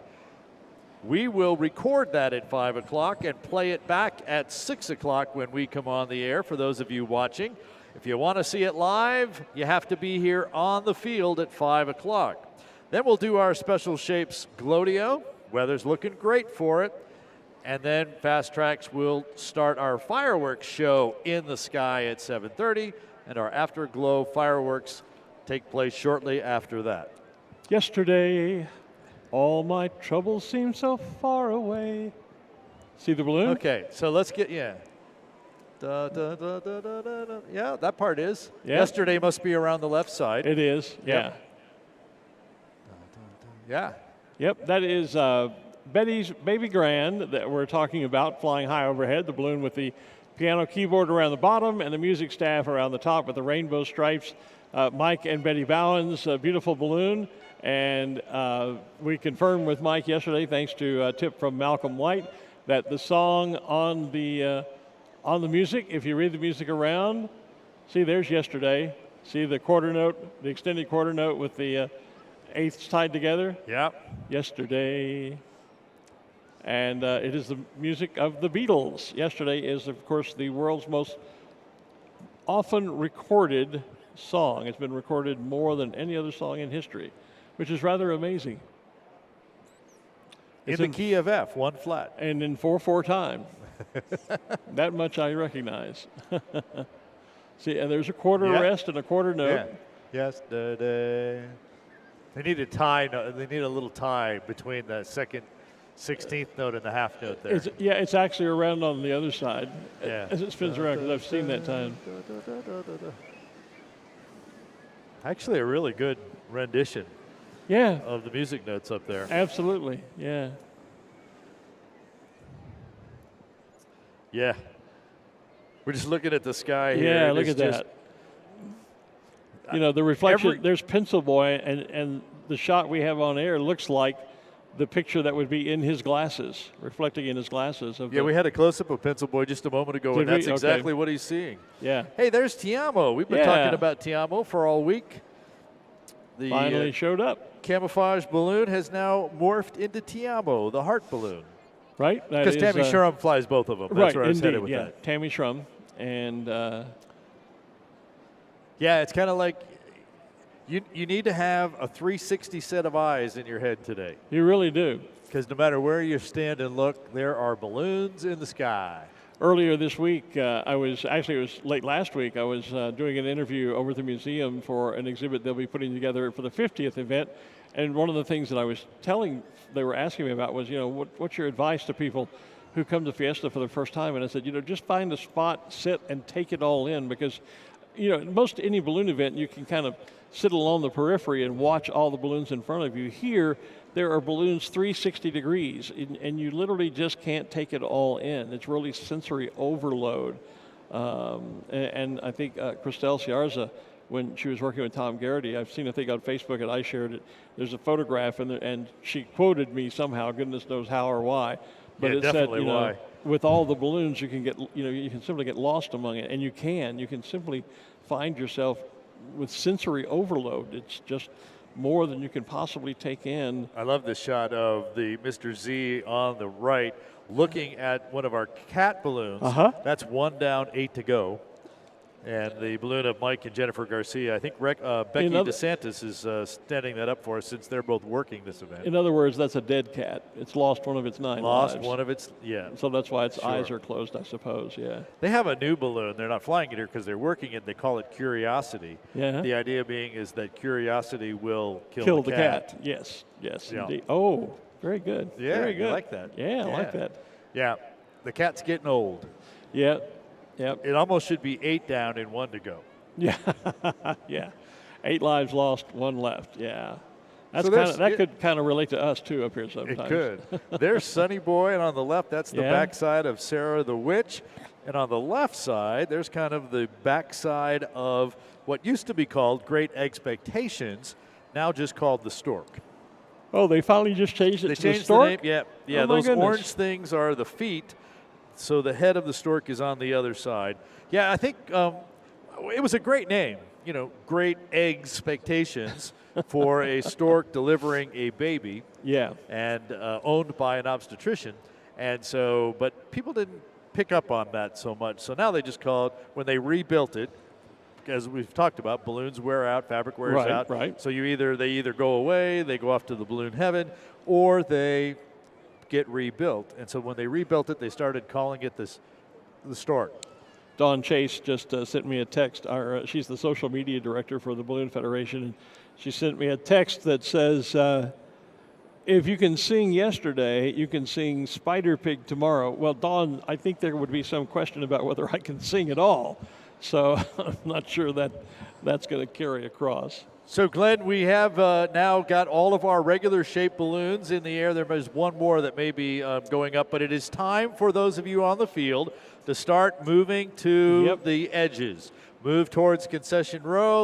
We will record that at 5 o'clock and play it back at 6 o'clock when we come on the air for those of you watching. If you want to see it live, you have to be here on the field at 5 o'clock. Then we'll do our Special Shapes Glodio. Weather's looking great for it. And then Fast Tracks will start our fireworks show in the sky at 7:30, and our Afterglow fireworks take place shortly after that. Yesterday, all my troubles seemed so far away. See the balloon? Okay, so let's get, yeah. Da, da, da, da, da, da, da. Yeah, that part is. Yeah. Yesterday must be around the left side. It is, yeah. Yeah. Yep, that is Betty's Baby Grand that we're talking about, flying high overhead, the balloon with the piano keyboard around the bottom and the music staff around the top with the rainbow stripes. Mike and Betty Bowen's beautiful balloon, and we confirmed with Mike yesterday, thanks to a tip from Malcolm White, that the song on the music, if you read the music around, see there's Yesterday, see the quarter note, the extended quarter note with the eighths tied together. Yep. Yesterday. And it is the music of the Beatles. Yesterday is, of course, the world's most often recorded song. It's been recorded more than any other song in history, which is rather amazing. In the key of F, 1 flat. And in 4/4 time. That much I recognize. See, and there's a quarter rest and a quarter note. Yeah. Yesterday. They need a tie. They need a little tie between the second 16th note and the half note there. It's actually around on the other side. Yeah. As it spins around, because I've seen that time. Actually, a really good rendition. Yeah. Of the music notes up there. Absolutely. Yeah. Yeah. We're just looking at the sky here. Yeah, look at that. You know, the reflection, there's Pencil Boy, and the shot we have on air looks like the picture that would be in his glasses, reflecting in his glasses. We had a close-up of Pencil Boy just a moment ago, and that's exactly what he's seeing. Yeah. Hey, there's Tiamo. We've been talking about Tiamo for all week. The finally showed up. Camouflage balloon has now morphed into Tiamo, the heart balloon. Right. Because Tammy Shrum flies both of them. That's where I was headed with that. Tammy Shrum. And it's kind of like you need to have a 360 set of eyes in your head today. You really do. Because no matter where you stand and look, there are balloons in the sky. Earlier this week, it was late last week, I was doing an interview over at the museum for an exhibit they'll be putting together for the 50th event. And one of the things that I was they were asking me about was, what's your advice to people who come to Fiesta for the first time? And I said, just find a spot, sit, and take it all in, because, most any balloon event, you can kind of sit along the periphery and watch all the balloons in front of you. Here, there are balloons 360 degrees, and you literally just can't take it all in. It's really sensory overload. And I think Christelle Ciarza, when she was working with Tom Garrity, I've seen a thing on Facebook, and I shared it. There's a photograph, and she quoted me somehow, goodness knows how or why. But it said, why. With all the balloons, you can get, you can simply get lost among it, and you can simply find yourself with sensory overload. It's just more than you can possibly take in. I love this shot of the Mr. Z on the right looking at one of our cat balloons. That's 1 down, 8 to go. And the balloon of Mike and Jennifer Garcia. I think Becky DeSantis is standing that up for us since they're both working this event. In other words, that's a dead cat. It's lost one of its 9 lives. Lost one of its, So that's why its eyes are closed, I suppose, They have a new balloon. They're not flying it here because they're working it. They call it Curiosity. The idea being is that Curiosity will kill the cat. Yes, indeed. Oh, very good. Yeah, very good. I like that. Yeah, I like that. Yeah, the cat's getting old. Yeah. Yep. It almost should be 8 down and 1 to go. Yeah. 8 lives lost, 1 left. Yeah. That could kind of relate to us too up here sometimes. It could. There's Sunny Boy, and on the left, that's the backside of Sarah the Witch. And on the left side, there's kind of the backside of what used to be called Great Expectations, now just called the Stork. Oh, they finally just changed it to the Stork? The name, yeah. Those orange things are the feet. So the head of the stork is on the other side. Yeah, I think it was a great name. Great expectations for a stork delivering a baby. Yeah. And owned by an obstetrician. And so, but people didn't pick up on that so much. So now they just call it, when they rebuilt it, as we've talked about, balloons wear out, fabric wears out. Right. So they either go away, they go off to the balloon heaven, or they get rebuilt. And so when they rebuilt it, they started calling it the Stork. Dawn Chase just sent me a text. She's the social media director for the Balloon Federation, and she sent me a text that says, if you can sing yesterday, you can sing Spider Pig tomorrow. Well, Dawn, I think there would be some question about whether I can sing at all. So I'm not sure that's going to carry across. So, Glenn, we have now got all of our regular shaped balloons in the air. There is one more that may be going up, but it is time for those of you on the field to start moving to the edges. Move towards concession row.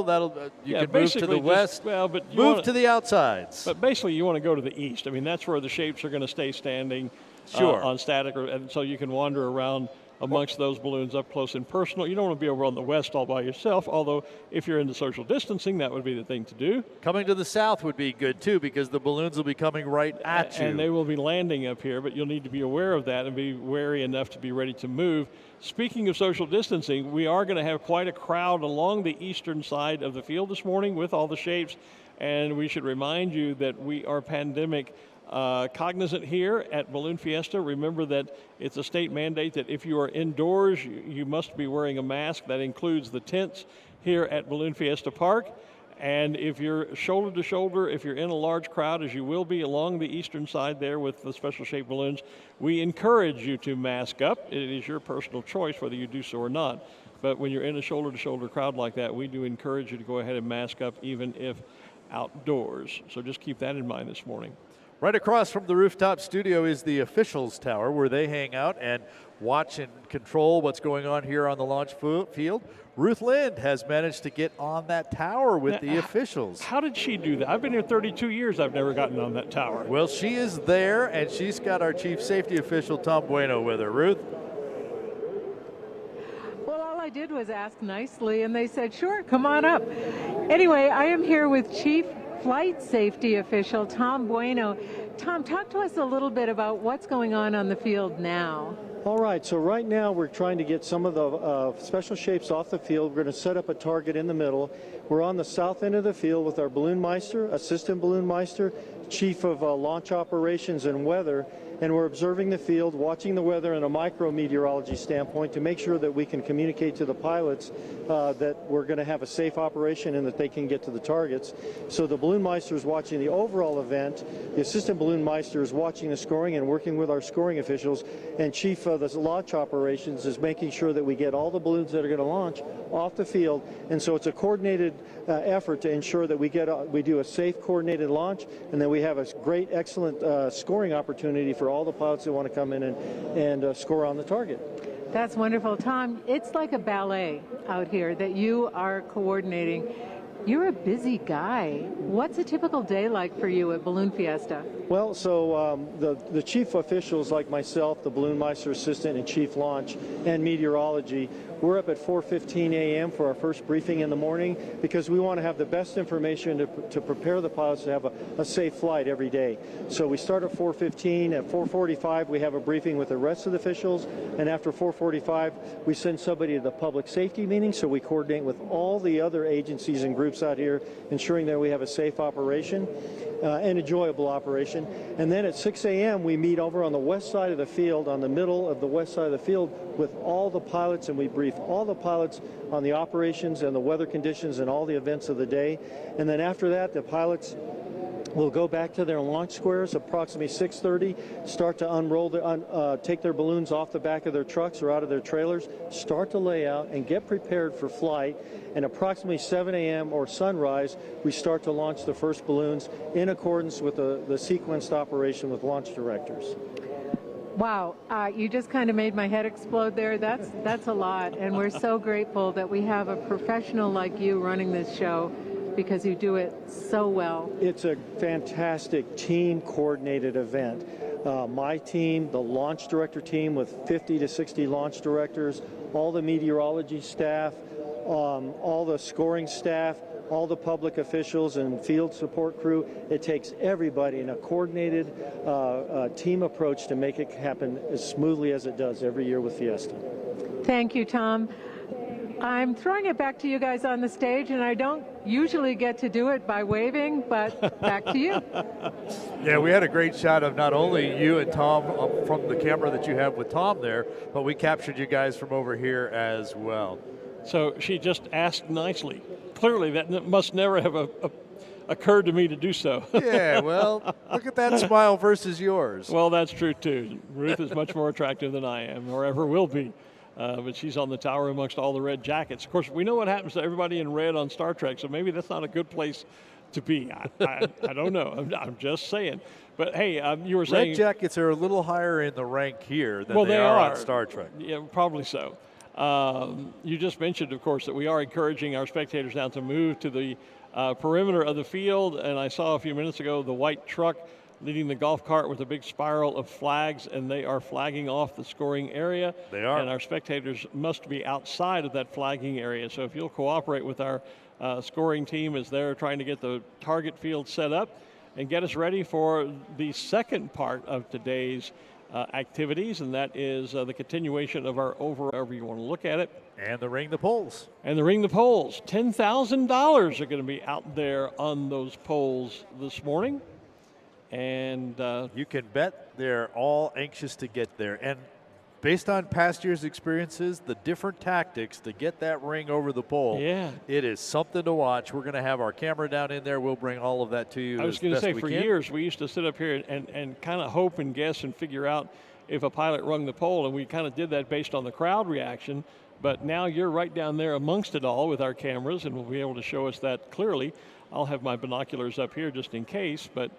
You can move to the west. Move to the outsides. But basically, you want to go to the east. I mean, that's where the shapes are going to stay standing on static, and so you can wander around amongst those balloons up close and personal. You don't want to be over on the west all by yourself, although if you're into social distancing, that would be the thing to do. Coming to the south would be good, too, because the balloons will be coming right at you. And they will be landing up here, but you'll need to be aware of that and be wary enough to be ready to move. Speaking of social distancing, we are going to have quite a crowd along the eastern side of the field this morning with all the shapes, and we should remind you that we are pandemic cognizant here at Balloon Fiesta. Remember that it's a state mandate that if you are indoors, you must be wearing a mask. That includes the tents here at Balloon Fiesta Park. And if you're shoulder to shoulder, if you're in a large crowd, as you will be along the eastern side there with the special shaped balloons, we encourage you to mask up. It is your personal choice whether you do so or not. But when you're in a shoulder to shoulder crowd like that, we do encourage you to go ahead and mask up even if outdoors. So just keep that in mind this morning. Right across from the rooftop studio is the officials tower where they hang out and watch and control what's going on here on the launch field. Ruth Lind has managed to get on that tower with the officials. How did she do that? I've been here 32 years. I've never gotten on that tower. Well, she is there, and she's got our chief safety official, Tom Bueno, with her. Ruth? Well, all I did was ask nicely, and they said, sure, come on up. Anyway, I am here with Chief Flight Safety Official Tom Bueno. Tom, talk to us a little bit about what's going on the field now. All right, so right now we're trying to get some of the special shapes off the field. We're going to set up a target in the middle. We're on the south end of the field with our Balloonmeister, Assistant Balloonmeister, Chief of Launch Operations and Weather, and we're observing the field, watching the weather in a micrometeorology standpoint to make sure that we can communicate to the pilots that we're going to have a safe operation and that they can get to the targets. So the Balloonmeister is watching the overall event, the Assistant Balloonmeister is watching the scoring and working with our scoring officials, and Chief of the Launch Operations is making sure that we get all the balloons that are going to launch off the field. And so it's a coordinated effort to ensure that we do a safe, coordinated launch, and then we have a great, excellent scoring opportunity for all the pilots that want to come in and score on the target. That's wonderful. Tom, it's like a ballet out here that you are coordinating. You're a busy guy. What's a typical day like for you at Balloon Fiesta? Well, so the chief officials like myself, the Balloonmeister assistant and chief launch and meteorology, we're up at 4:15 a.m. for our first briefing in the morning because we want to have the best information to prepare the pilots to have a safe flight every day. So we start at 4:15. At 4:45, we have a briefing with the rest of the officials, and after 4:45, we send somebody to the public safety meeting. So we coordinate with all the other agencies and groups out here, ensuring that we have a safe operation and enjoyable operation. And then at 6 a.m. we meet over on the west side of the field, on the middle of the west side of the field, with all the pilots, and we brief all the pilots on the operations and the weather conditions and all the events of the day. And then after that, the pilots will go back to their launch squares approximately 6:30, start to unroll, take their balloons off the back of their trucks or out of their trailers, start to lay out and get prepared for flight. And approximately 7 a.m. or sunrise, we start to launch the first balloons in accordance with the sequenced operation with launch directors. Wow, you just kind of made my head explode there. That's a lot, and we're so grateful that we have a professional like you running this show, because you do it so well. It's a fantastic team-coordinated event. My team, the launch director team with 50 to 60 launch directors, all the meteorology staff, all the scoring staff, all the public officials and field support crew. It takes everybody in a coordinated team approach to make it happen as smoothly as it does every year with Fiesta. Thank you, Tom. I'm throwing it back to you guys on the stage, and I don't usually get to do it by waving, but back to you. Yeah, we had a great shot of not only you and Tom from the camera that you have with Tom there, but we captured you guys from over here as well. So she just asked nicely. Clearly, that must never have occurred to me to do so. Yeah, well, look at that smile versus yours. Well, that's true, too. Ruth is much more attractive than I am, or ever will be. But she's on the tower amongst all the red jackets. Of course, we know what happens to everybody in red on Star Trek, so maybe that's not a good place to be. I don't know. I'm just saying. But, hey, you were saying... Red jackets are a little higher in the rank here than they are on Star Trek. Yeah, probably so. You just mentioned, of course, that we are encouraging our spectators now to move to the perimeter of the field, and I saw a few minutes ago the white truck leading the golf cart with a big spiral of flags, and they are flagging off the scoring area. They are. And our spectators must be outside of that flagging area. So if you'll cooperate with our scoring team as they're trying to get the target field set up and get us ready for the second part of today's activities, and that is the continuation of our however you want to look at it. And the ring the poles. And the ring the poles. $10,000 are going to be out there on those poles this morning. And you can bet they're all anxious to get there. And based on past year's experiences, the different tactics to get that ring over the pole, yeah, it is something to watch. We're going to have our camera down in there. We'll bring all of that to you. I was going to say, for years, we used to sit up here and kind of hope and guess and figure out if a pilot rung the pole, and we kind of did that based on the crowd reaction. But now you're right down there amongst it all with our cameras, and we'll be able to show us that clearly. I'll have my binoculars up here just in case, but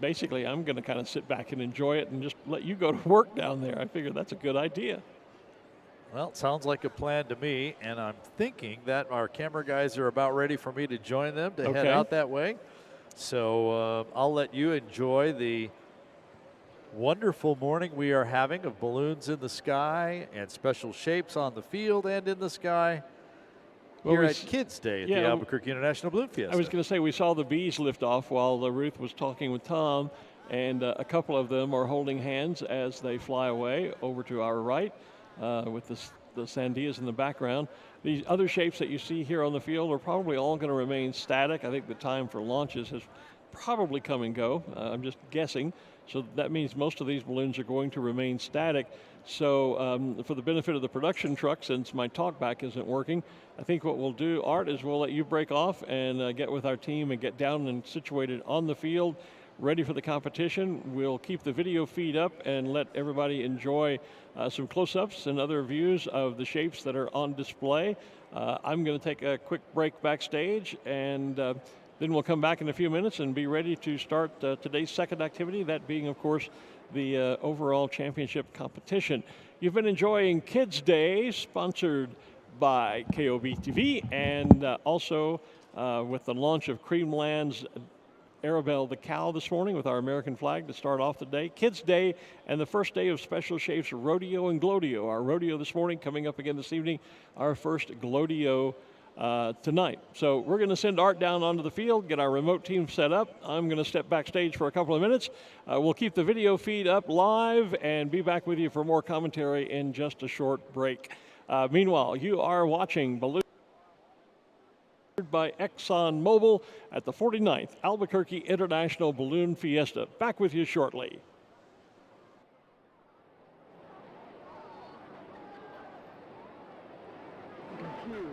basically, I'm going to kind of sit back and enjoy it and just let you go to work down there. I figure that's a good idea. Well, it sounds like a plan to me, and I'm thinking that our camera guys are about ready for me to join them to head out that way. So I'll let you enjoy the wonderful morning we are having of balloons in the sky and special shapes on the field and in the sky here at Kids Day at the Albuquerque International Balloon Fiesta. I was going to say, we saw the bees lift off while Ruth was talking with Tom, and a couple of them are holding hands as they fly away over to our right with the sandias in the background. These other shapes that you see here on the field are probably all going to remain static. I think the time for launches has probably come and go. I'm just guessing. So that means most of these balloons are going to remain static. So for the benefit of the production truck, since my talkback isn't working, I think what we'll do, Art, is we'll let you break off and get with our team and get down and situated on the field, ready for the competition. We'll keep the video feed up and let everybody enjoy some close-ups and other views of the shapes that are on display. I'm going to take a quick break backstage, and then we'll come back in a few minutes and be ready to start today's second activity, that being, of course, the overall championship competition. You've been enjoying Kids Day, sponsored by KOB TV, and also with the launch of Creamland's Arabelle the cow this morning with our American flag to start off the day. Kids Day and the first day of Special Shapes Rodeo and Glodeo. Our rodeo this morning, coming up again this evening, our first Glodeo tonight. So we're going to send Art down onto the field, get our remote team set up. I'm going to step backstage for a couple of minutes. We'll keep the video feed up live and be back with you for more commentary in just a short break. Meanwhile, you are watching Balloon by ExxonMobil at the 49th Albuquerque International Balloon Fiesta. Back with you shortly. Confused.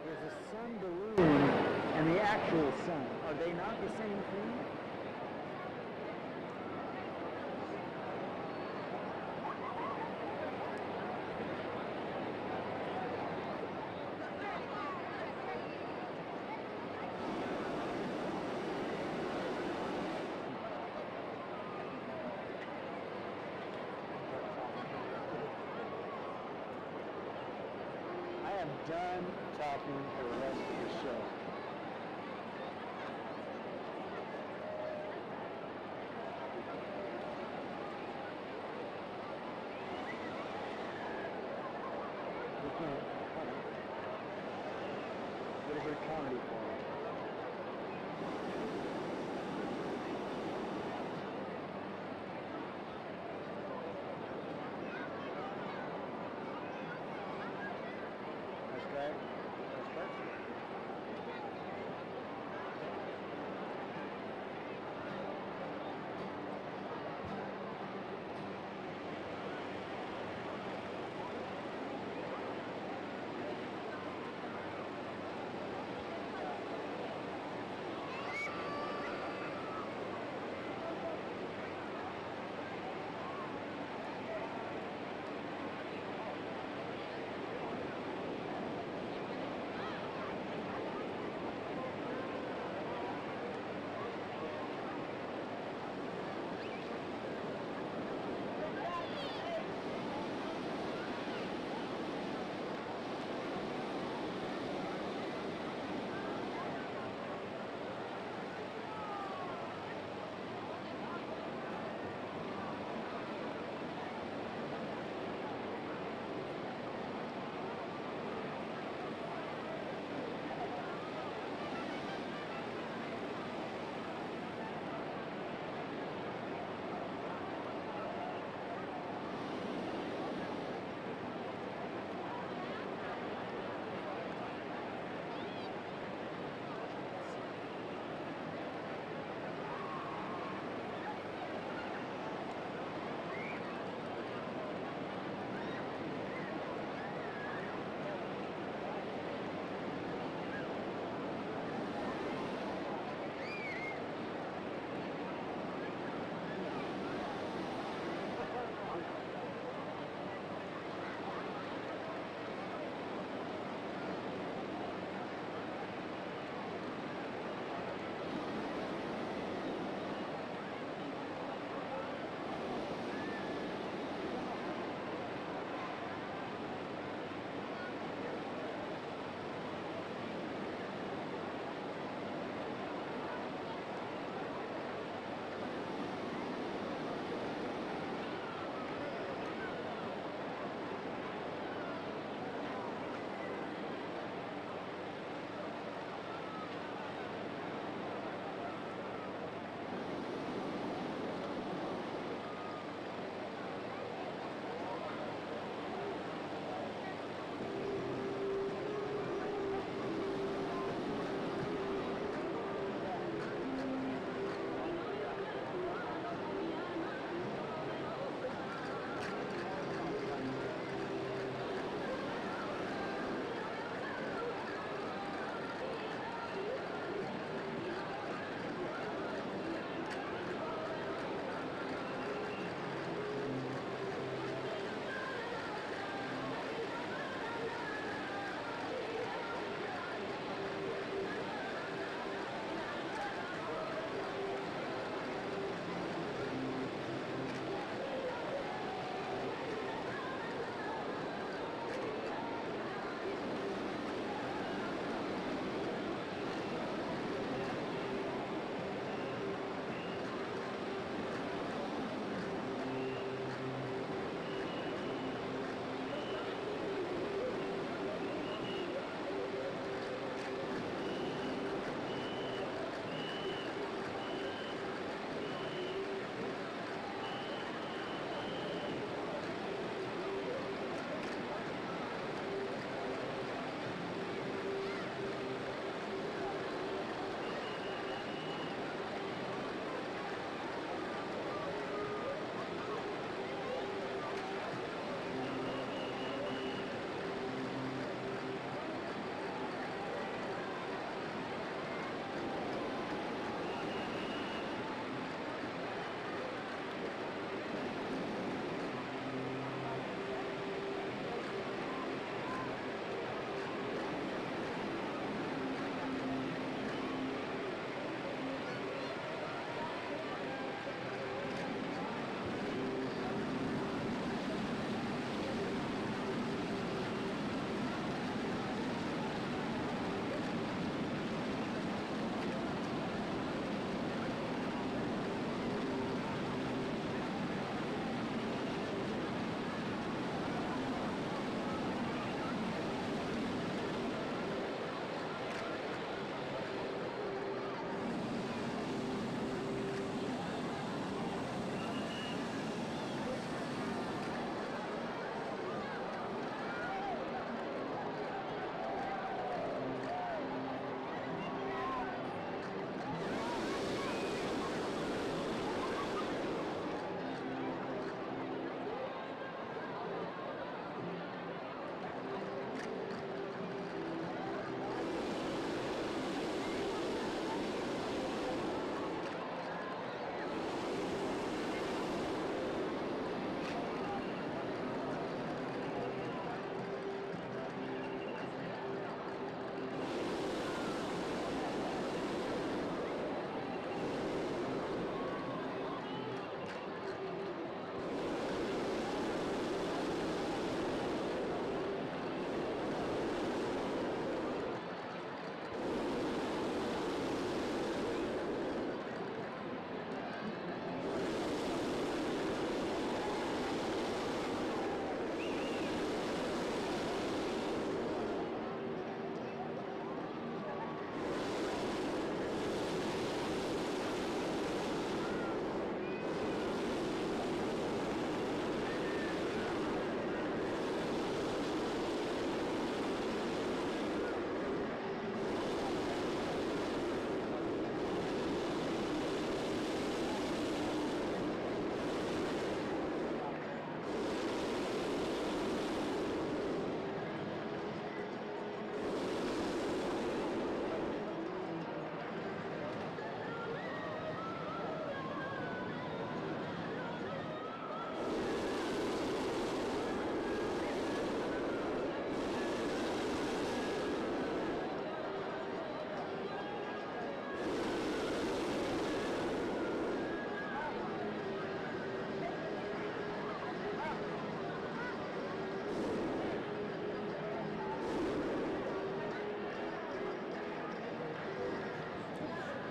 There's a sun balloon and the actual sun. Are they not the same thing? I am done talking for the rest of the show. What is your comedy for? That's right. That's right.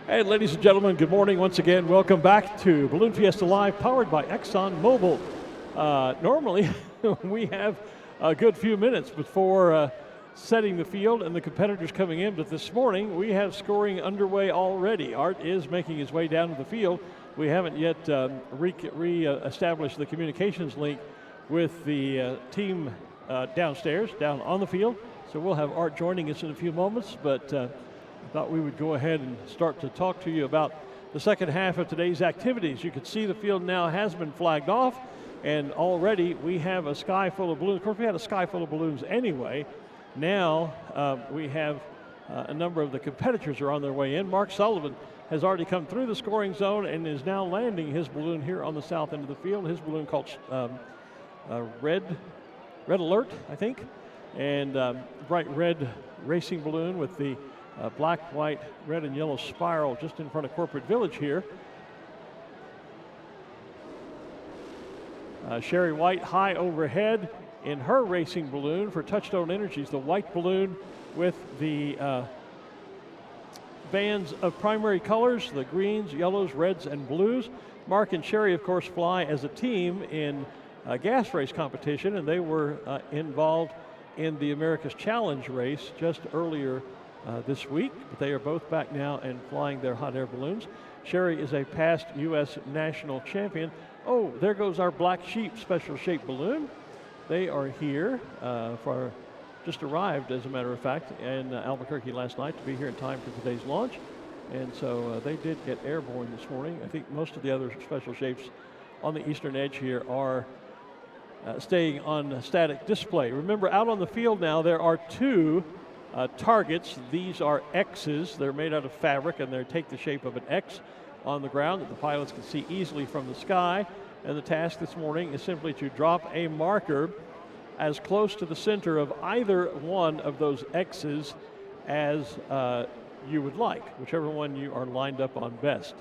And ladies and gentlemen, good morning once again. Welcome back to Balloon Fiesta Live, powered by ExxonMobil. Normally, we have a good few minutes before setting the field and the competitors coming in, but this morning we have scoring underway already. Art is making his way down to the field. We haven't yet re-established the communications link with the team downstairs, down on the field. So we'll have Art joining us in a few moments, but I thought we would go ahead and start to talk to you about the second half of today's activities. You can see the field now has been flagged off, and already we have a sky full of balloons. Of course, we had a sky full of balloons anyway. Now we have a number of the competitors are on their way in. Mark Sullivan has already come through the scoring zone and is now landing his balloon here on the south end of the field. His balloon called Red Alert, I think, and bright red racing balloon with the black, white, red, and yellow spiral just in front of Corporate Village here. Sherry White high overhead in her racing balloon for Touchstone Energies, the white balloon with the bands of primary colors, the greens, yellows, reds, and blues. Mark and Sherry, of course, fly as a team in a gas race competition, and they were involved in the America's Challenge race just earlier this week, but they are both back now and flying their hot air balloons. Sherry is a past U.S. national champion. Oh, there goes our Black Sheep special shape balloon. They are here just arrived, as a matter of fact, in Albuquerque last night to be here in time for today's launch. And so they did get airborne this morning. I think most of the other special shapes on the eastern edge here are staying on static display. Remember, out on the field now, there are two targets. These are X's. They're made out of fabric, and they take the shape of an X on the ground that the pilots can see easily from the sky. And the task this morning is simply to drop a marker as close to the center of either one of those X's as you would like, whichever one you are lined up on best.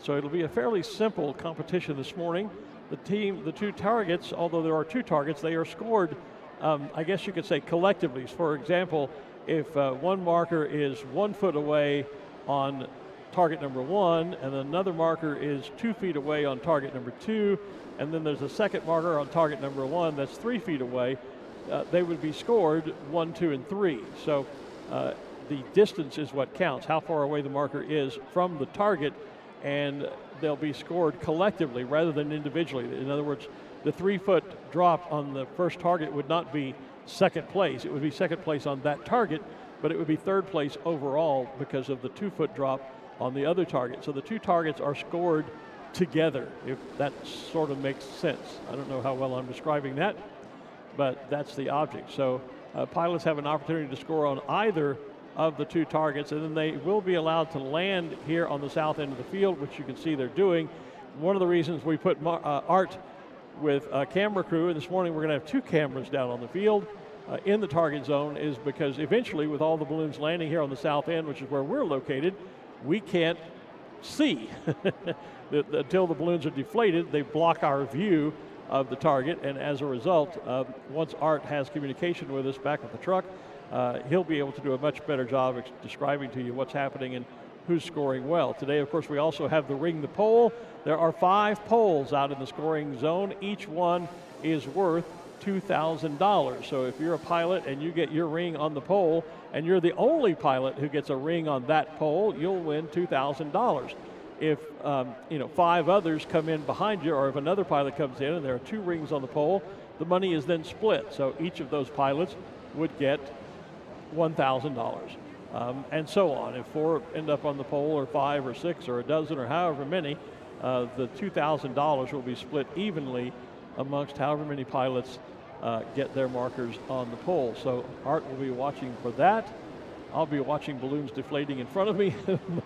So it'll be a fairly simple competition this morning. The two targets, although there are two targets, they are scored, I guess you could say, collectively. For example, if one marker is 1 foot away on target number 1, and another marker is 2 feet away on target number 2, and then there's a second marker on target number 1 that's 3 feet away, they would be scored 1, 2, and 3. So the distance is what counts, how far away the marker is from the target, and they'll be scored collectively rather than individually. In other words, the 3-foot drop on the first target would not be second place. It would be second place on that target, but it would be third place overall because of the 2-foot drop on the other target. So the two targets are scored together, if that sort of makes sense. I don't know how well I'm describing that, but that's the object. So pilots have an opportunity to score on either of the two targets, and then they will be allowed to land here on the south end of the field, which you can see they're doing. One of the reasons we put Art with a camera crew, and this morning we're going to have 2 cameras down on the field in the target zone, is because eventually, with all the balloons landing here on the south end, which is where we're located, we can't see. Until the balloons are deflated, they block our view of the target, and as a result, once Art has communication with us back at the truck, he'll be able to do a much better job of describing to you what's happening and who's scoring well. Today, of course, we also have the Ring the Pole. There are 5 poles out in the scoring zone. Each one is worth $2,000. So if you're a pilot and you get your ring on the pole, and you're the only pilot who gets a ring on that pole, you'll win $2,000. If 5 others come in behind you, or if another pilot comes in and there are 2 rings on the pole, the money is then split. So each of those pilots would get $1,000. And so on. If 4 end up on the pole, or 5 or 6 or a dozen or however many, the $2,000 will be split evenly amongst however many pilots get their markers on the pole. So Art will be watching for that. I'll be watching balloons deflating in front of me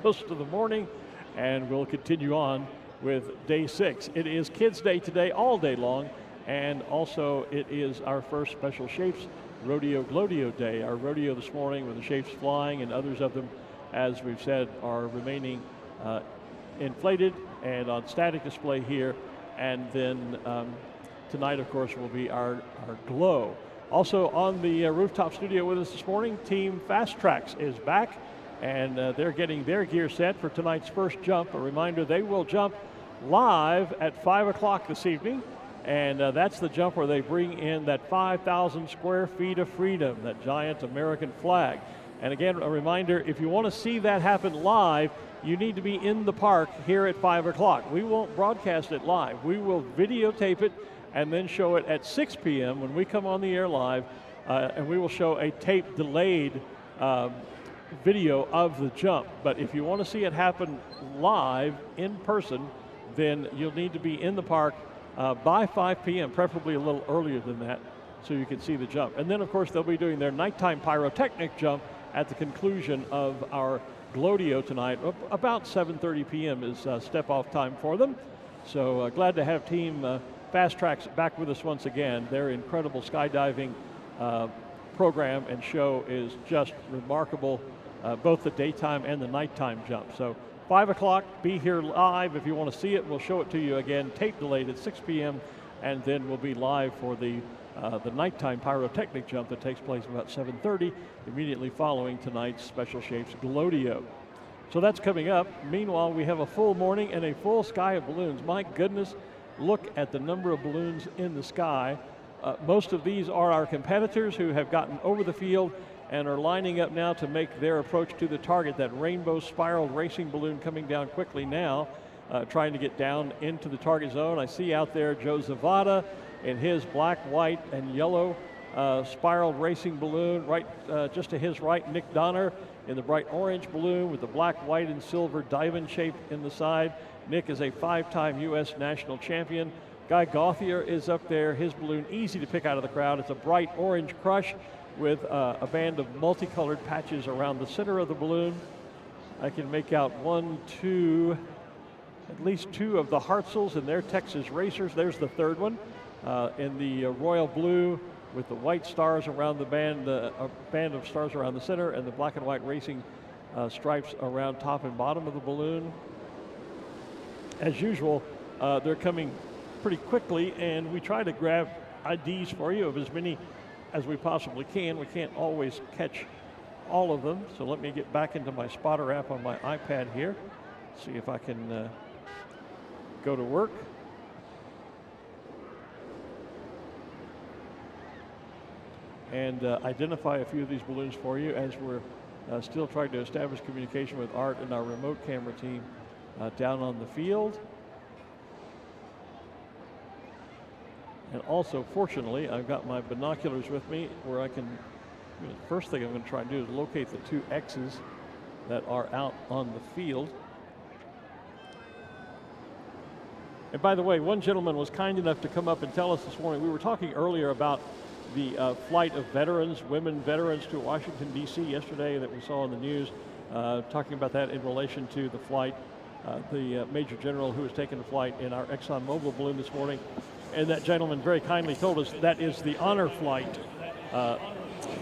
most of the morning, and we'll continue on with day 6. It is Kids Day today, all day long, and also it is our first Special Shapes Rodeo Glodio Day. Our rodeo this morning with the shapes flying, and others of them, as we've said, are remaining inflated and on static display here. And then tonight, of course, will be our glow. Also on the rooftop studio with us this morning, Team Fast Tracks is back. and they're getting their gear set for tonight's first jump. A reminder, they will jump live at 5 o'clock this evening, and that's the jump where they bring in that 5,000 square feet of freedom, that giant American flag. And again, a reminder, if you want to see that happen live, you need to be in the park here at 5 o'clock. We won't broadcast it live. We will videotape it and then show it at 6 p.m. when we come on the air live, and we will show a tape delayed video of the jump. But if you want to see it happen live in person, then you'll need to be in the park by 5 p.m., preferably a little earlier than that, so you can see the jump. And then, of course, they'll be doing their nighttime pyrotechnic jump at the conclusion of our Glodio tonight. About 7:30 p.m. is step-off time for them. So glad to have Team Fast Tracks back with us once again. Their incredible skydiving program and show is just remarkable, both the daytime and the nighttime jump. So 5 o'clock, be here live. If you want to see it, we'll show it to you again, tape delayed at 6 p.m., and then we'll be live for the nighttime pyrotechnic jump that takes place about 7:30, immediately following tonight's Special Shapes Glodio. So that's coming up. Meanwhile, we have a full morning and a full sky of balloons. My goodness, look at the number of balloons in the sky. Most of these are our competitors who have gotten over the field and are lining up now to make their approach to the target. That rainbow spiraled racing balloon coming down quickly now, trying to get down into the target zone. I see out there Joe Zavada in his black, white, and yellow spiraled racing balloon. Right just to his right, Nick Donner in the bright orange balloon with the black, white, and silver diamond shape in the side. Nick is a 5-time U.S. national champion. Guy Gauthier is up there, his balloon easy to pick out of the crowd. It's a bright orange crush with a band of multicolored patches around the center of the balloon. I can make out at least two of the Hartzels and their Texas Racers. There's the third one in the royal blue with the white stars around the band, a band of stars around the center, and the black and white racing stripes around top and bottom of the balloon. As usual, they're coming pretty quickly, and we try to grab IDs for you of as many as we possibly can. We can't always catch all of them, so let me get back into my spotter app on my iPad here, see if I can go to work. And identify a few of these balloons for you as we're still trying to establish communication with Art and our remote camera team down on the field. And also, fortunately, I've got my binoculars with me where I can, the first thing I'm going to try and do is locate the two X's that are out on the field. And by the way, one gentleman was kind enough to come up and tell us this morning, we were talking earlier about the flight of veterans, women veterans to Washington, D.C. yesterday that we saw in the news, talking about that in relation to the flight, the Major General who was taking the flight in our ExxonMobil balloon this morning. And that gentleman very kindly told us that is the Honor Flight.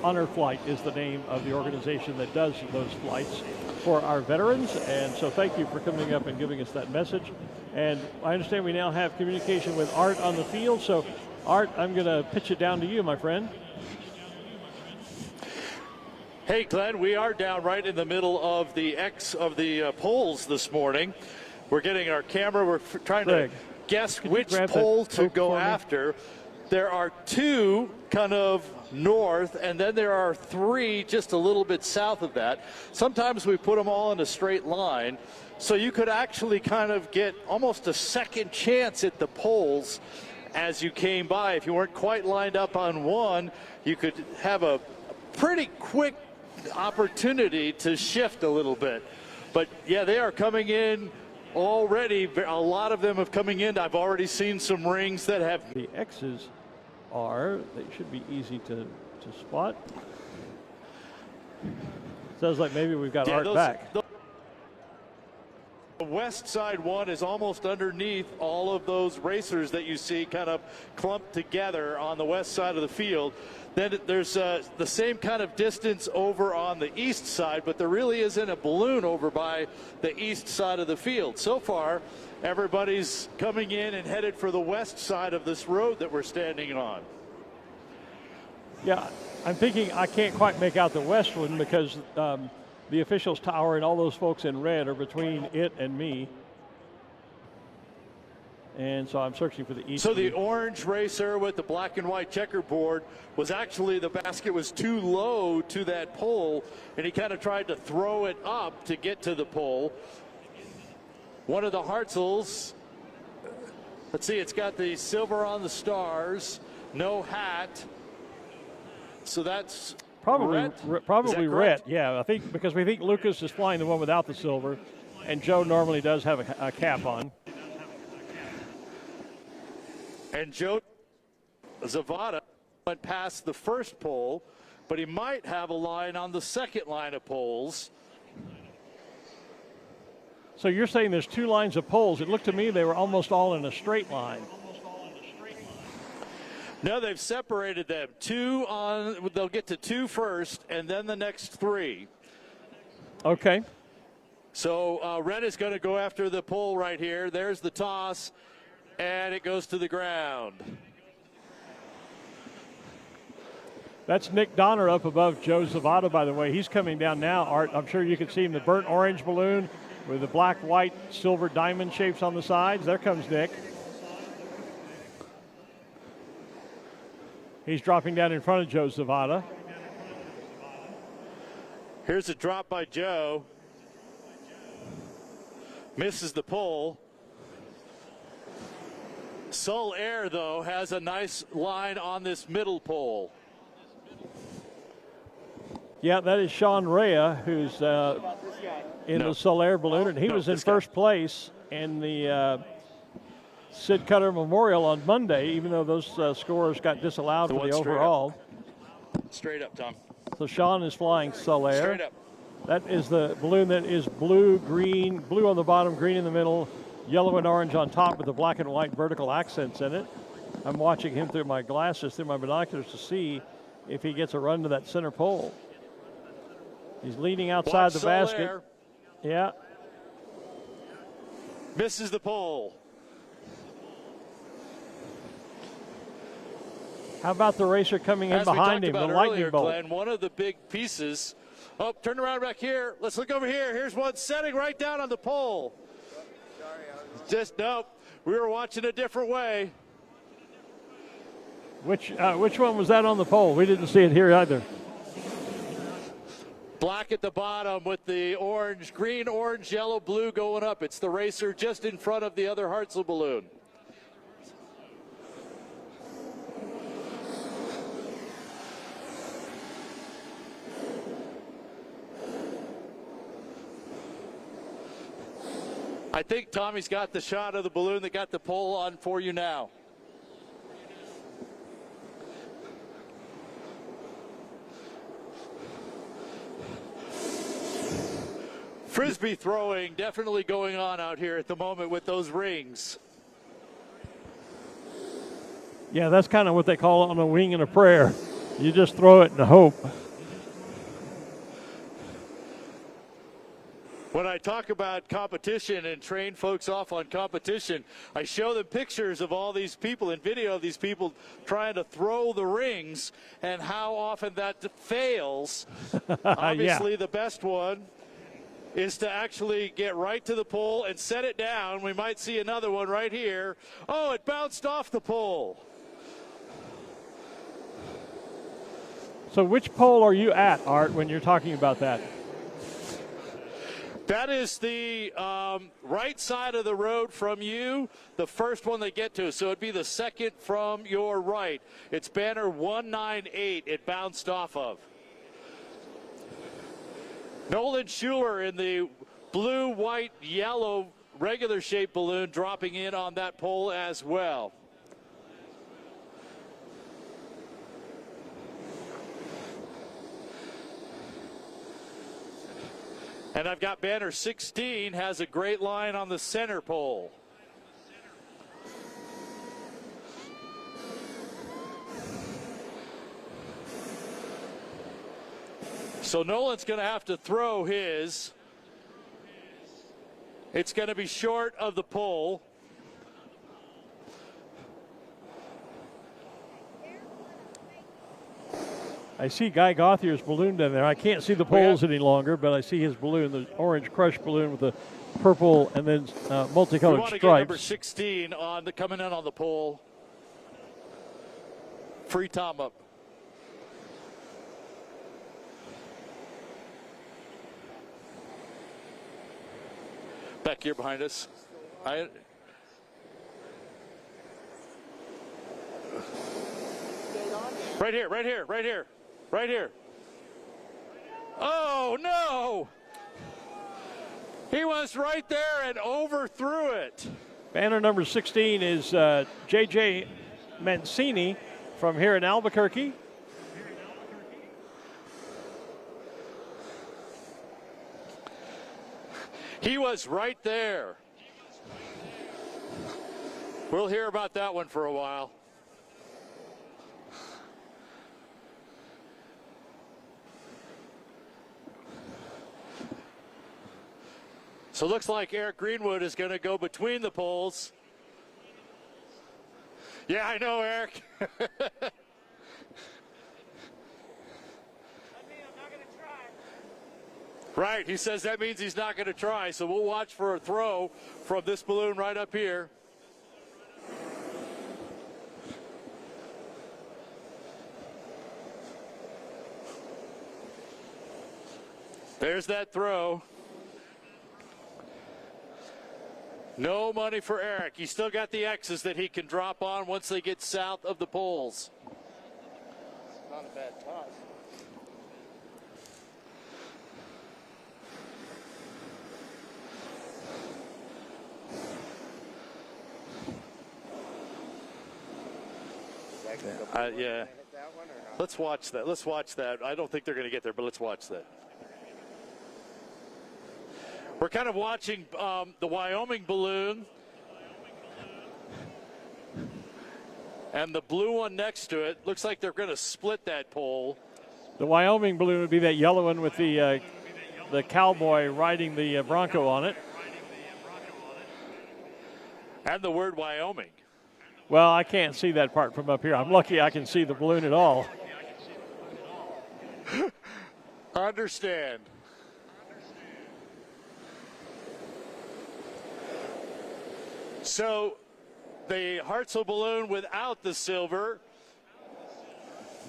Honor Flight is the name of the organization that does those flights for our veterans. And so thank you for coming up and giving us that message. And I understand we now have communication with Art on the field. So Art, I'm going to pitch it down to you, my friend. Hey, Glenn, we are down right in the middle of the polls this morning. We're getting our camera. We're trying to guess which pole to go after. There are two kind of north, and then there are three just a little bit south of that. Sometimes we put them all in a straight line, so you could actually kind of get almost a second chance at the poles as you came by. If you weren't quite lined up on one, you could have a pretty quick opportunity to shift a little bit. But yeah, they are coming in already. A lot of them have coming in. I've already seen some rings that have. The X's are, they should be easy to spot. Sounds like maybe we've got Art back. The west side one is almost underneath all of those racers that you see kind of clumped together on the west side of the field. Then there's the same kind of distance over on the east side, but there really isn't a balloon over by the east side of the field. So far, everybody's coming in and headed for the west side of this road that we're standing on. Yeah, I'm thinking I can't quite make out the west one because the officials' tower and all those folks in red are between it and me. And so I'm searching for the east. So the orange racer with the black and white checkerboard was actually, the basket was too low to that pole, and he kind of tried to throw it up to get to the pole. One of the Hartzels, let's see, it's got the silver on the stars, no hat. So that's probably red. Yeah, I think because we think Lucas is flying the one without the silver, and Joe normally does have a cap on. And Joe Zavada went past the first pole, but he might have a line on the second line of poles. So you're saying there's two lines of poles. It looked to me they were almost all in a straight line. No, they've separated them. They'll get to 2 first, and then the next 3. Okay. So red is going to go after the pole right here. There's the toss, and it goes to the ground. That's Nick Donner up above Joe Zavada, by the way. He's coming down now, Art. I'm sure you can see him, the burnt orange balloon with the black, white, silver diamond shapes on the sides. There comes Nick. He's dropping down in front of Joe Zavada. Here's a drop by Joe. Misses the pole. Sol Air, though, has a nice line on this middle pole. Yeah, that is Sean Rea, who's in the Sol Air balloon, and he was in first place in the Sid Cutter Memorial on Monday, even though those scores got disallowed for the overall. Straight up, Tom. So Sean is flying Sol Air. Straight up. That is the balloon that is blue, green, blue on the bottom, green in the middle, yellow and orange on top with the black and white vertical accents in it. I'm watching him through my glasses, through my binoculars to see if he gets a run to that center pole. He's leaning outside the basket. Air. Yeah. Misses the pole. How about the racer coming in behind him, the lightning bolt? Glenn, one of the big pieces. Oh, turn around back here. Let's look over here. Here's one setting right down on the pole. Nope. We were watching a different way. Which one was that on the pole? We didn't see it here either. Black at the bottom with the orange, green, orange, yellow, blue going up. It's the racer just in front of the other Hartzell balloon. I think Tommy's got the shot of the balloon that got the pole on for you now. Frisbee throwing definitely going on out here at the moment with those rings. Yeah, that's kind of what they call it on a wing and a prayer. You just throw it and hope. When I talk about competition and train folks off on competition, I show them pictures of all these people and video of these people trying to throw the rings and how often that fails. Obviously, the best one is to actually get right to the pole and set it down. We might see another one right here. Oh, it bounced off the pole. So which pole are you at, Art, when you're talking about that? That is the right side of the road from you, the first one they get to. So it'd be the second from your right. It's banner 198 it bounced off of. Nolan Schuler in the blue, white, yellow regular shaped balloon dropping in on that pole as well. And I've got banner 16 has a great line on the center pole. So Nolan's going to have to throw his. It's going to be short of the pole. I see Guy Gauthier's balloon down there. I can't see the poles any longer, but I see his balloon, the orange crush balloon with the purple and then multicolored we want to stripes. Get number 16 on the coming in on the pole. Free Tom up. Back here behind us. Right here, right here, right here, right here. Oh, no! He was right there and overthrew it. Banner number 16 is J.J. Mancini from here in Albuquerque. He was right there. We'll hear about that one for a while. So it looks like Eric Greenwood is going to go between the poles. Yeah, I know, Eric. Right, he says that means he's not going to try, so we'll watch for a throw from this balloon right up here. There's that throw. No money for Eric. He's still got the X's that he can drop on once they get south of the poles. Not a bad toss. Yeah. Let's watch that. Let's watch that. I don't think they're going to get there, but let's watch that. We're kind of watching the Wyoming balloon and the blue one next to it. Looks like they're going to split that pole. The Wyoming balloon would be that yellow one with the cowboy riding the Bronco on it. And the word Wyoming. Well, I can't see that part from up here. I'm lucky I can see the balloon at all. Understand. So the Hartzell balloon without the silver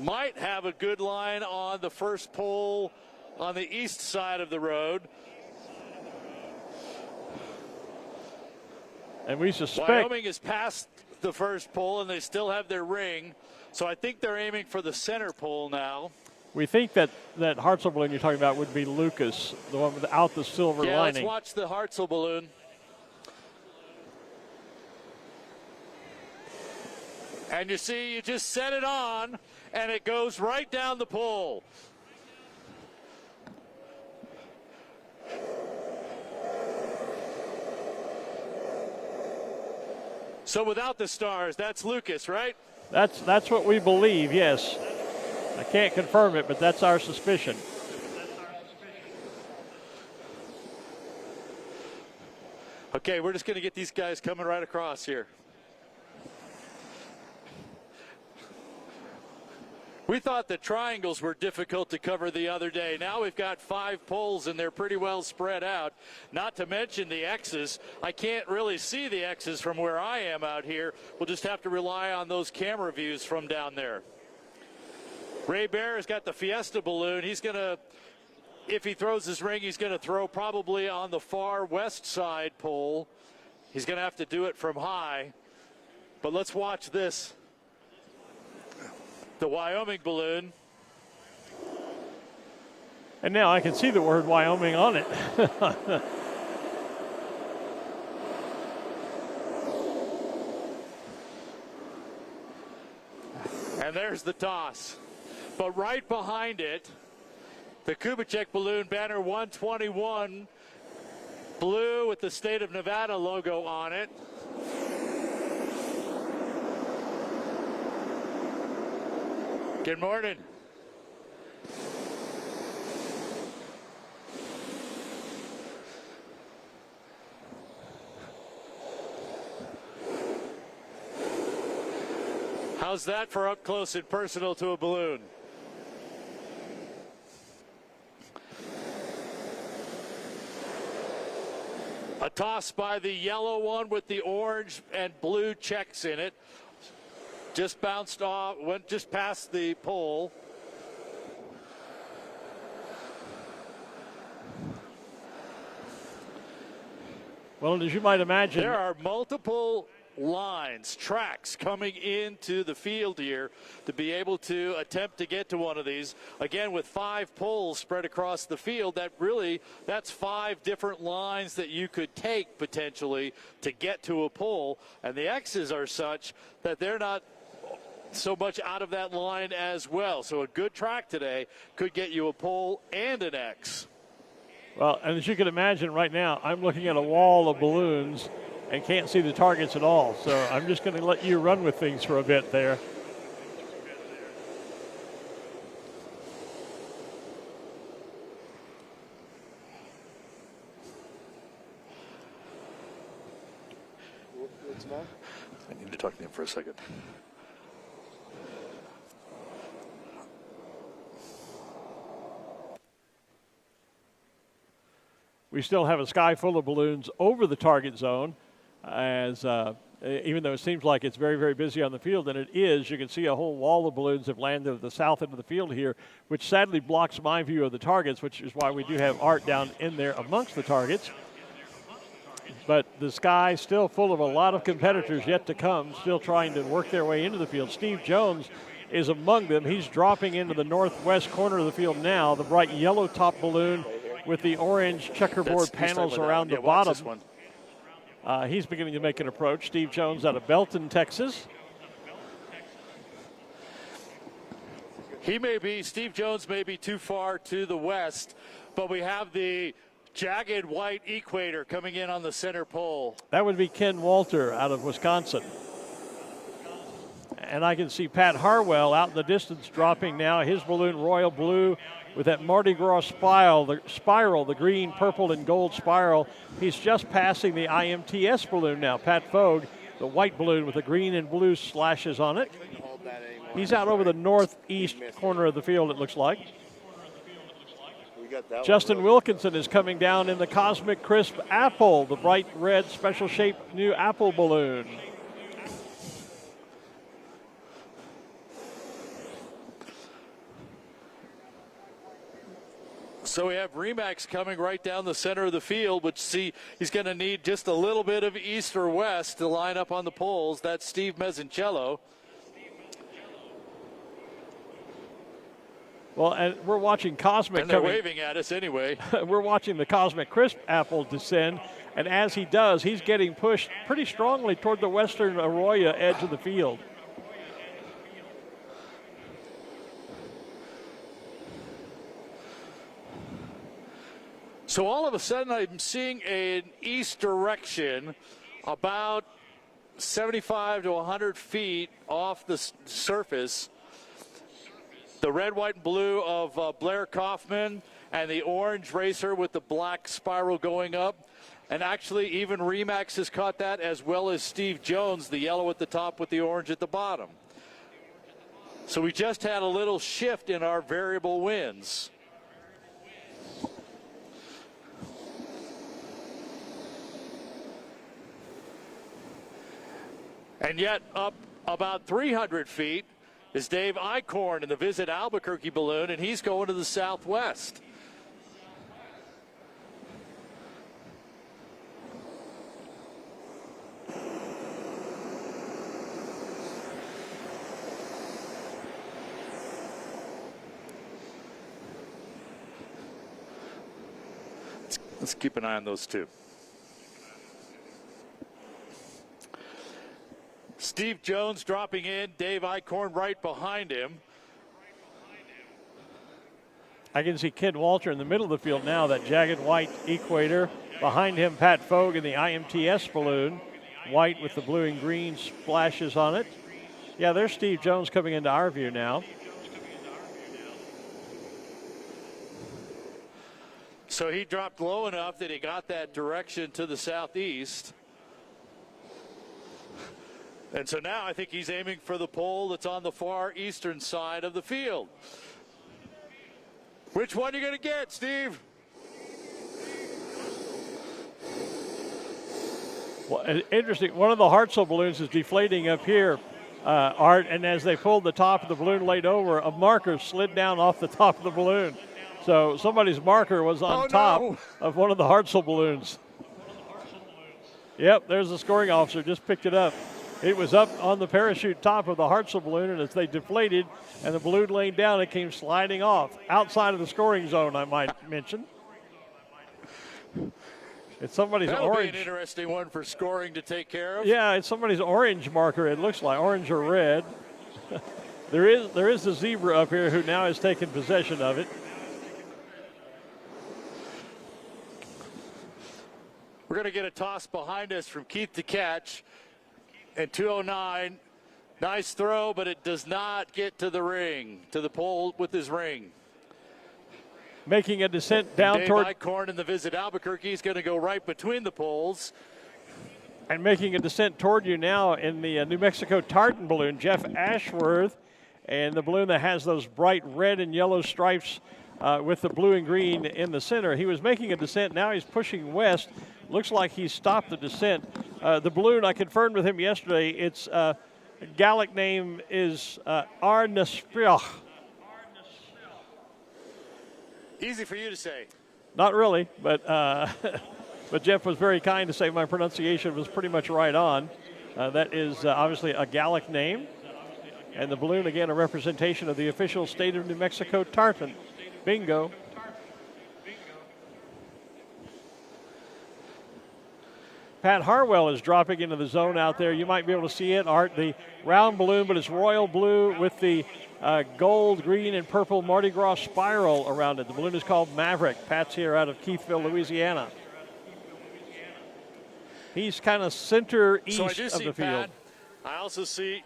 might have a good line on the first pole on the east side of the road. And we suspect Wyoming is past the first pole and they still have their ring. So I think they're aiming for the center pole now. We think that Hartzell balloon you're talking about would be Lucas, the one without the silver lining. Let's watch the Hartzell balloon. And you see, you just set it on, and it goes right down the pole. So without the stars, that's Lucas, right? That's what we believe, yes. I can't confirm it, but that's our suspicion. Okay, we're just going to get these guys coming right across here. We thought the triangles were difficult to cover the other day. Now we've got 5 poles and they're pretty well spread out. Not to mention the X's. I can't really see the X's from where I am out here. We'll just have to rely on those camera views from down there. Ray Bear has got the Fiesta balloon. He's going to, if he throws his ring, he's going to throw probably on the far west side pole. He's going to have to do it from high. But let's watch this. The Wyoming balloon. And now I can see the word Wyoming on it. And there's the toss. But right behind it, the Kubitschek balloon, banner 121, blue with the state of Nevada logo on it. Good morning. How's that for up close and personal to a balloon? A toss by the yellow one with the orange and blue checks in it. Just bounced off, went just past the pole. Well, as you might imagine, there are multiple lines, tracks coming into the field here to be able to attempt to get to one of these. Again, with 5 poles spread across the field, that's 5 different lines that you could take potentially to get to a pole. And the X's are such that they're not so much out of that line as well. So a good track today could get you a pole and an X. Well, and as you can imagine right now, I'm looking at a wall of balloons and can't see the targets at all. So I'm just going to let you run with things for a bit there. What's that? I need to talk to him for a second. We still have a sky full of balloons over the target zone, as even though it seems like it's very, very busy on the field, and it is. You can see a whole wall of balloons have landed at the south end of the field here, which sadly blocks my view of the targets, which is why we do have Art down in there amongst the targets. But the sky still full of a lot of competitors yet to come, still trying to work their way into the field. Steve Jones is among them. He's dropping into the northwest corner of the field now, the bright yellow top balloon with the orange checkerboard panels around the bottom. He's beginning to make an approach. Steve Jones out of Belton, Texas. Steve Jones may be too far to the west, but we have the jagged white equator coming in on the center pole. That would be Ken Walter out of Wisconsin. And I can see Pat Harwell out in the distance dropping now his balloon royal blue with that Mardi Gras spiral, the green, purple, and gold spiral. He's just passing the IMTS balloon now. Pat Fogue, the white balloon with the green and blue slashes on it. He's out over the northeast corner of the field, it looks like. Justin Wilkinson is coming down in the Cosmic Crisp Apple, the bright red special shape new apple balloon. So we have Remax coming right down the center of the field, which he's going to need just a little bit of east or west to line up on the poles. That's Steve Mezzincello. Well, and we're watching Cosmic. And they're waving at us anyway. We're watching the Cosmic Crisp Apple descend, and as he does, he's getting pushed pretty strongly toward the western Arroyo edge of the field. So all of a sudden I'm seeing an east direction about 75 to 100 feet off the surface. The red, white, and blue of Blair Kaufman and the orange racer with the black spiral going up. And actually even Remax has caught that, as well as Steve Jones, the yellow at the top with the orange at the bottom. So we just had a little shift in our variable winds. And yet up about 300 feet is Dave Eichhorn in the Visit Albuquerque balloon, and he's going to the southwest. Let's keep an eye on those two. Steve Jones dropping in, Dave Eichhorn right behind him. I can see Ken Walter in the middle of the field now, that jagged white equator. Behind him, Pat Fogue in the IMTS balloon, white with the blue and green splashes on it. Yeah, there's Steve Jones coming into our view now. So he dropped low enough that he got that direction to the southeast. And so now I think he's aiming for the pole that's on the far eastern side of the field. Which one are you going to get, Steve? Well, interesting. One of the Hartzell balloons is deflating up here, Art, and as they pulled the top of the balloon laid over, a marker slid down off the top of the balloon. So somebody's marker was on top of one of the Hartzell balloons. Yep, there's the scoring officer, just picked it up. It was up on the parachute top of the Hartzell balloon, and as they deflated and the balloon laid down, it came sliding off outside of the scoring zone, I might mention. It's somebody's That'll orange. be an interesting one for scoring to take care of. Yeah, it's somebody's orange marker, it looks like, orange or red. there is the zebra up here who now has taken possession of it. We're going to get a toss behind us from Keith to catch. And 209, nice throw, but it does not get to the ring, to the pole with his ring. Making a descent down Dave toward... Eichhorn in the Visit Albuquerque is going to go right between the poles. And making a descent toward you now in the New Mexico tartan balloon, Jeff Ashworth, and the balloon that has those bright red and yellow stripes with the blue and green in the center. He was making a descent, now he's pushing west. Looks like he stopped the descent. The balloon, I confirmed with him yesterday, its Gallic name is Arnesprioch. Easy for you to say. Not really, but but Jeff was very kind to say my pronunciation was pretty much right on. That is obviously a Gallic name. And the balloon, again, a representation of the official state of New Mexico tartan. Bingo. Pat Harwell is dropping into the zone out there. You might be able to see it, Art, the round balloon, but it's royal blue with the gold, green, and purple Mardi Gras spiral around it. The balloon is called Maverick. Pat's here out of Keithville, Louisiana. He's kind of center east of the field. Pat. I also see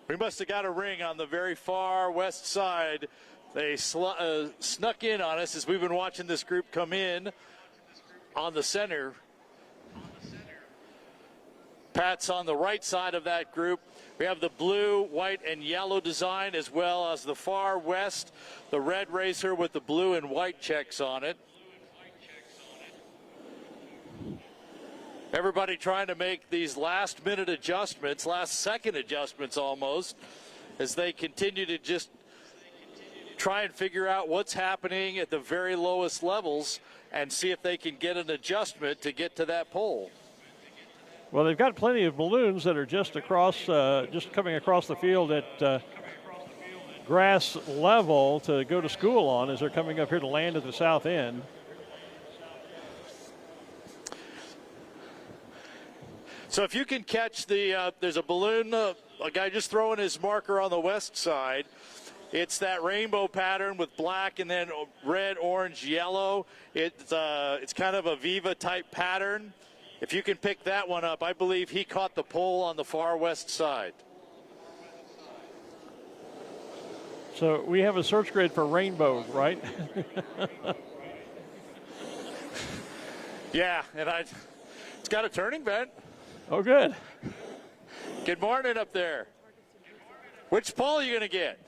we must have got a ring on the very far west side. They snuck in on us as we've been watching this group come in on the center. Pat's on the right side of that group. We have the blue, white, and yellow design, as well as the far west, the red racer with the blue and white checks on it. Everybody trying to make these last-minute adjustments, last-second adjustments almost, as they continue to just try and figure out what's happening at the very lowest levels and see if they can get an adjustment to get to that pole. Well, they've got plenty of balloons that are just across, just coming across the field at grass level to go to school on as they're coming up here to land at the south end. So if you can catch the, there's a balloon, a guy just throwing his marker on the west side. It's that rainbow pattern with black and then red, orange, yellow. It's kind of a Viva type pattern. If you can pick that one up, I believe he caught the pole on the far west side. So we have a search grid for rainbows, right? Yeah, and it's got a turning vent. Oh, good. Good morning up there. Which pole are you going to get?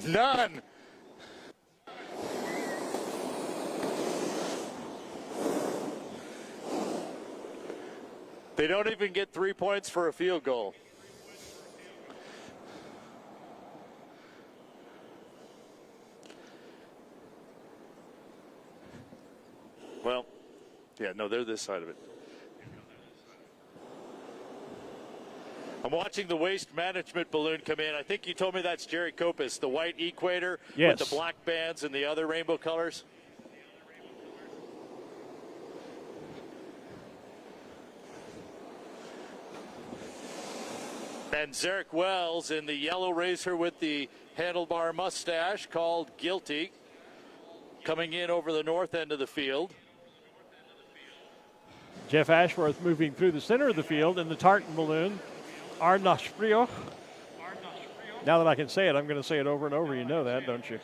None. They don't even get 3 points for a field goal. Well, yeah, no, they're this side of it. I'm watching the waste management balloon come in. I think you told me that's Jerry Copus, the white equator yes, with the black bands and the other rainbow colors. And Zarek Wells in the yellow racer with the handlebar mustache called Guilty, coming in over the north end of the field. Jeff Ashworth moving through the center of the field in the tartan balloon. Arnesprioch. Now that I can say it, I'm going to say it over and over. You know that, don't you?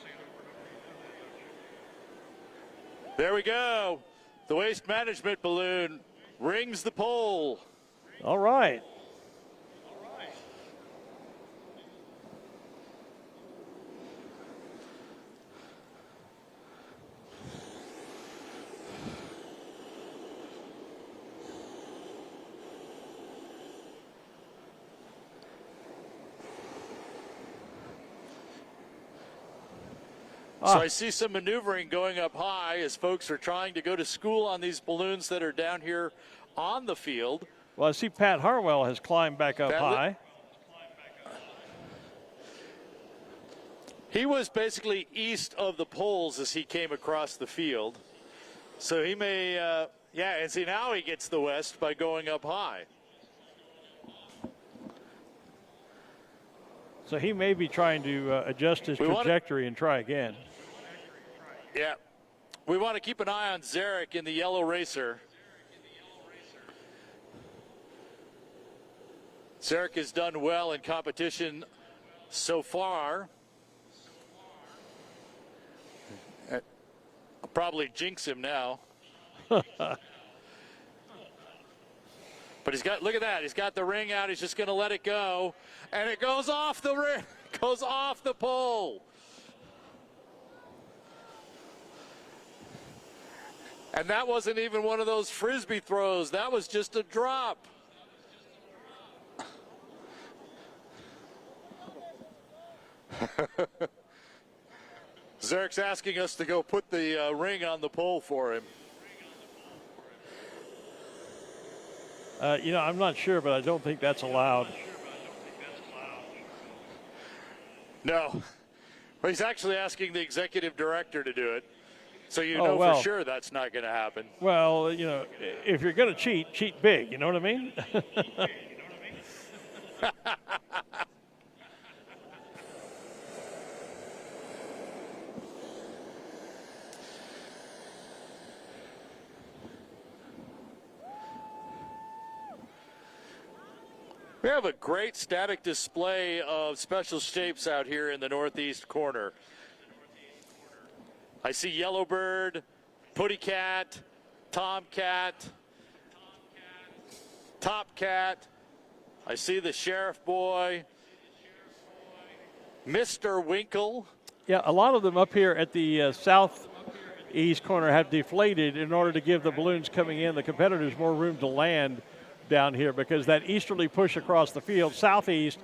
There we go. The waste management balloon rings the pole. All right. So I see some maneuvering going up high as folks are trying to go to school on these balloons that are down here on the field. Well, I see Pat Harwell has climbed back up high. He was basically east of the poles as he came across the field. So he may, yeah, and see now he gets the west by going up high. So he may be trying to adjust his trajectory and try again. Yeah. We want to keep an eye on Zarek in the yellow racer. Zarek has done well in competition so far. I'll probably jinx him now. But he's got, look at that, he's got the ring out, he's just going to let it go. And it goes off the ring, goes off the pole. And that wasn't even one of those frisbee throws, that was just a drop. Zarek's asking us to go put the ring on the pole for him. You know, I'm not sure, but I don't think that's allowed. No. Well, he's actually asking the executive director to do it. So you know well, for sure that's not going to happen. Well, you know, if you're going to cheat, cheat big. You know what I mean? We have a great static display of special shapes out here in the northeast corner. I see Yellowbird, Putty Cat, Tomcat, Top Cat. I see the Sheriff Boy, Mr. Winkle. Yeah, a lot of them up here at the southeast corner have deflated in order to give the balloons coming in, the competitors, more room to land down here, because that easterly push across the field, southeast,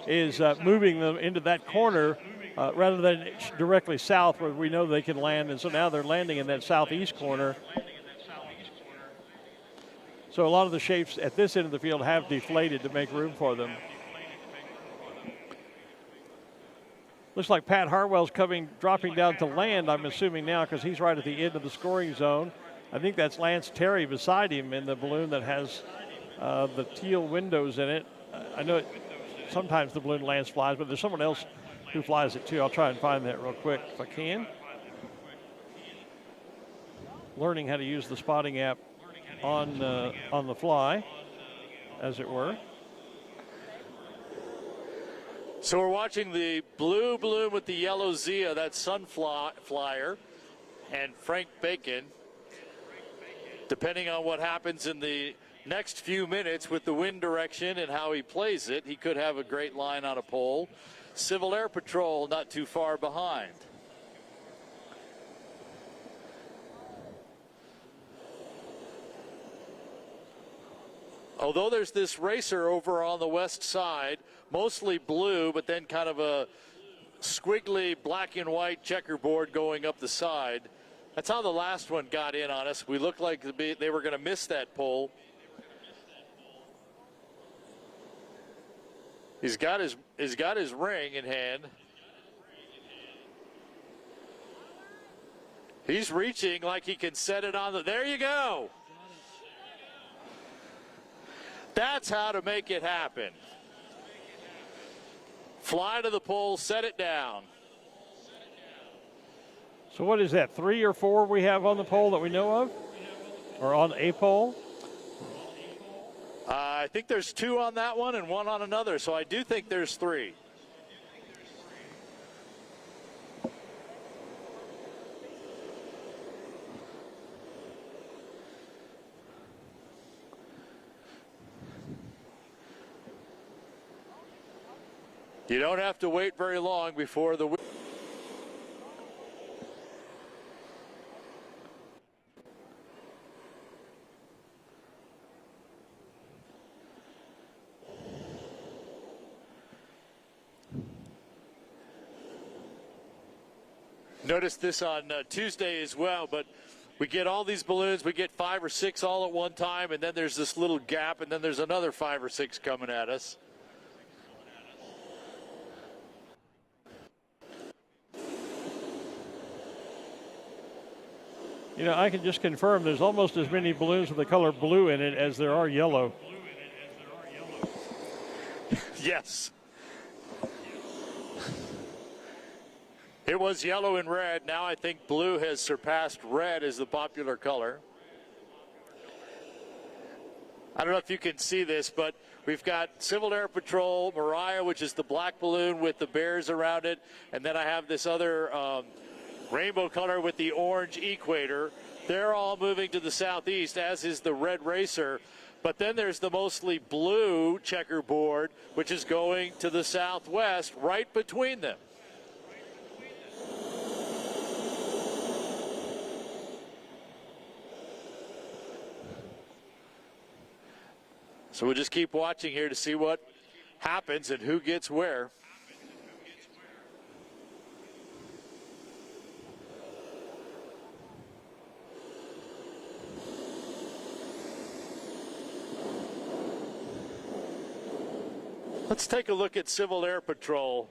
is moving them into that corner rather than directly south where we know they can land. And so now they're landing in that southeast corner. So a lot of the shapes at this end of the field have deflated to make room for them. Looks like Pat Harwell's dropping down to land, I'm assuming now, because he's right at the end of the scoring zone. I think that's Lance Terry beside him in the balloon that has the teal windows in it. I know sometimes the balloon Lance flies, but there's someone else who flies it too. I'll try and find that real quick if I can. Learning how to use the spotting app on the fly, as it were. So we're watching the blue balloon with the yellow Zia, that Sunflyer, and Frank Bacon. Depending on what happens in the next few minutes with the wind direction and how he plays it, he could have a great line on a pole. Civil Air Patrol not too far behind. Although there's this racer over on the west side, mostly blue, but then kind of a squiggly black and white checkerboard going up the side. That's how the last one got in on us. We looked like they were going to miss that pole. He's got his ring in hand. He's reaching like he can set it on the, there you go. That's how to make it happen. Fly to the pole, set it down. So what is that, 3 or 4 we have on the pole that we know of? Or on a pole? I think there's 2 on that one and 1 on another, so I do think there's 3. You don't have to wait very long before the Noticed this on Tuesday as well, but we get all these balloons, we get 5 or 6 all at one time, and then there's this little gap, and then there's another 5 or 6 coming at us. You know, I can just confirm there's almost as many balloons with the color blue in it as there are yellow. Yes. It was yellow and red. Now I think blue has surpassed red as the popular color. I don't know if you can see this, but we've got Civil Air Patrol, Moyer, which is the black balloon with the bears around it. And then I have this other rainbow color with the orange equator. They're all moving to the southeast, as is the red racer. But then there's the mostly blue checkerboard, which is going to the southwest, right between them. So we'll just keep watching here to see what happens and who gets where. Let's take a look at Civil Air Patrol.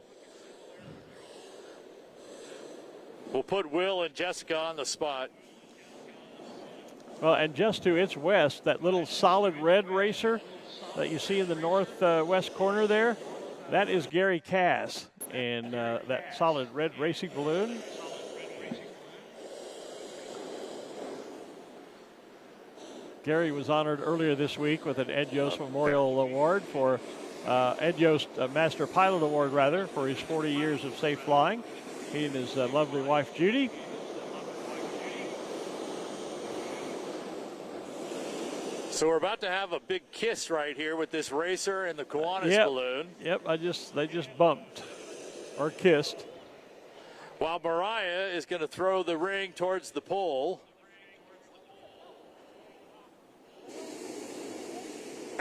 We'll put Will and Jessica on the spot. Well, and just to its west, that little solid red racer that you see in the northwest corner there, that is Gary Cass in that solid red racing balloon. Gary was honored earlier this week with an Ed Yost Memorial Award for Ed Yost Master Pilot Award, rather, for his 40 years of safe flying. He and his lovely wife, Judy. So we're about to have a big kiss right here with this racer and the Kiwanis balloon. Yep, they just bumped or kissed. While Mariah is going to throw the ring towards the pole.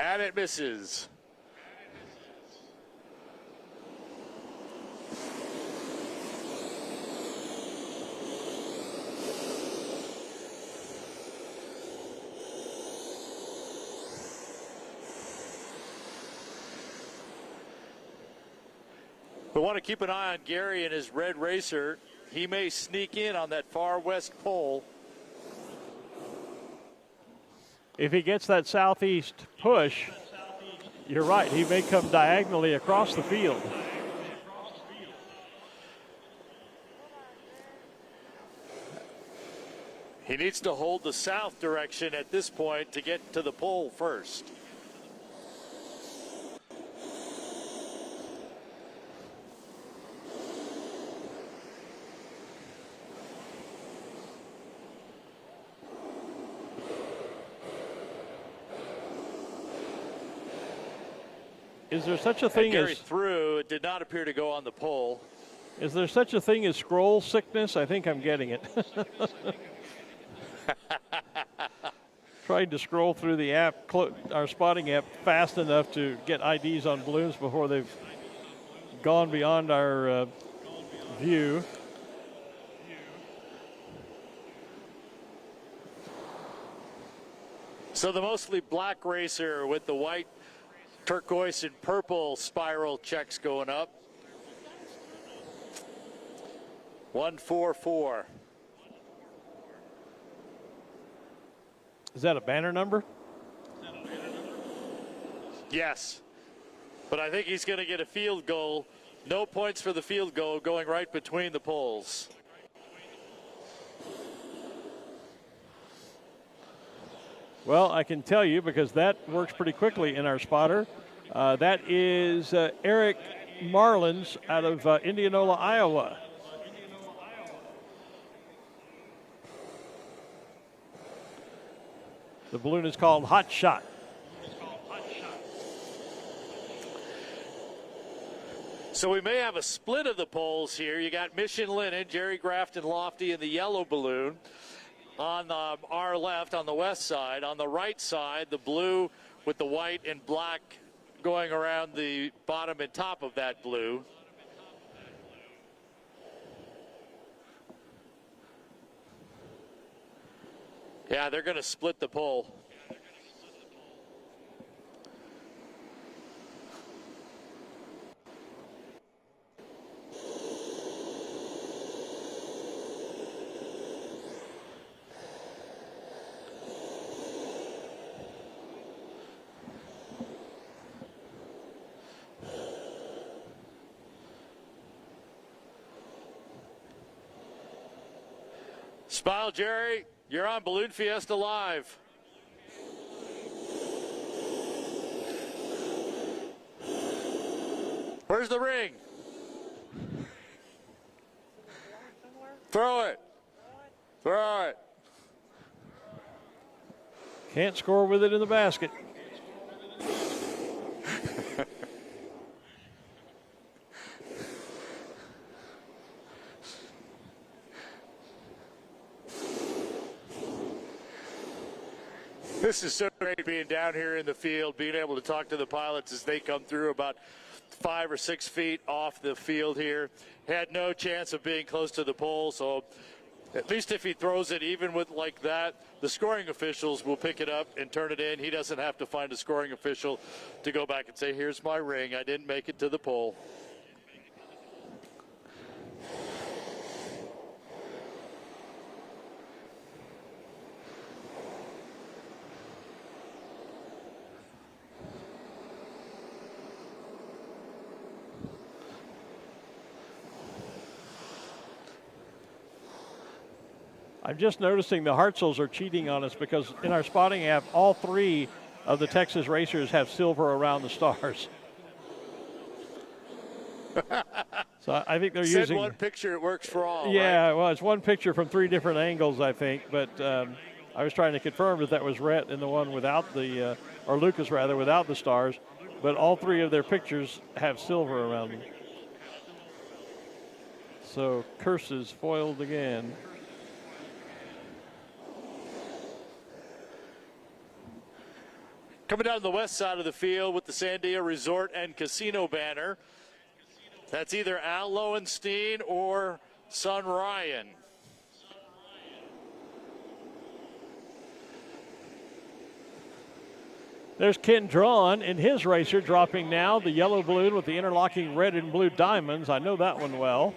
And it misses. We want to keep an eye on Gary and his red racer. He may sneak in on that far west pole. If he gets that southeast push, you're right, he may come diagonally across the field. He needs to hold the south direction at this point to get to the pole first. Is there such a thing Gary as threw? It did not appear to go on the pole. Is there such a thing as scroll sickness? I think I'm getting it. Tried to scroll through the app, our spotting app, fast enough to get IDs on balloons before they've gone beyond our view. So the mostly black racer with the white, turquoise, and purple spiral checks going up. 144. Is that a banner number? Yes. But I think he's going to get a field goal. No points for the field goal, going right between the poles. Well, I can tell you because that works pretty quickly in our spotter. That is Eric Marlins out of Indianola, Iowa. The balloon is called Hot Shot. So we may have a split of the poles here. You got Mission Linen, Jerry Grafton Lofty in the yellow balloon. On our left, on the west side. On the right side, the blue with the white and black going around the bottom and top of that blue. Yeah, they're going to split the pole. Smile, Jerry. You're on Balloon Fiesta Live. Where's the ring? Throw it. Throw it. Can't score with it in the basket. This is so great being down here in the field, being able to talk to the pilots as they come through about 5 or 6 feet off the field here. Had no chance of being close to the pole, so at least if he throws it even with like that, the scoring officials will pick it up and turn it in. He doesn't have to find a scoring official to go back and say, here's my ring, I didn't make it to the pole. I'm just noticing the Hartzels are cheating on us because in our spotting app, all 3 of the Texas racers have silver around the stars. So I think they're Send using one picture, it works for all. Yeah, right? well, it's one picture from 3 different angles, I think. But I was trying to confirm that was Rhett in the one without the, or Lucas rather, without the stars. But all 3 of their pictures have silver around them. So curses foiled again. Coming down the west side of the field with the Sandia Resort and Casino banner. That's either Al Lowenstein or Son Ryan. There's Ken Drawn in his racer dropping now the yellow balloon with the interlocking red and blue diamonds. I know that one well.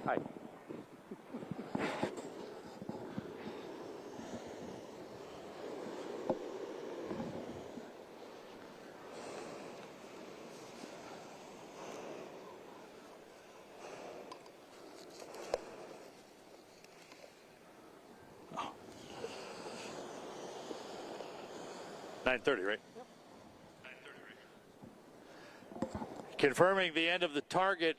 Hi. 9:30, right? Yep. 9:30, right? Confirming the end of the target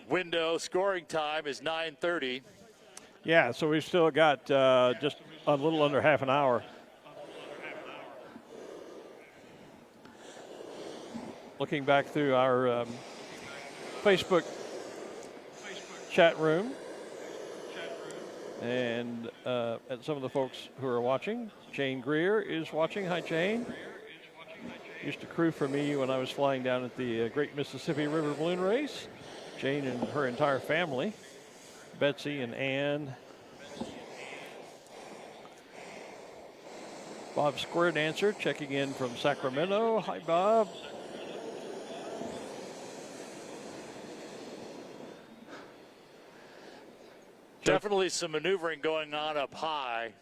window scoring time is 9:30. Yeah, so we've still got just a little under half an hour. Looking back through our Facebook chat room and at some of the folks who are watching. Jane Greer is watching. Hi, Jane. Used to crew for me when I was flying down at the Great Mississippi River Balloon Race. Jane and her entire family, Betsy and Ann. Bob Square Dancer checking in from Sacramento. Hi, Bob. Definitely some maneuvering going on up high.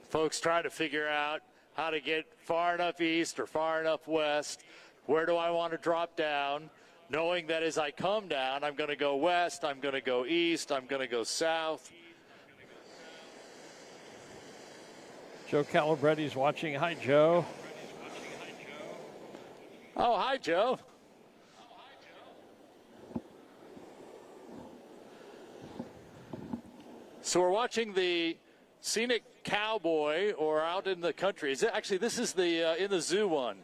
Folks trying to figure out how to get far enough east or far enough west. Where do I want to drop down? Knowing that as I come down, I'm going to go west, I'm going to go east, I'm going to go south. Joe Calabretti's watching. Hi, Joe. Oh, hi, Joe. So we're watching the Scenic Cowboy, or out in the country. Is it actually, this is the in the zoo one.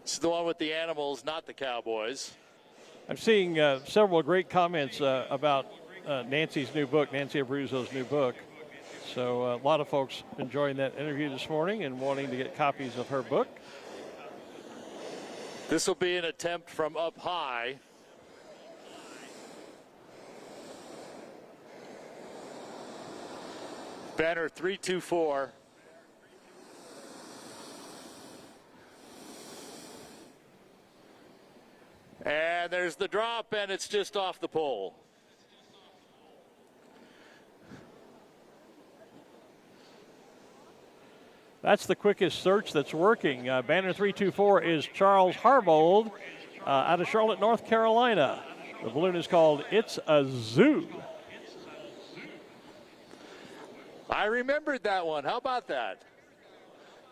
This is the one with the animals, not the cowboys. I'm seeing several great comments about Nancy's new book, Nancy Abruzzo's new book. So a lot of folks enjoying that interview this morning and wanting to get copies of her book. This will be an attempt from up high. Banner 324. And there's the drop, and it's just off the pole. That's the quickest search that's working. Banner 324 is Charles Harbold out of Charlotte, North Carolina. The balloon is called It's a Zoo. I remembered that one. How about that?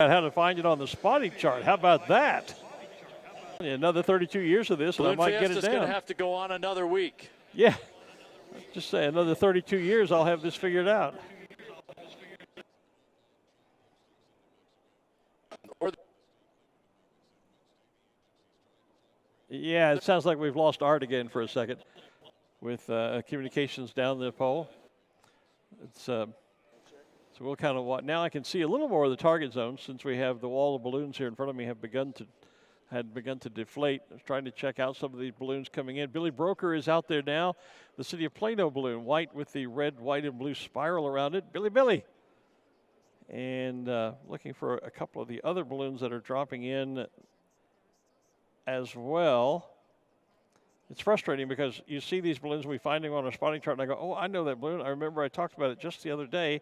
And how to find it on the spotting chart. How about that? Another 32 years of this, and I might get it Fiesta's down. going to have to go on another week. Yeah. Just say another 32 years, I'll have this figured out. Yeah, it sounds like we've lost Art again for a second with communications down the pole. It's so we'll kind of watch. Now I can see a little more of the target zone since we have the wall of balloons here in front of me had begun to deflate. I was trying to check out some of these balloons coming in. Billy Broker is out there now. The City of Plano balloon, white with the red, white, and blue spiral around it. Billy. And looking for a couple of the other balloons that are dropping in as well. It's frustrating because you see these balloons, we find them on a spotting chart, and I go, oh, I know that balloon. I remember I talked about it just the other day.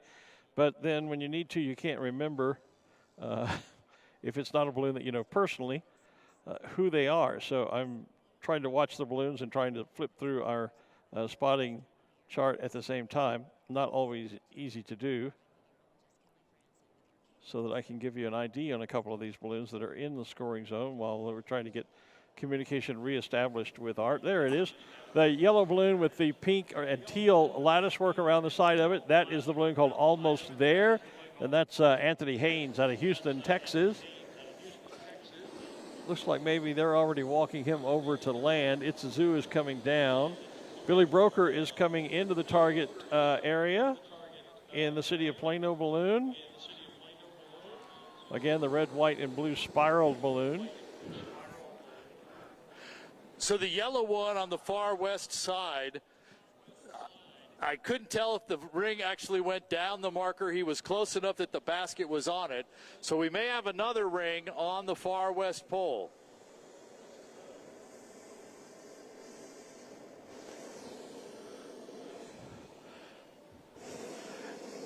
But then when you need to, you can't remember if it's not a balloon that you know personally, who they are. So I'm trying to watch the balloons and trying to flip through our spotting chart at the same time. Not always easy to do, so that I can give you an ID on a couple of these balloons that are in the scoring zone while we're trying to get communication reestablished with Art. There it is. The yellow balloon with the pink and teal lattice work around the side of it, that is the balloon called Almost There, and that's Anthony Haynes out of Houston, Texas. Looks like maybe they're already walking him over to land. It's a Zoo is coming down. Billy Broker is coming into the target area in the City of Plano balloon. Again, the red, white, and blue spiraled balloon. So the yellow one on the far west side, I couldn't tell if the ring actually went down the marker. He was close enough that the basket was on it. So we may have another ring on the far west pole.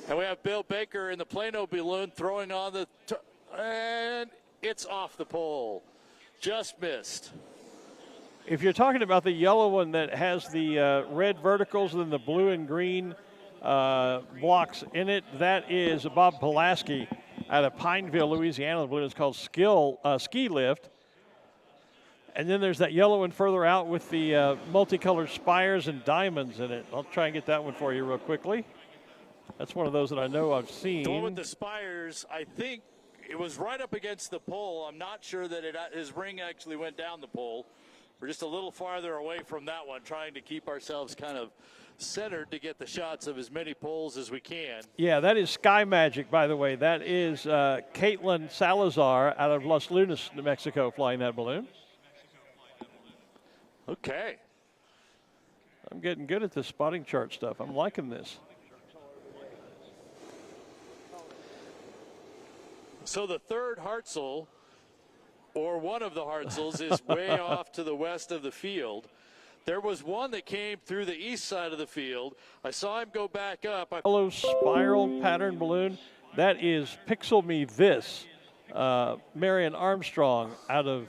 And we have Bill Baker in the Plano balloon throwing on the, and it's off the pole. Just missed. If you're talking about the yellow one that has the red verticals and the blue and green blocks in it, that is Bob Pulaski out of Pineville, Louisiana. The balloon is called Ski Lift. And then there's that yellow one further out with the multicolored spires and diamonds in it. I'll try and get that one for you real quickly. That's one of those that I know I've seen. The one with the spires, I think it was right up against the pole. I'm not sure that his ring actually went down the pole. We're just a little farther away from that one, trying to keep ourselves kind of centered to get the shots of as many poles as we can. Yeah, that is Sky Magic, by the way. That is Caitlin Salazar out of Los Lunas, New Mexico, flying that balloon. Okay. I'm getting good at this spotting chart stuff. I'm liking this. So the third Hartzell, or one of the Hartzels, is way off to the west of the field. There was one that came through the east side of the field. I saw him go back up. Yellow spiral pattern balloon. That is Pixel Me This. Marion Armstrong out of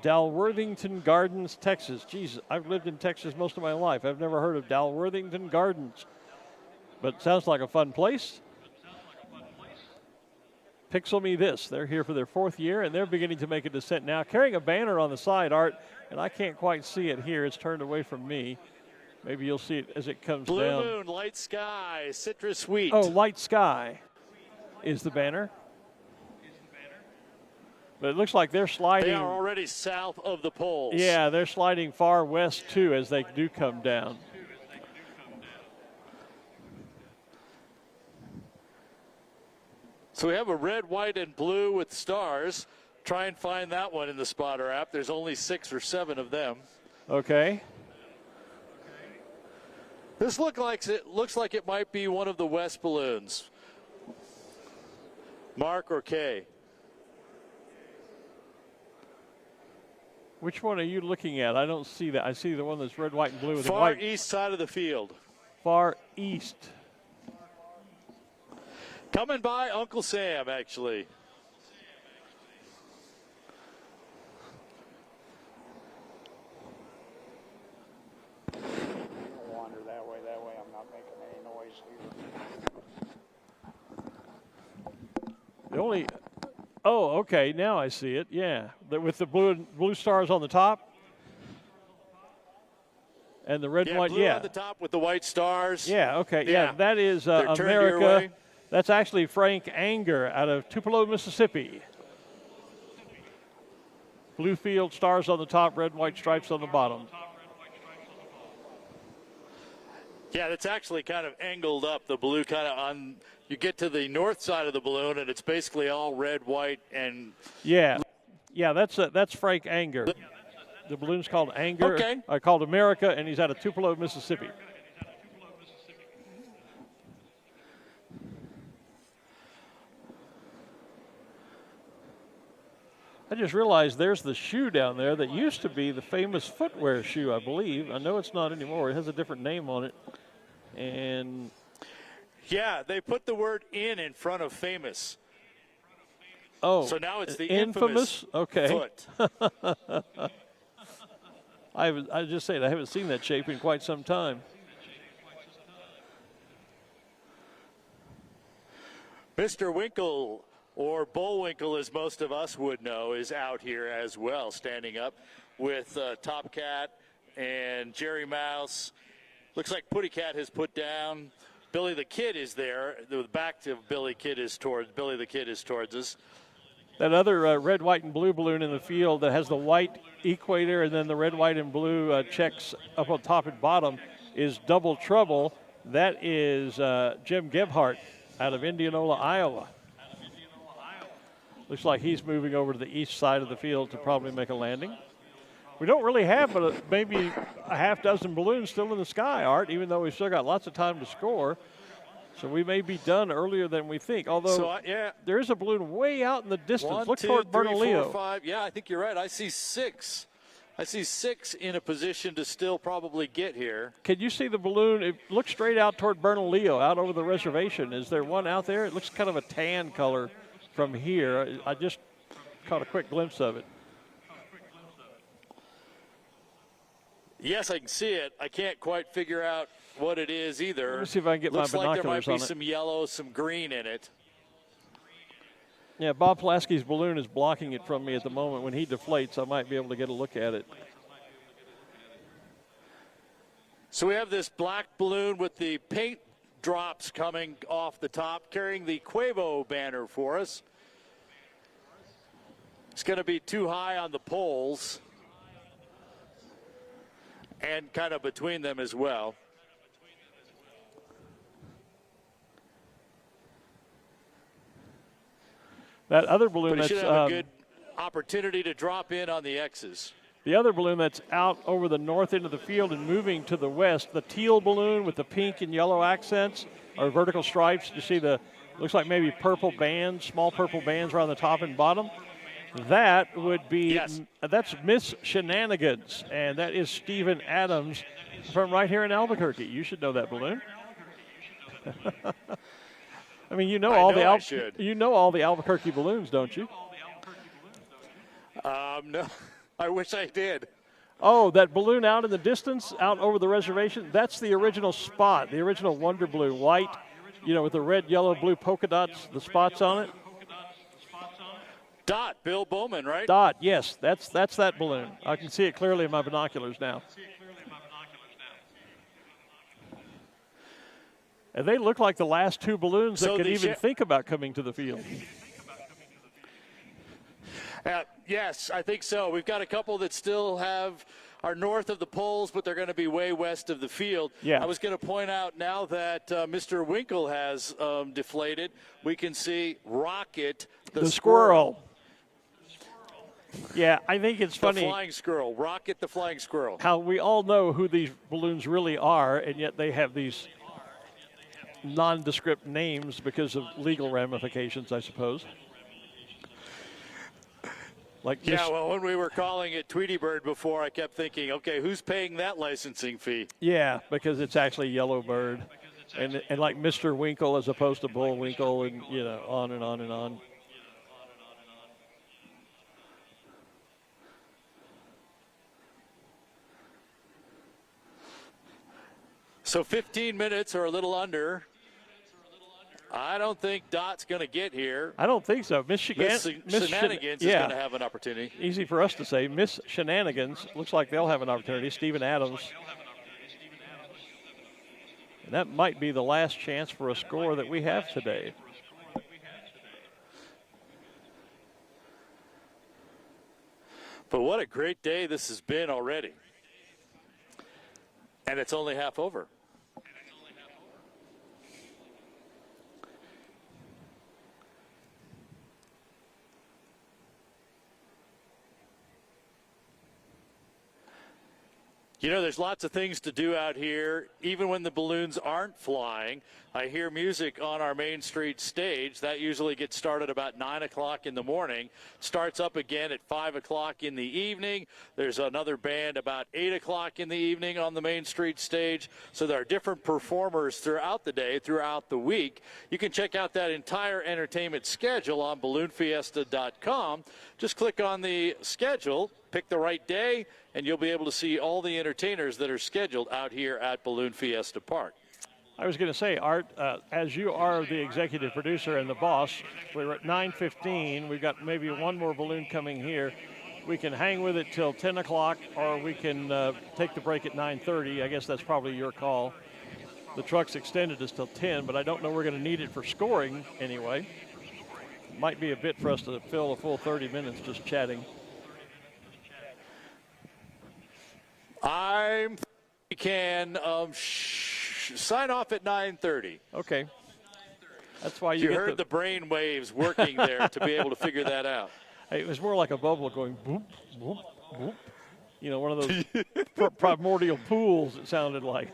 Dalworthington Gardens, Texas. Geez, I've lived in Texas most of my life. I've never heard of Dalworthington Gardens, but it sounds like a fun place. Pixel Me This. They're here for their fourth year, and they're beginning to make a descent now, carrying a banner on the side, Art, and I can't quite see it here. It's turned away from me. Maybe you'll see it as it comes Blue down. Moon, Light Sky, Citrus Wheat. Oh, Light Sky is the banner. But it looks like they're sliding. They are already south of the poles. Yeah, they're sliding far west, too, as they do come down. So we have a red, white, and blue with stars. Try and find that one in the spotter app. There's only 6 or 7 of them. Okay. This looks like it might be one of the West balloons. Mark or Kay? Which one are you looking at? I don't see that. I see the one that's red, white, and blue. With Far white. east side of the field. Far east. Coming by Uncle Sam, actually. Wander that way. I'm not making any noise here. The only. Oh, okay. Now I see it. Yeah, with the blue stars on the top, and the red and white. Blue Yeah, on the top with the white stars. Yeah. Okay. Yeah, that is They're turned your America. way. That's actually Frank Anger out of Tupelo, Mississippi. Blue field, stars on the top, red and white stripes on the bottom. Yeah, that's actually kind of angled up. The blue kind of on. You get to the north side of the balloon, and it's basically all red, white, and. Yeah, that's Frank Anger. The balloon's called Anger. Okay. Called America, and he's out of Tupelo, Mississippi. I just realized there's the shoe down there that used to be the famous footwear shoe, I believe. I know it's not anymore. It has a different name on it. And yeah, they put the word in front of famous. Oh. So now it's the infamous? Okay. foot. I just saying, I haven't seen that shape in quite some time. Mr. Winkle, or Bullwinkle as most of us would know, is out here as well, standing up with Top Cat and Jerry Mouse. Looks like Putty Cat has put down. Billy the Kid is there. The back of Billy the Kid is towards us. That other red, white, and blue balloon in the field that has the white equator and then the red, white, and blue checks up on top and bottom is Double Trouble. That is Jim Gebhardt out of Indianola, Iowa. Looks like he's moving over to the east side of the field to probably make a landing. We don't really have but maybe a half dozen balloons still in the sky, Art, even though we've still got lots of time to score. So we may be done earlier than we think. Although there is a balloon way out in the distance. 1, Look 2, toward 3, Bernalillo. 4, 5. Yeah, I think you're right. I see 6. I see 6 in a position to still probably get here. Can you see the balloon? It looks straight out toward Bernalillo, out over the reservation. Is there one out there? It looks kind of a tan color from here. I just caught a quick glimpse of it. Yes, I can see it. I can't quite figure out what it is either. Let me see if I can get Looks my like there binoculars might on be it. some yellow, some green in it. Yeah, Bob Pulaski's balloon is blocking it from me at the moment. When he deflates, I might be able to get a look at it. So we have this black balloon with the paint drops coming off the top, carrying the Quavo banner for us. It's going to be too high on the poles and kind of between them as well. That other balloon But he that's should have a good opportunity to drop in on the X's. the other balloon that's out over the north end of the field and moving to the west, the teal balloon with the pink and yellow accents or vertical stripes. You see looks like maybe purple bands, small purple bands around the top and bottom. That would be, that's Miss Shenanigans, and that is Stephen Adams from right here in Albuquerque. You should know that balloon. I mean, you know all the Albuquerque balloons, don't you? No, I wish I did. Oh, that balloon out in the distance, out over the reservation, that's the original Spot, the original Wonder Blue, white, with the red, yellow, blue polka dots, the spots on it. Dot, Bill Bowman, right? Dot, yes, that's that balloon. I can see it clearly in my binoculars now. And they look like the last two balloons that could even think about coming to the field. Yes, I think so. We've got a couple that still are north of the poles, but they're going to be way west of the field. Yeah. I was going to point out now that Mr. Winkle has deflated, we can see Rocket the squirrel. Yeah, I think it's funny. The flying squirrel, Rocket the flying squirrel. How we all know who these balloons really are, and yet they have these nondescript names because of legal ramifications, I suppose. Like well, when we were calling it Tweety Bird before, I kept thinking, okay, who's paying that licensing fee? Yeah, because it's actually Yellow Bird, and like Mr. Winkle as opposed to Bullwinkle, and on and on and on. So 15 minutes or a little under. I don't think Dot's going to get here. I don't think so. Miss Shenanigans is going to have an opportunity. Easy for us to say. Miss Shenanigans looks like they'll have an opportunity. Steven Adams. And that might be the last chance for a score that we have today. But what a great day this has been already. And it's only half over. You know, there's lots of things to do out here, even when the balloons aren't flying. I hear music on our Main Street stage. That usually gets started about 9 o'clock in the morning. Starts up again at 5 o'clock in the evening. There's another band about 8 o'clock in the evening on the Main Street stage. So there are different performers throughout the day, throughout the week. You can check out that entire entertainment schedule on balloonfiesta.com. Just click on the schedule, pick the right day, and you'll be able to see all the entertainers that are scheduled out here at Balloon Fiesta Park. I was going to say, Art, as you are the executive producer and the boss, we're at 9:15. We've got maybe one more balloon coming here. We can hang with it till 10 o'clock, or we can take the break at 9:30. I guess that's probably your call. The truck's extended us till 10, but I don't know we're going to need it for scoring anyway. Might be a bit for us to fill a full 30 minutes just chatting. We can sign off at 9:30. Okay. That's why you heard the brain waves working there to be able to figure that out. It was more like a bubble going boop, boop, boop. You know, one of those primordial pools, it sounded like.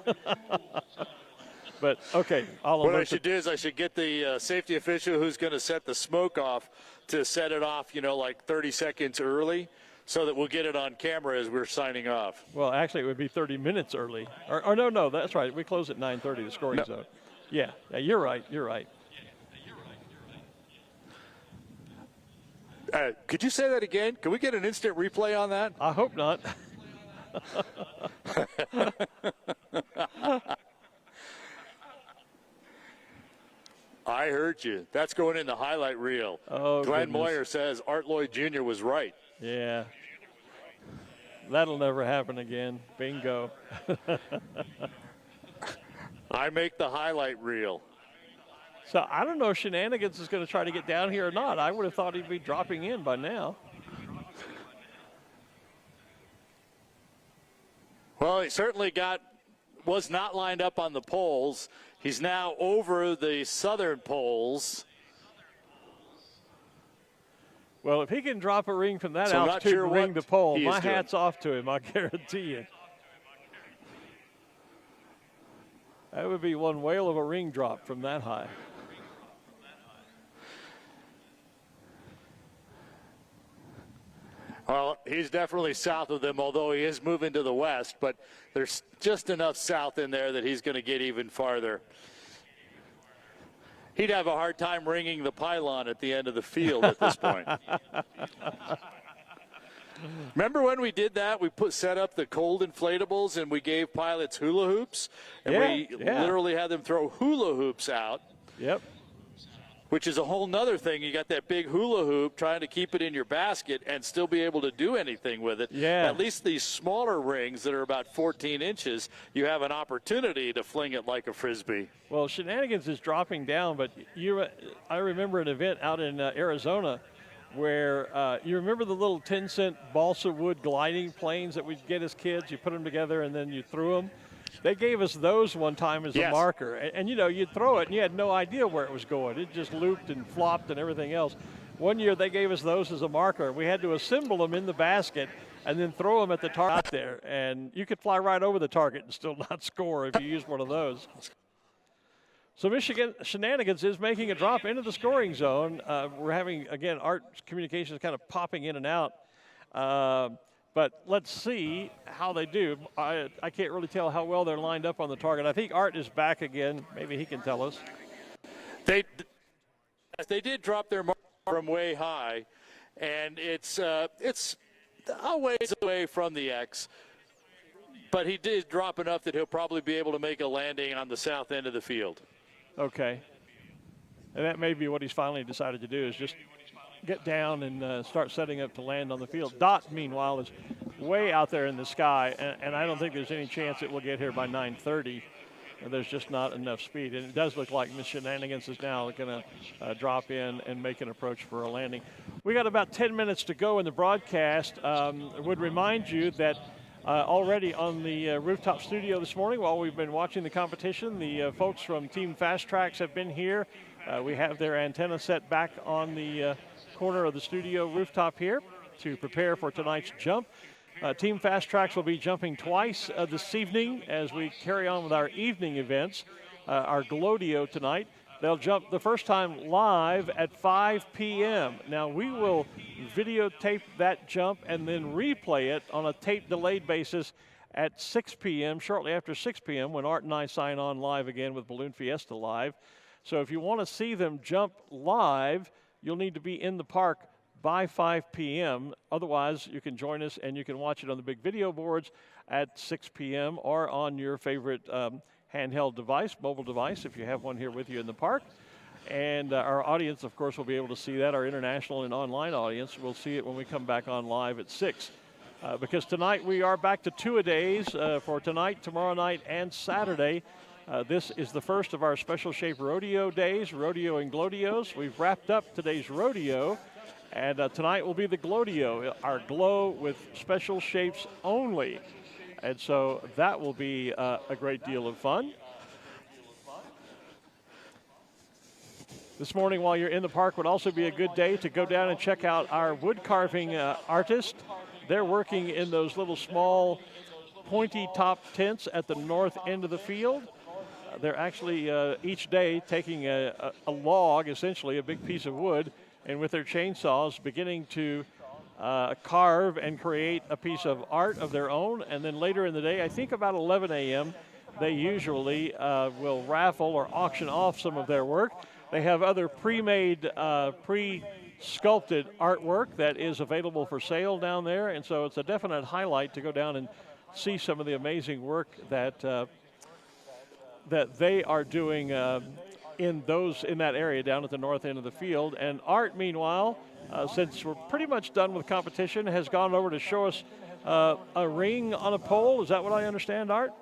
But, okay. What I should do is I should get the safety official who's going to set the smoke off to set it off, like 30 seconds early, so that we'll get it on camera as we're signing off. Well, actually, it would be 30 minutes early. Or no, that's right. We close at 9:30, the scoring zone. Yeah, you're right. Could you say that again? Can we get an instant replay on that? I hope not. I heard you. That's going in the highlight reel. Oh, Glen goodness. Moyer says Art Lloyd Jr. was right. Yeah. That'll never happen again. Bingo. I make the highlight reel. So I don't know if Shenanigans is going to try to get down here or not. I would have thought he'd be dropping in by now. Well, he certainly was not lined up on the poles. He's now over the southern poles. Well, if he can drop a ring from that So I'm not altitude sure and ring what the pole, he my is doing. hat's off to him, I guarantee you. That would be one whale of a ring drop from that high. Well, he's definitely south of them, although he is moving to the west, but there's just enough south in there that he's going to get even farther. He'd have a hard time ringing the pylon at the end of the field at this point. Remember when we did that? We set up the cold inflatables and we gave pilots hula hoops, and we literally had them throw hula hoops out. Yep. Which is a whole nother thing. You got that big hula hoop trying to keep it in your basket and still be able to do anything with it. Yeah. At least these smaller rings that are about 14 inches, you have an opportunity to fling it like a Frisbee. Well, Shenanigans is dropping down, but I remember an event out in Arizona where you remember the little 10-cent balsa wood gliding planes that we'd get as kids? You put them together and then you threw them. They gave us those one time as a marker. And, you'd throw it and you had no idea where it was going. It just looped and flopped and everything else. One year they gave us those as a marker. We had to assemble them in the basket and then throw them at the target there. And you could fly right over the target and still not score if you used one of those. So Michigan Shenanigans is making a drop into the scoring zone. We're having, again, Art Communications kind of popping in and out. But let's see how they do. I can't really tell how well they're lined up on the target. I think Art is back again. Maybe he can tell us. They did drop their mark from way high, and it's a ways away from the X. But he did drop enough that he'll probably be able to make a landing on the south end of the field. Okay. And that may be what he's finally decided to do, is just get down and start setting up to land on the field. Dot, meanwhile, is way out there in the sky, and I don't think there's any chance it will get here by 9:30. There's just not enough speed. And it does look like Miss Shenanigans is now going to drop in and make an approach for a landing. We got about 10 minutes to go in the broadcast. I would remind you that already on the rooftop studio this morning, while we've been watching the competition, the folks from Team Fast Tracks have been here. We have their antenna set back on the corner of the studio rooftop here to prepare for tonight's jump. Team Fast Tracks will be jumping twice this evening as we carry on with our evening events. Our Glodio tonight. They'll jump the first time live at 5 p.m. Now, we will videotape that jump and then replay it on a tape-delayed basis at 6 p.m., shortly after 6 p.m., when Art and I sign on live again with Balloon Fiesta Live. So if you want to see them jump live, you'll need to be in the park by 5 p.m. Otherwise, you can join us and you can watch it on the big video boards at 6 p.m. or on your favorite handheld device, mobile device, if you have one here with you in the park. And our audience, of course, will be able to see that. Our international and online audience will see it when we come back on live at 6. Because tonight we are back to two-a-days for tonight, tomorrow night, and Saturday. This is the first of our special shape rodeo days, rodeo and glodios. We've wrapped up today's rodeo, and tonight will be the glodio, our glow with special shapes only. And so that will be a great deal of fun. This morning, while you're in the park, would also be a good day to go down and check out our wood carving artist. They're working in those little small pointy top tents at the north end of the field. They're actually each day taking a log, essentially a big piece of wood, and with their chainsaws beginning to carve and create a piece of art of their own. And then later in the day, I think about 11 a.m., they usually will raffle or auction off some of their work. They have other pre-made, pre-sculpted artwork that is available for sale down there. And so it's a definite highlight to go down and see some of the amazing work that that they are doing in that area down at the north end of the field. And Art, meanwhile, since we're pretty much done with competition, has gone over to show us a ring on a pole. Is that what I understand, Art?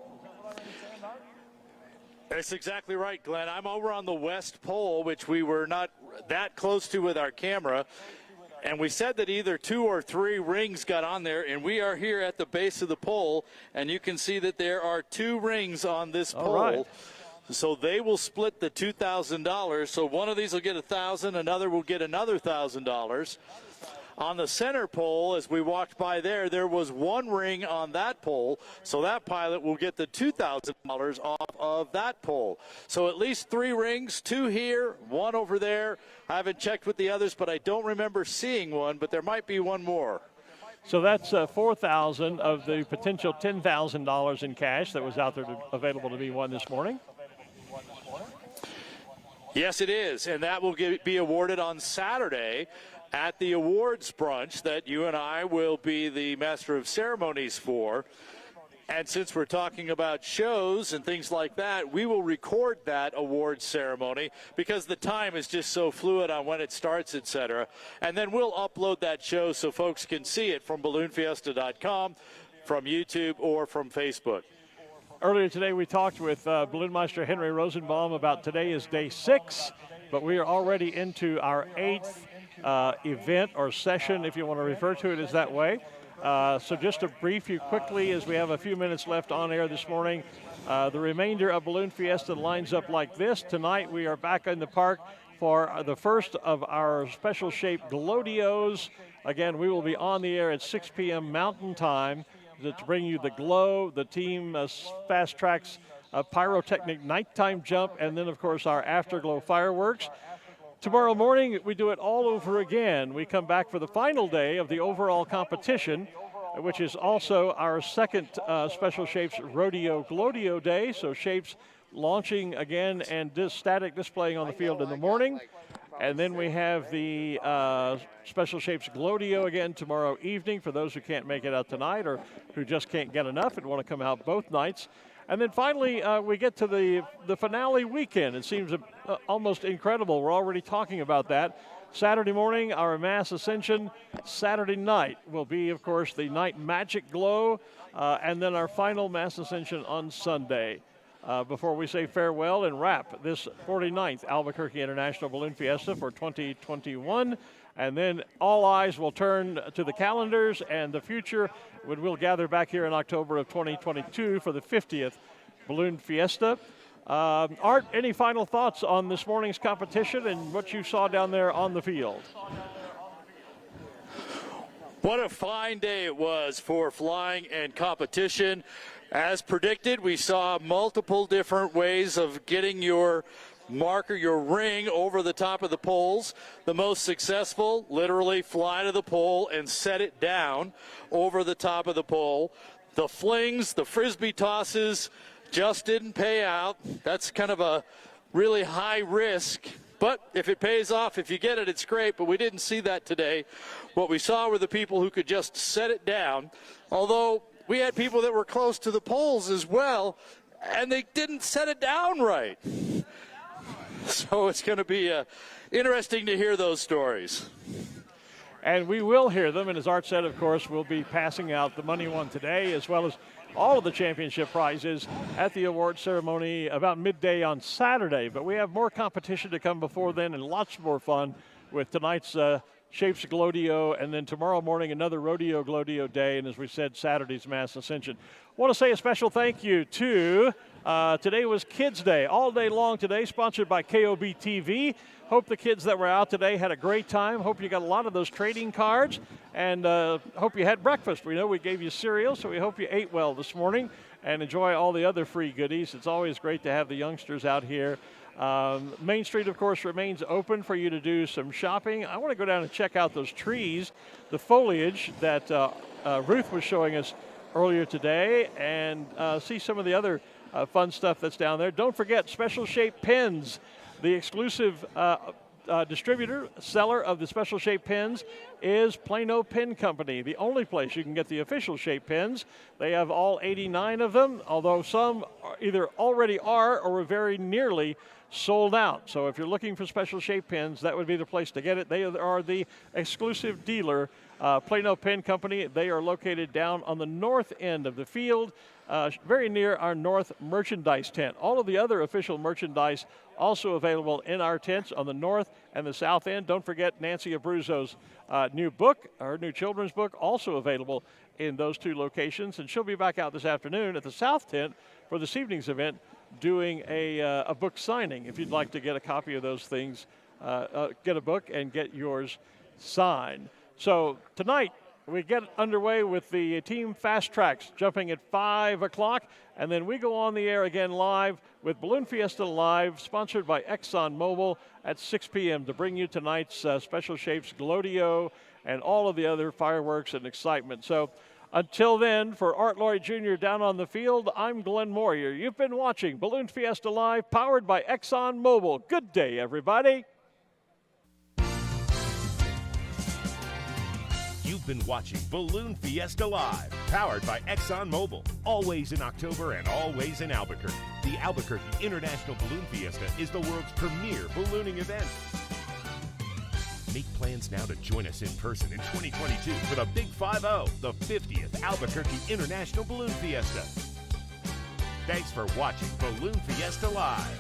That's exactly right, Glenn. I'm over on the west pole, which we were not that close to with our camera. And we said that either 2 or 3 rings got on there, and we are here at the base of the pole, and you can see that there are 2 rings on this pole. Right. So they will split the $2,000. So one of these will get $1,000, another will get another $1,000. On the center pole, as we walked by there was 1 ring on that pole, so that pilot will get the $2,000 off of that pole. So at least 3 rings, 2 here, 1 over there. I haven't checked with the others, but I don't remember seeing one, but there might be 1 more. So that's $4,000 of the potential $10,000 in cash that was out there available to be won this morning. Yes, it is, and that will be awarded on Saturday at the awards brunch that you and I will be the master of ceremonies for. And since we're talking about shows and things like that, we will record that awards ceremony because the time is just so fluid on when it starts, etc. And then we'll upload that show so folks can see it from balloonfiesta.com, from YouTube, or from Facebook. Earlier today, we talked with Balloonmeister Henry Rosenbaum about today is day 6, but we are already into our 8th event or session, if you want to refer to it as that way. So just to brief you quickly, as we have a few minutes left on air this morning, the remainder of Balloon Fiesta lines up like this. Tonight we are back in the park for the first of our special shape Glow-Dios. Again, we will be on the air at 6 p.m. Mountain Time to bring you the Glow, the team Fast Tracks pyrotechnic nighttime jump, and then, of course, our Afterglow fireworks. Tomorrow morning, we do it all over again. We come back for the final day of the overall competition, which is also our second Special Shapes Rodeo Glow-Dio Day. So Shapes launching again and static displaying on the field in the morning. And then we have the Special Shapes Glow-Dio again tomorrow evening for those who can't make it out tonight or who just can't get enough and want to come out both nights. And then finally, we get to the finale weekend. It seems almost incredible. We're already talking about that. Saturday morning, our Mass Ascension. Saturday night will be, of course, the Night Magic Glow. And then our final Mass Ascension on Sunday. Before we say farewell and wrap this 49th Albuquerque International Balloon Fiesta for 2021. And then all eyes will turn to the calendars and the future when we'll gather back here in October of 2022 for the 50th Balloon Fiesta. Art, any final thoughts on this morning's competition and what you saw down there on the field? What a fine day it was for flying and competition. As predicted, we saw multiple different ways of getting your marker, your ring, over the top of the poles. The most successful, literally fly to the pole and set it down over the top of the pole. The flings, the frisbee tosses just didn't pay out. That's kind of a really high risk. But if it pays off, if you get it, it's great. But we didn't see that today. What we saw were the people who could just set it down. Although we had people that were close to the poles as well, and they didn't set it down right. So it's going to be interesting to hear those stories. And we will hear them. And as Art said, of course, we'll be passing out the money won today as well as all of the championship prizes at the award ceremony about midday on Saturday. But we have more competition to come before then and lots more fun with tonight's Shapes Glow-Dio, and then tomorrow morning another Rodeo Glow-Dio Day, and as we said, Saturday's Mass Ascension. I want to say a special thank you to, today was Kids Day, all day long today, sponsored by KOB TV. Hope the kids that were out today had a great time. Hope you got a lot of those trading cards, and hope you had breakfast. We know we gave you cereal, so we hope you ate well this morning and enjoy all the other free goodies. It's always great to have the youngsters out here. Main Street, of course, remains open for you to do some shopping. I want to go down and check out those trees, the foliage that Ruth was showing us earlier today, and see some of the other fun stuff that's down there. Don't forget Special Shape Pens, the exclusive distributor, seller of the Special Shape Pens is Plano Pen Company, the only place you can get the official Shape Pens. They have all 89 of them, although some either already are or are very nearly sold out. So if you're looking for Special Shape Pens, that would be the place to get it. They are the exclusive dealer, Plano Pen Company. They are located down on the north end of the field, very near our north merchandise tent. All of the other official merchandise also available in our tents on the north and the south end. Don't forget Nancy Abruzzo's new book, her new children's book, also available in those two locations. And she'll be back out this afternoon at the south tent for this evening's event doing a book signing. If you'd like to get a copy of those things, get a book and get yours signed. So tonight, we get underway with the team Fast Tracks jumping at 5 o'clock, and then we go on the air again live with Balloon Fiesta Live, sponsored by ExxonMobil at 6 p.m. to bring you tonight's Special Shapes Glow-Dio and all of the other fireworks and excitement. So until then, for Art Lloyd Jr. down on the field, I'm Glen Moyer. You've been watching Balloon Fiesta Live, powered by ExxonMobil. Good day, everybody. You've been watching Balloon Fiesta Live, powered by ExxonMobil. Always in October and always in Albuquerque. The Albuquerque International Balloon Fiesta is the world's premier ballooning event. Make plans now to join us in person in 2022 for the Big 5-0, the 50th Albuquerque International Balloon Fiesta. Thanks for watching Balloon Fiesta Live.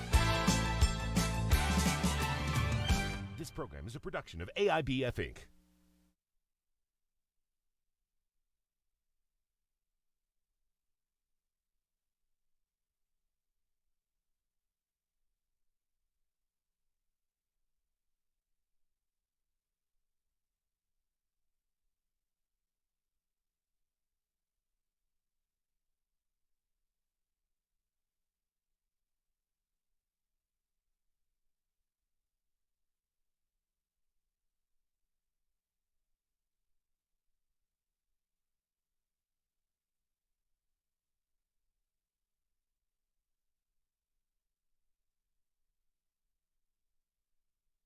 This program is a production of AIBF Inc.